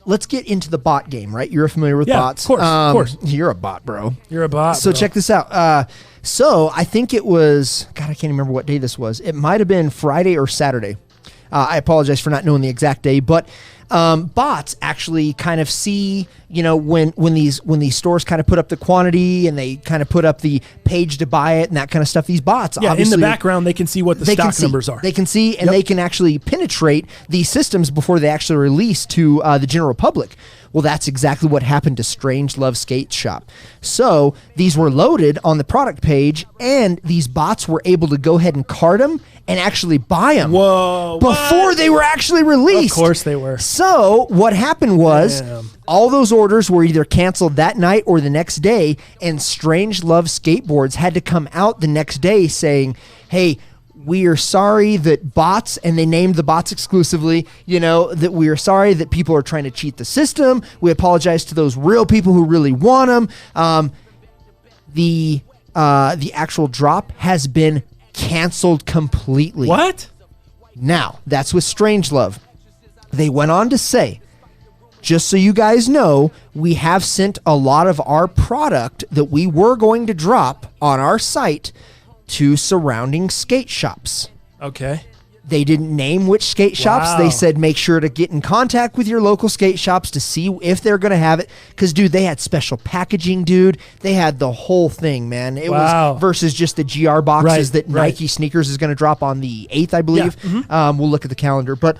let's get into the bot game, right? You're familiar with bots.
Of course.
You're a bot, bro.
You're a bot,
So
bro.
check this out. So I think it was, God, I can't remember what day this was. It might have been Friday or Saturday. I apologize for not knowing the exact day, but bots actually kind of see, when these stores kind of put up the quantity and they kind of put up the page to buy it and that kind of stuff. These bots,
Yeah, in
obviously,
the background, they can see what the stock numbers are.
They can see, and they can actually penetrate these systems before they actually release to the general public. Well, that's exactly what happened to Strangelove Skate Shop. So these were loaded on the product page, and these bots were able to go ahead and cart them and actually buy them before they were actually released.
Of course they were.
So what happened was all those orders were either canceled that night or the next day, and Strangelove Skateboards had to come out the next day saying, hey, we are sorry that bots, and they named the bots exclusively, that we are sorry that people are trying to cheat the system. We apologize to those real people who really want them. The actual drop has been canceled completely.
What?
Now, that's with Strangelove. They went on to say, just so you guys know, we have sent a lot of our product that we were going to drop on our site to surrounding skate shops.
Okay.
They didn't name which skate shops.
Wow.
They said make sure to get in contact with your local skate shops to see if they're going to have it. Because, dude, they had special packaging, dude. They had the whole thing, man. It was versus just the GR boxes that Nike sneakers is going to drop on the 8th, I believe.
Yeah.
We'll look at the calendar. But,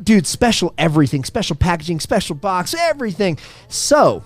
dude, special everything. Special packaging, special box, everything. So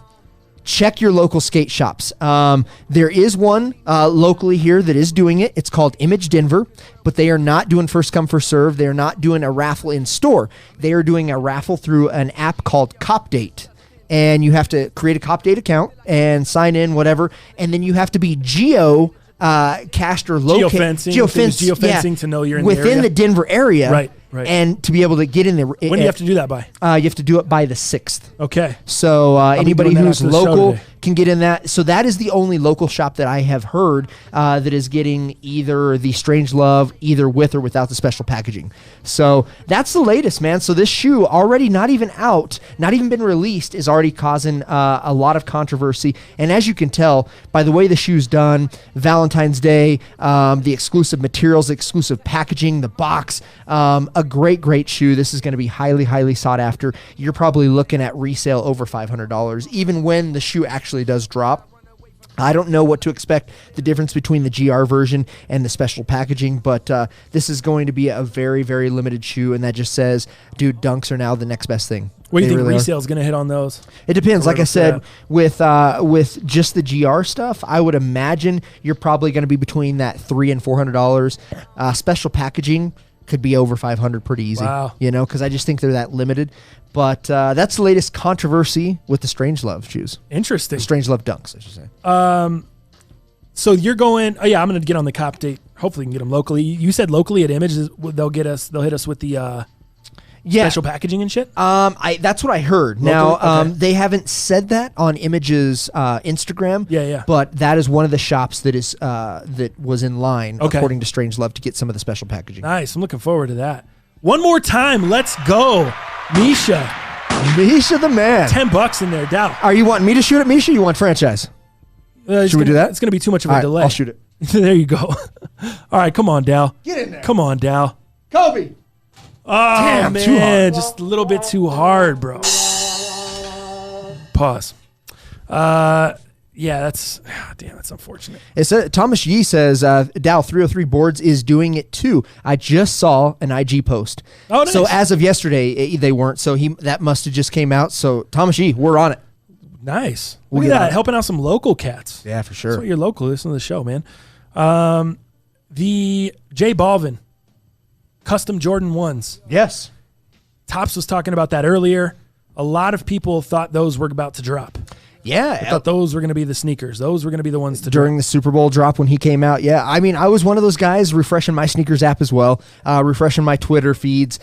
check your local skate shops. There is one locally here that is doing it. It's called Image Denver, but they are not doing first come, first serve. They are not doing a raffle in store. They are doing a raffle through an app called CopDate. And you have to create a CopDate account and sign in, whatever. And then you have to be cached or located.
Geofencing to know you're in the area.
Within the Denver area.
Right.
And to be able to get in there.
When do you have to do that by?
You have to do it by the 6th.
Okay.
So anybody
doing that
who's
after the show
local
today.
can get in that. So that is the only local shop that I have heard that is getting either the Strangelove, either with or without the special packaging. So that's the latest, man. So this shoe, already not even out, not even been released, is already causing a lot of controversy. And as you can tell by the way the shoe's done, Valentine's Day, the exclusive materials, the exclusive packaging, the box, a great shoe. This is going to be highly sought after. You're probably looking at resale over $500, even when the shoe actually does drop. I don't know what to expect, the difference between the GR version and the special packaging, but this is going to be a very limited shoe, and that just says, dude, Dunks are now the next best thing.
What do you think
really
resale is going to hit on those?
It depends. Like I said,
Yeah.
with just the GR stuff, I would imagine you're probably going to be between that $300 and $400. Special packaging could be over $500 pretty easy.
Wow.
Because I just think they're that limited. But that's the latest controversy with the Strangelove shoes.
Interesting.
The Strangelove Dunks, I should say.
So you're going? Oh yeah, I'm going to get on the CopDate. Hopefully, you can get them locally. You said locally at Image, they'll hit us with the special packaging and shit.
That's what I heard.
Locally?
Now,
Okay.
they haven't said that on Image's Instagram.
Yeah.
But that is one of the shops that is that was in line,
Okay.
according to Strangelove, to get some of the special packaging.
Nice. I'm looking forward to that. One more time. Let's go, Misha.
Misha the man.
$10 in there, Dow.
Are you wanting me to shoot at Misha? Or you want franchise?
Should
we do that?
It's going to be too much of a
All right,
delay.
I'll shoot it.
There you go. All right, come on, Dow.
Get in there.
Come on, Dow.
Kobe.
Oh,
Damn,
man.
too hard.
Just a little bit too hard, bro. Pause. Yeah, that's unfortunate.
It's Thomas Yee says Dow 303 Boards is doing it too. I just saw an IG post.
Oh, nice.
So as of yesterday, they weren't. So that must have just came out. So Thomas Yee, we're on it.
Nice.
We'll
Look
get
at
on
that.
it.
Helping out some local cats.
Yeah, for
That's
sure.
what you're local. Listen to the show, man. The J Balvin custom Jordan 1s.
Yes.
Tops was talking about that earlier. A lot of people thought those were about to drop.
Yeah.
I thought those were going to be the sneakers. Those were going to be the ones to
During
drop.
the Super Bowl drop when he came out. Yeah, I mean, I was one of those guys refreshing my sneakers app as well, refreshing my Twitter feeds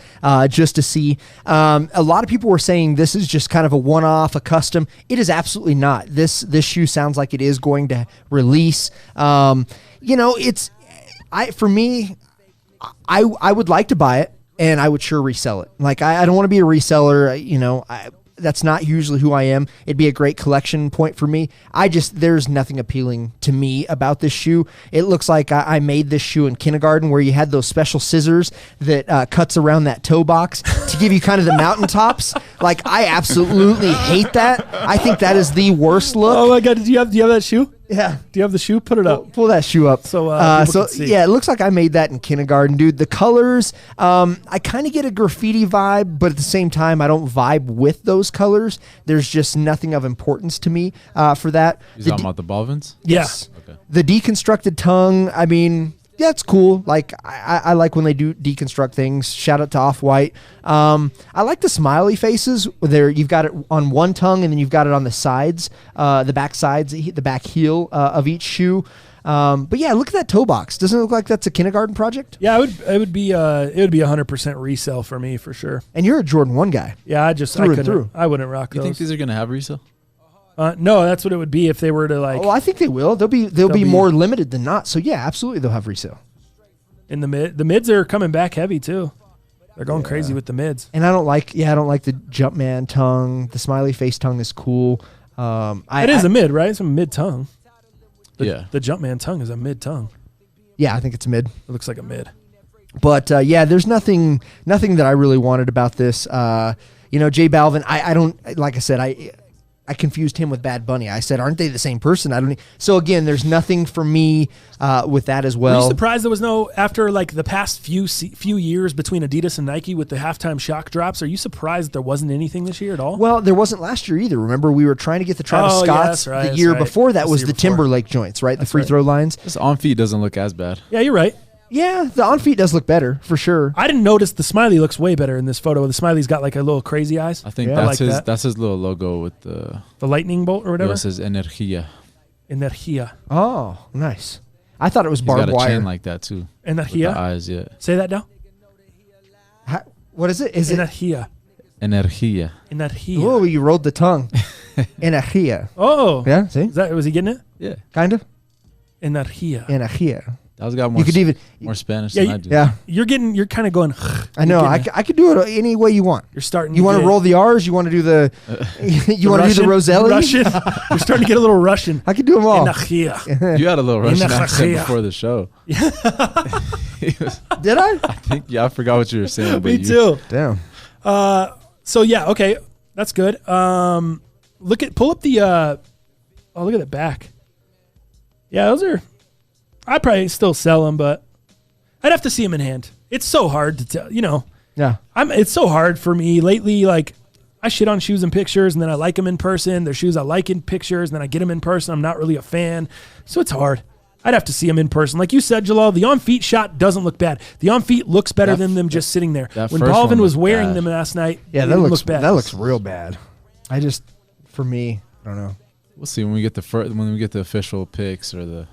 just to see. A lot of people were saying this is just kind of a one-off, a custom. It is absolutely not. This shoe sounds like it is going to release. For me, I would like to buy it, and I would sure resell it. Like, I don't want to be a reseller. That's not usually who I am. It'd be a great collection point for me. There's nothing appealing to me about this shoe. It looks like I made this shoe in kindergarten where you had those special scissors that cuts around that toe box to give you kind of the mountaintops. Like, I absolutely hate that. I think that is the worst look.
Oh my God, do you have that shoe?
Yeah.
Do you have the shoe? Put it up.
Pull that shoe up.
So people can see.
Yeah, it looks like I made that in kindergarten, dude. The colors, I kind of get a graffiti vibe, but at the same time, I don't vibe with those colors. There's just nothing of importance to me for that.
You talking about the Balvins?
Yes.
Okay.
The deconstructed tongue, I mean, yeah, it's cool. Like, I like when they do deconstruct things. Shout out to Off-White. I like the smiley faces. There, you've got it on one tongue, and then you've got it on the sides, the back sides, the back heel of each shoe. But yeah, look at that toe box. Doesn't it look like that's a kindergarten project?
Yeah, it would be 100% resale for me for sure.
And you're a Jordan 1 guy.
Yeah,
through.
I wouldn't rock
You
those.
think these are gonna have resale?
No, that's what it would be if they were to like.
Oh, I think they will. They'll be more limited than not. So yeah, absolutely, they'll have resale.
In the mid, the mids are coming back heavy too. They're going crazy with the mids.
And I don't like the Jumpman tongue. The smiley face tongue is cool.
It is a mid, right? It's a mid tongue.
Yeah.
The Jumpman tongue is a mid tongue.
Yeah, I think it's a mid.
It looks like a mid.
But yeah, there's nothing that I really wanted about this. J Balvin, I don't, like I said, I confused him with Bad Bunny. I said, aren't they the same person? So again, there's nothing for me with that as well.
Were you surprised there was no, after like the past few years between Adidas and Nike with the halftime shock drops, are you surprised that there wasn't anything this year at all?
Well, there wasn't last year either. Remember, we were trying to get the Travis Scotts. The year before that was the Timberlake joints, right? The free throw lines.
This on feet doesn't look as bad.
Yeah, you're right.
Yeah, the on feet does look better for sure.
I didn't notice the smiley looks way better in this photo. The smiley's got like a little crazy eyes.
I think that's his little logo with the
lightning bolt or whatever.
It says Energia.
Energia.
Oh, nice. I thought it was
He's
barbed
got a
wire.
chain like that too.
Energia.
With the eyes, yeah.
Say that now.
What is it? Is it
Energia?
Energia.
Energia.
Oh, you rolled the tongue. Energia.
Oh.
Yeah, see?
Was he getting it?
Yeah.
Kind of.
Energia.
Energia.
That was got more.
You could even
more Spanish than I do.
Yeah.
You're kind of going.
I know. I could do it any way you want.
You're starting.
You want to roll the R's? You want to do the? You want to do the Roselli?
Russian. You're starting to get a little Russian.
I could do them all.
Energia.
You had a little Russian accent before the show.
Did I?
I think I forgot what you were saying.
Me too.
Damn.
So yeah, okay, that's good. Pull up the. Look at the back. Yeah, those are. I'd probably still sell them, but I'd have to see them in hand. It's so hard to tell,
Yeah.
It's so hard for me lately. Like, I shit on shoes in pictures, and then I like them in person. There's shoes I like in pictures, and then I get them in person. I'm not really a fan, so it's hard. I'd have to see them in person. Like you said, Jalal, the on-feet shot doesn't look bad. The on-feet looks better than them just sitting there. When Balvin was wearing them last night,
yeah,
that looks bad.
That looks real bad. For me, I don't know.
We'll see when we get the official pics or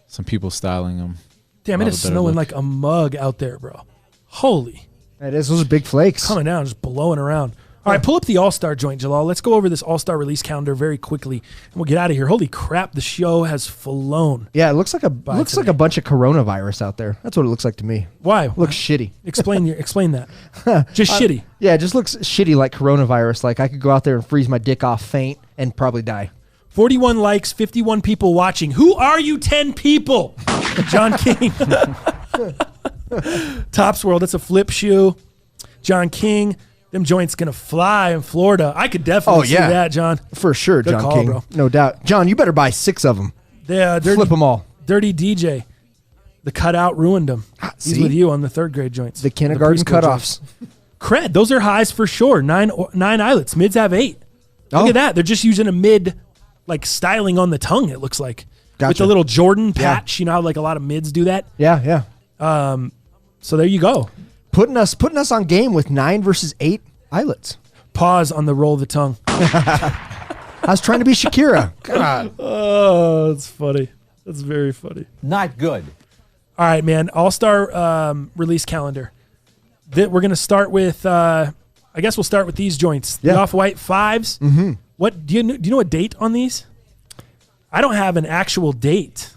some people styling them.
Damn, it is snowing like a mug out there, bro. Holy.
It is. Those are big flakes.
Coming down, just blowing around. All right, pull up the All-Star joint, Jalal. Let's go over this All-Star release calendar very quickly, and we'll get out of here. Holy crap, the show has flown.
Yeah, it looks like a bunch of coronavirus out there. That's what it looks like to me.
Why?
Looks shitty.
Explain that. Just shitty.
Yeah, it just looks shitty like coronavirus. Like I could go out there and freeze my dick off, faint, and probably die.
41 likes, 51 people watching. Who are you 10 people? John King. Topps World, that's a flip shoe. John King, them joints going to fly in Florida. I could definitely see that, John.
For sure,
Good
John
call,
King.
bro.
No doubt. John, you better buy 6 of them. Flip them all.
Dirty DJ. The cutout ruined him. He's with you on the third grade joints.
The kindergarten cutoffs.
Cred, those are highs for sure. 9 eyelets. Mids have 8. Look at that. They're just using a mid like styling on the tongue, it looks like.
Gotcha.
With the little Jordan patch. You know how like a lot of mids do that?
Yeah.
So there you go.
Putting us on game with 9 versus 8 eyelets.
Pause on the roll of the tongue.
I was trying to be Shakira. God.
Oh, that's funny. That's very funny.
Not good.
All right, man. All-Star release calendar. We're going to start with, I guess we'll start with these joints. The Off-White 5s.
Mm-hmm.
What do you know a date on these? I don't have an actual date.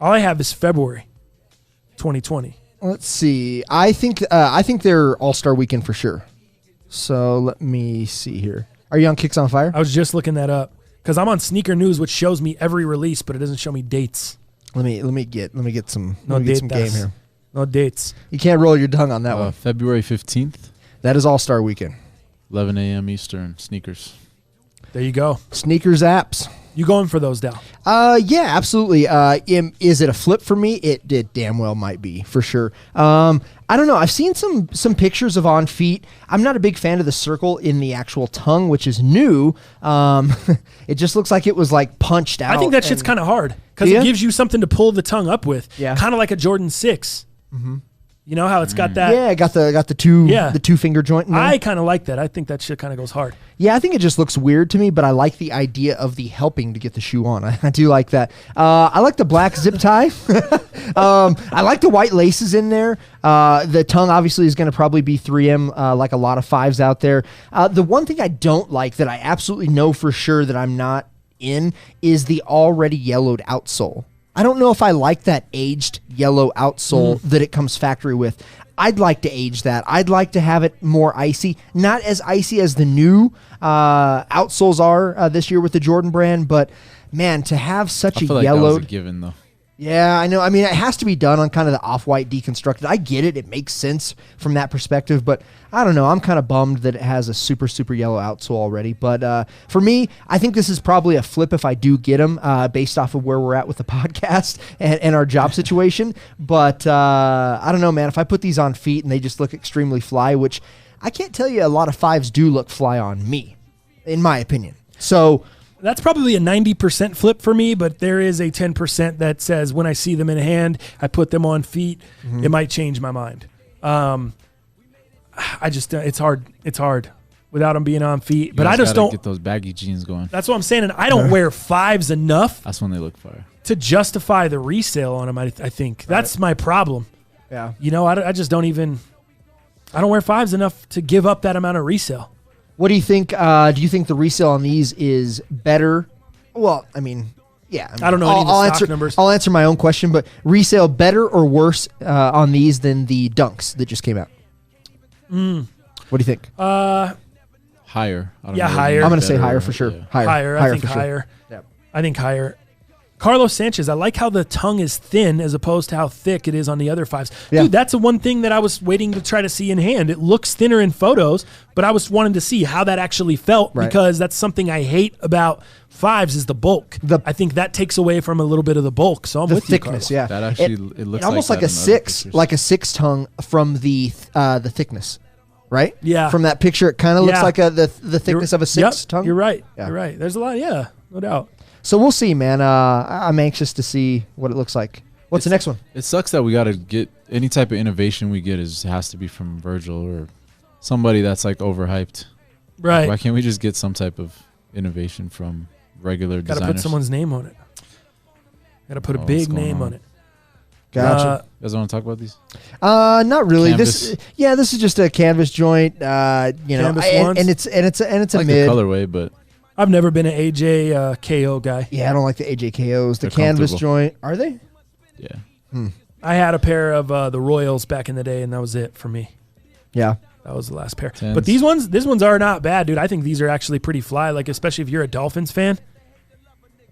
All I have is February 2020.
Let's see. I think they're All-Star weekend for sure. So let me see here. Are you on Kicks on Fire?
I was just looking that up because I'm on Sneaker News, which shows me every release, but it doesn't show me dates.
Let me get some
No
get some game here.
No dates.
You can't roll your tongue on that one.
February 15th,
That is All-Star Weekend.
11 a.m. Eastern. Sneakers.
There you go.
Sneakers apps.
You going for those, Dal?
Yeah, absolutely. Is it a flip for me? It damn well might be, for sure. I don't know. I've seen some pictures of On Feet. I'm not a big fan of the circle in the actual tongue, which is new. It just looks like it was like punched out.
I think that shit's kind of hard because it gives you something to pull the tongue up with.
Yeah.
Kind of like a Jordan 6.
Mm-hmm.
You know how it's got that?
Yeah, got the two finger joint in there.
I kind of like that. I think that shit kind of goes hard.
Yeah, I think it just looks weird to me, but I like the idea of the helping to get the shoe on. I do like that. I like the black zip tie. I like the white laces in there. The tongue obviously is going to probably be 3M, like a lot of 5s out there. The one thing I don't like that I absolutely know for sure that I'm not in is the already yellowed outsole. I don't know if I like that aged yellow outsole that it comes factory with. I'd like to age that. I'd like to have it more icy. Not as icy as the new outsoles are this year with the Jordan brand, but man, to have such
I feel like
yellowed...
that was a given, though.
Yeah, I know. I mean, it has to be done on kind of the off-white deconstructed. I get it. It makes sense from that perspective, but I don't know. I'm kind of bummed that it has a super, super yellow outsole already. But for me, I think this is probably a flip if I do get them based off of where we're at with the podcast and our job situation. But I don't know, man. If I put these on feet and they just look extremely fly, which I can't tell you a lot of 5s do look fly on me, in my opinion. So...
That's probably a 90% flip for me, but there is a 10% that says when I see them in hand, I put them on feet, it might change my mind. I just, it's hard. It's hard without them being on feet. But I just don't
get those baggy jeans going.
That's what I'm saying. And I don't wear 5s enough.
That's when they look fire.
To justify the resale on them, I think. That's my problem.
Yeah.
You know, I just don't even, I don't wear 5s enough to give up that amount of resale.
What do you think? Do you think the resale on these is better? Well, I mean, yeah.
I don't know any of the stock numbers.
I'll answer my own question, but resale better or worse on these than the Dunks that just came out? What do you think?
Higher.
Higher.
I'm going to say higher for sure.
Yeah.
Higher. I think
for sure.
higher.
Yep.
I think higher. Carlos Sanchez, I like how the tongue is thin as opposed to how thick it is on the other 5s.
Yeah.
Dude, that's the one thing that I was waiting to try to see in hand. It looks thinner in photos, but I was wanting to see how that actually felt because that's something I hate about 5s is the bulk. I think that takes away from a little bit of the bulk. So I'm
the
with
thickness,
you,
yeah.
That actually, it looks
almost like
that
a
in other
6,
pictures.
like a 6 tongue from the thickness, right?
Yeah.
From that picture, it kind of looks
Yeah.
like the thickness of a 6 tongue.
You're right.
Yeah.
You're right. There's a lot. Yeah, no doubt.
So we'll see, man. I'm anxious to see what it looks like. What's the next one?
It sucks that we got to get any type of innovation we get has to be from Virgil or somebody that's like overhyped.
Right.
Why can't we just get some type of innovation from regular
Got to
designers?
put someone's name on it. Got to put a
Oh,
big
what's going
name
on?
on it.
Gotcha.
You guys want to talk about these?
Not really.
Canvas.
This is just a canvas joint.
Canvas
and
ones?
it's
I
a
like
mid.
the colorway, but
I've never been an AJ KO guy.
Yeah, I don't like the AJKOs. The
They're
canvas
comfortable.
joint. Are they?
yeah.
I had a pair of the Royals back in the day, and that was it for me.
Yeah.
That was the last pair.
Tens.
But these ones are not bad, dude. I think these are actually pretty fly. Like especially if you're a Dolphins fan,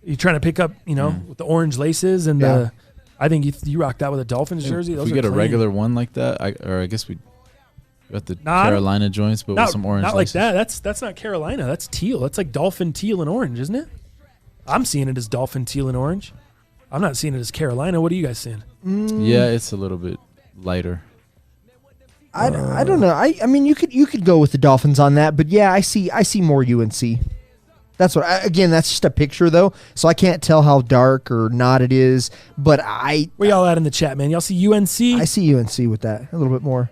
you're trying to pick up, with the orange laces and the. I think you rock that with a Dolphins jersey.
If
Those
we
are
get a
clean.
regular one like that, I guess we got the
Nah,
Carolina joints, but with some orange.
Not like
laces.
that. That's not Carolina. That's teal. That's like Dolphin teal and orange, isn't it? I'm seeing it as Dolphin teal and orange. I'm not seeing it as Carolina. What are you guys seeing?
Yeah, it's a little bit lighter.
I don't know. I mean, you could go with the Dolphins on that, but yeah, I see more UNC. That's what. Again, that's just a picture though, so I can't tell how dark or not it is. But
where y'all at in the chat, man? Y'all see UNC?
I see UNC with that a little bit more.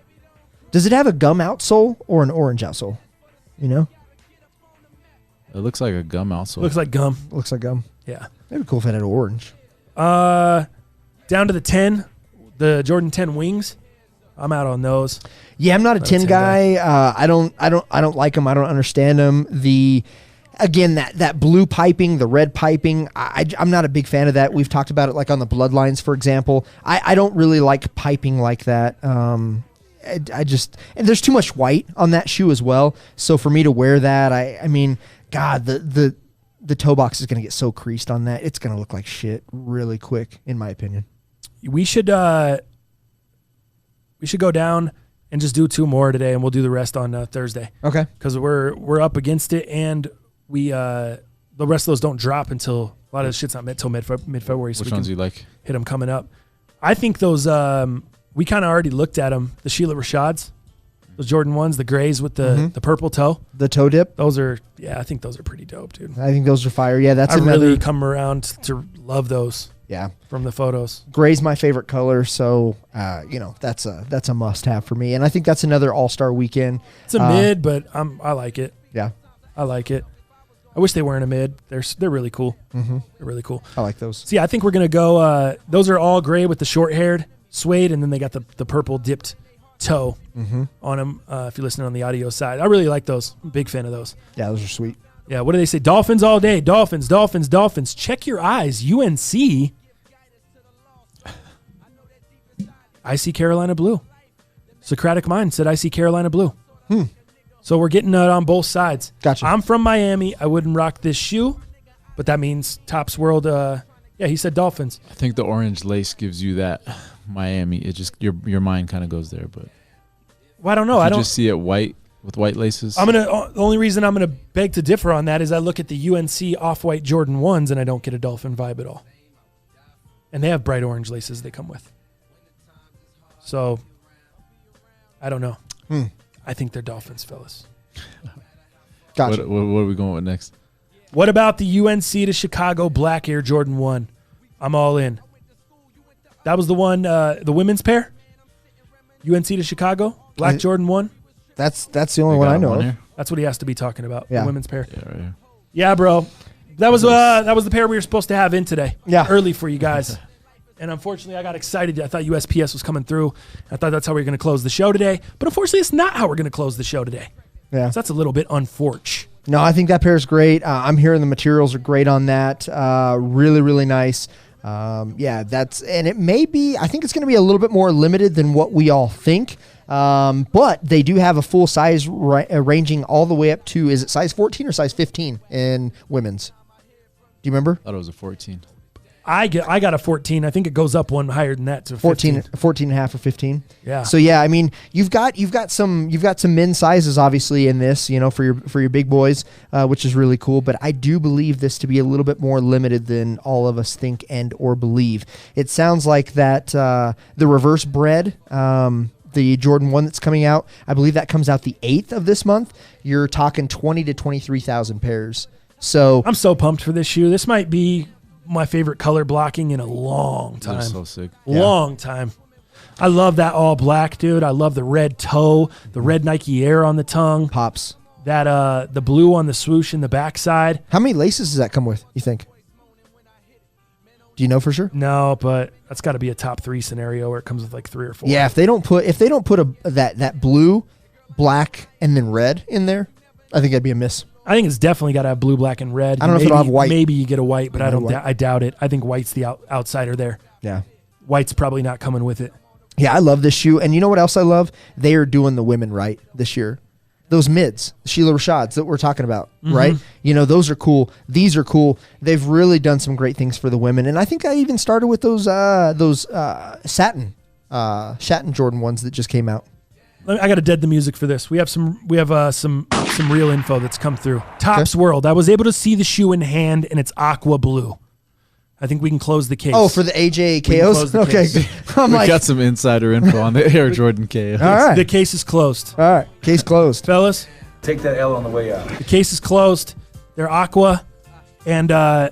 Does it have a gum outsole or an orange outsole? You know,
It looks like a gum outsole.
Looks like gum.
looks like gum.
Yeah.
That'd be cool if it had orange.
Down to the 10, the Jordan 10 wings. I'm out on those.
Yeah, I'm not a
Not a
10
10
guy. I don't like them. I don't understand them. Again, that blue piping, the red piping, I'm not a big fan of that. We've talked about it like on the Bloodlines, for example. I don't really like piping like that. I just, and there's too much white on that shoe as well. So for me to wear that, I mean, God, the toe box is going to get so creased on that. It's going to look like shit really quick, in my opinion.
We should go down and just do 2 more today, and we'll do the rest on Thursday.
Okay.
Because we're up against it, and we the rest of those don't drop until a lot of the shit's not until mid-February. So
Which ones do you like?
Hit them coming up. I think those we kind of already looked at them. The Sheila Rashads, those Jordan 1s, the grays with the purple toe,
the toe dip.
Those are I think those are pretty dope, dude.
I think those are fire. Yeah, that's
I
another.
really come around to love those.
Yeah,
from the photos.
Gray's my favorite color, so that's a must-have for me. And I think that's another All-Star weekend.
It's a mid, but I like it.
Yeah,
I like it. I wish they weren't a mid. They're really cool.
Mm-hmm.
They're really cool.
I like those.
So yeah, I think we're gonna go. Those are all gray with the short-haired suede, and then they got the purple dipped toe on them. If you're listening on the audio side, I really like those. I'm a big fan of those.
Yeah, those are sweet.
Yeah, what do they say? Dolphins all day. Dolphins, Dolphins, Dolphins. Check your eyes. UNC. I see Carolina blue. Socratic Mind said I see Carolina blue. So we're getting it on both sides.
Gotcha.
I'm from Miami. I wouldn't rock this shoe, but that means Topps World. Yeah, he said Dolphins.
I think the orange lace gives you that Miami. It just your mind kind of goes there, but
well, I don't know.
I
I don't
just see it white with white laces.
The only reason I'm gonna beg to differ on that is I look at the UNC off-white Jordan 1s and I don't get a Dolphin vibe at all. And they have bright orange laces they come with. So I don't know. I think they're Dolphins, fellas.
Gotcha.
What are we going with next?
What about the UNC to Chicago Black Air Jordan 1? I'm all in. That was the one, the women's pair? UNC to Chicago Black Jordan 1?
That's the only one I know of.
That's what he has to be talking about.
Yeah.
The women's pair.
Yeah, right here.
Yeah, bro. That was the pair we were supposed to have in today.
Yeah.
Early for you guys. And unfortunately, I got excited. I thought USPS was coming through. I thought that's how we were going to close the show today. But unfortunately, it's not how we're going to close the show today.
Yeah.
So that's a little bit unfortunate.
No, I think that pair is great. I'm hearing the materials are great on that. Really, really nice. And it may be, I think it's going to be a little bit more limited than what we all think. But they do have a full size ranging all the way up to, is it size 14 or size 15 in women's? Do you remember?
I thought it was a 14.
I got a 14. I think it goes up one higher than that to
14 and a half or 15.
Yeah.
So yeah, I mean, you've got some men's sizes obviously in this, for your big boys, which is really cool, but I do believe this to be a little bit more limited than all of us think and or believe. It sounds like that the reverse bred the Jordan 1 that's coming out, I believe that comes out the 8th of this month. You're talking 20 to 23,000 pairs. So
I'm so pumped for this shoe. This might be my favorite color blocking in a long time.
They're so sick.
Long time. I love that all black, dude. I love the red toe, the red Nike Air on the tongue.
Pops.
That the blue on the swoosh in the backside.
How many laces does that come with, you think? Do you know for sure?
No, but that's got to be a top 3 scenario where it comes with like 3 or 4.
Yeah, if they don't put that blue, black, and then red in there, I think that'd be a miss.
I think it's definitely got to have blue, black, and red.
I don't know if it'll have white.
Maybe you get a white, but
Maybe
I doubt it. I think white's the outsider there.
Yeah.
White's probably not coming with it.
Yeah, I love this shoe. And you know what else I love? They are doing the women right this year. Those mids, Sheila Rashads that we're talking about, right? Those are cool. These are cool. They've really done some great things for the women. And I think I even started with those satin Jordan 1s that just came out.
I got to dead the music for this. We have some real info that's come through. Topps World. I was able to see the shoe in hand, and it's aqua blue. I think we can close the case.
Oh, for the AJ KOs? Okay.
We got some insider info on the Air Jordan KOs.
All right.
The case is closed.
All right. Case closed.
Fellas.
Take that L on the way out.
The case is closed. They're aqua. And there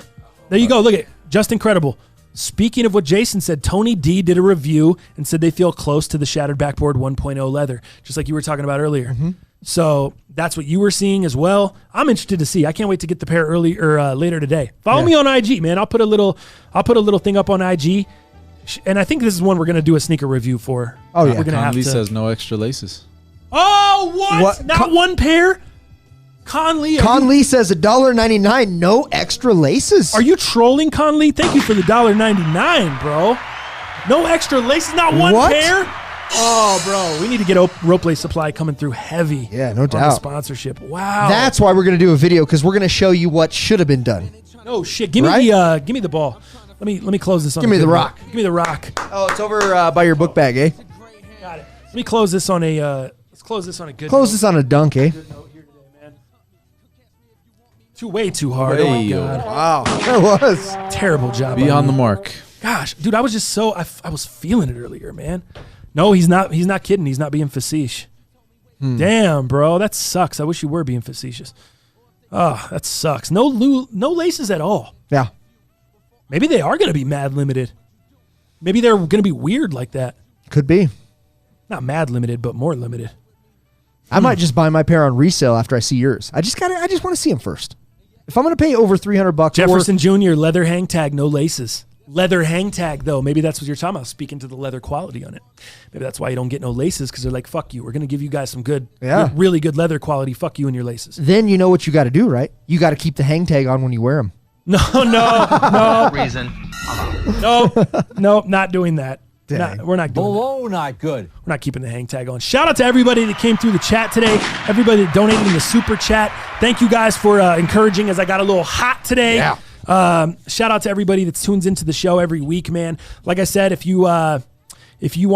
you go. Look at it. Just incredible. Speaking of what Jason said, Tony D did a review and said they feel close to the Shattered Backboard 1.0 leather, just like you were talking about earlier. So that's what you were seeing as well. I'm interested to see. I can't wait to get the pair early or later today. Follow me on IG, man. I'll put a little thing up on IG, and I think this is one we're gonna do a sneaker review for.
Oh yeah.
We're gonna have
Conley
to.
says no extra laces.
Oh what? Not one pair. Conley
says $1.99, no extra laces.
Are you trolling, Conley? Thank you for the $1.99, bro. No extra laces, not one
What?
pair. Oh, bro, we need to get Ropley Supply coming through heavy.
Yeah, no
on the
doubt.
sponsorship. Wow.
That's why we're going to do a video, because we're going to show you what should have been done.
No shit. Give me the ball. Let me close this on.
Give me the rock.
Give me the rock.
Oh, it's over by your book bag, eh?
Got it. Let me close this on a. Let's close this on a good.
Close
note.
this on a dunk, eh?
Good note here today, man. Way too hard. Oh my god.
Wow, that was
Terrible job.
Be
by
on
me.
the mark.
Gosh, dude, I was just so I was feeling it earlier, man. No, he's not. He's not kidding. He's not being facetious. Damn, bro, that sucks. I wish you were being facetious. Oh, that sucks. No laces at all.
Yeah.
Maybe they are going to be mad limited. Maybe they're going to be weird like that.
Could be.
Not mad limited, but more limited.
I might just buy my pair on resale after I see yours. I just want to see them first. If I'm going to pay over $300,
Jefferson Jr. leather hang tag, no laces. Leather hang tag, though. Maybe that's what you're talking about, speaking to the leather quality on it. Maybe that's why you don't get no laces, because they're like, fuck you. We're going to give you guys some good, really good leather quality. Fuck you and your laces.
Then you know what you got to do, right? You got to keep the hang tag on when you wear them.
No.
Reason.
No, not doing that. We're not doing
Below, not good.
We're not keeping the hang tag on. Shout out to everybody that came through the chat today. Everybody that donated in the super chat. Thank you guys for encouraging as I got a little hot today.
Yeah.
Shout out to everybody that tunes into the show every week, man. Like I said, if you want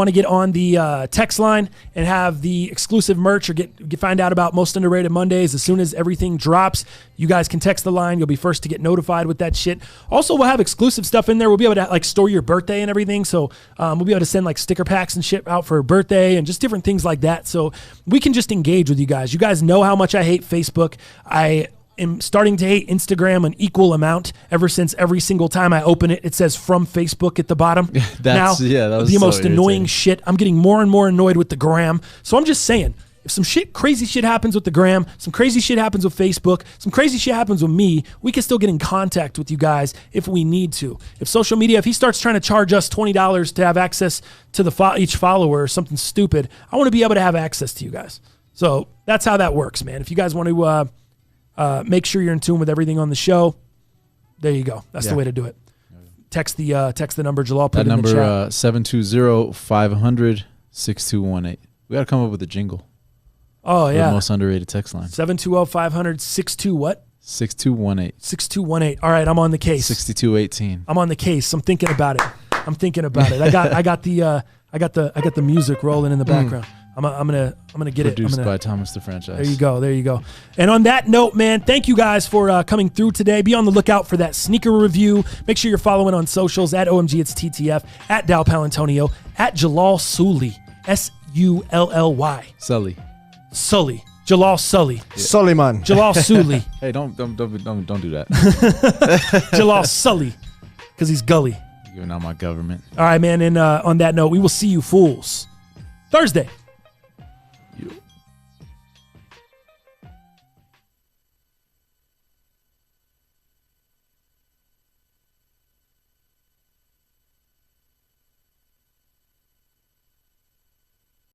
to get on the text line and have the exclusive merch or find out about Most Underrated Mondays as soon as everything drops, you guys can text the line. You'll be first to get notified with that shit. Also, we'll have exclusive stuff in there. We'll be able to like store your birthday and everything. So we'll be able to send like sticker packs and shit out for a birthday and just different things like that. So we can just engage with you guys. You guys know how much I hate Facebook. I am starting to hate Instagram an equal amount ever since every single time I open it, it says from Facebook at the bottom.
That was
the
so
most annoying
irritating.
shit. I'm getting more and more annoyed with the gram. So I'm just saying, if some crazy shit happens with the gram, some crazy shit happens with Facebook, some crazy shit happens with me, we can still get in contact with you guys if we need to. If social media, if he starts trying to charge us $20 to have access to each follower or something stupid, I want to be able to have access to you guys. So that's how that works, man. If you guys want to make sure you're in tune with everything on the show, there you go. That's the way to do it. Text the number, Jalal. Put
That
it in the
number,
chat.
720-500-6218. We got to come up with a jingle.
Oh,
for
yeah.
the Most Underrated text line.
720-500-62 what?
6218.
6218. All right, I'm on the case.
6218.
I'm on the case. I'm thinking about it. I got the music rolling in the background. I'm gonna get
Produced
it.
by Thomas the Franchise.
There you go. And on that note, man, thank you guys for coming through today. Be on the lookout for that sneaker review. Make sure you're following on socials at OMG It's TTF, at Dal Palantonio, at Jalal Sully, Sully. Sully. Jalal Sully.
Suleiman.
Jalal Sully.
Hey, don't do that.
Jalal Sully, because he's gully.
You're giving out my government.
All right, man. And on that note, we will see you fools Thursday.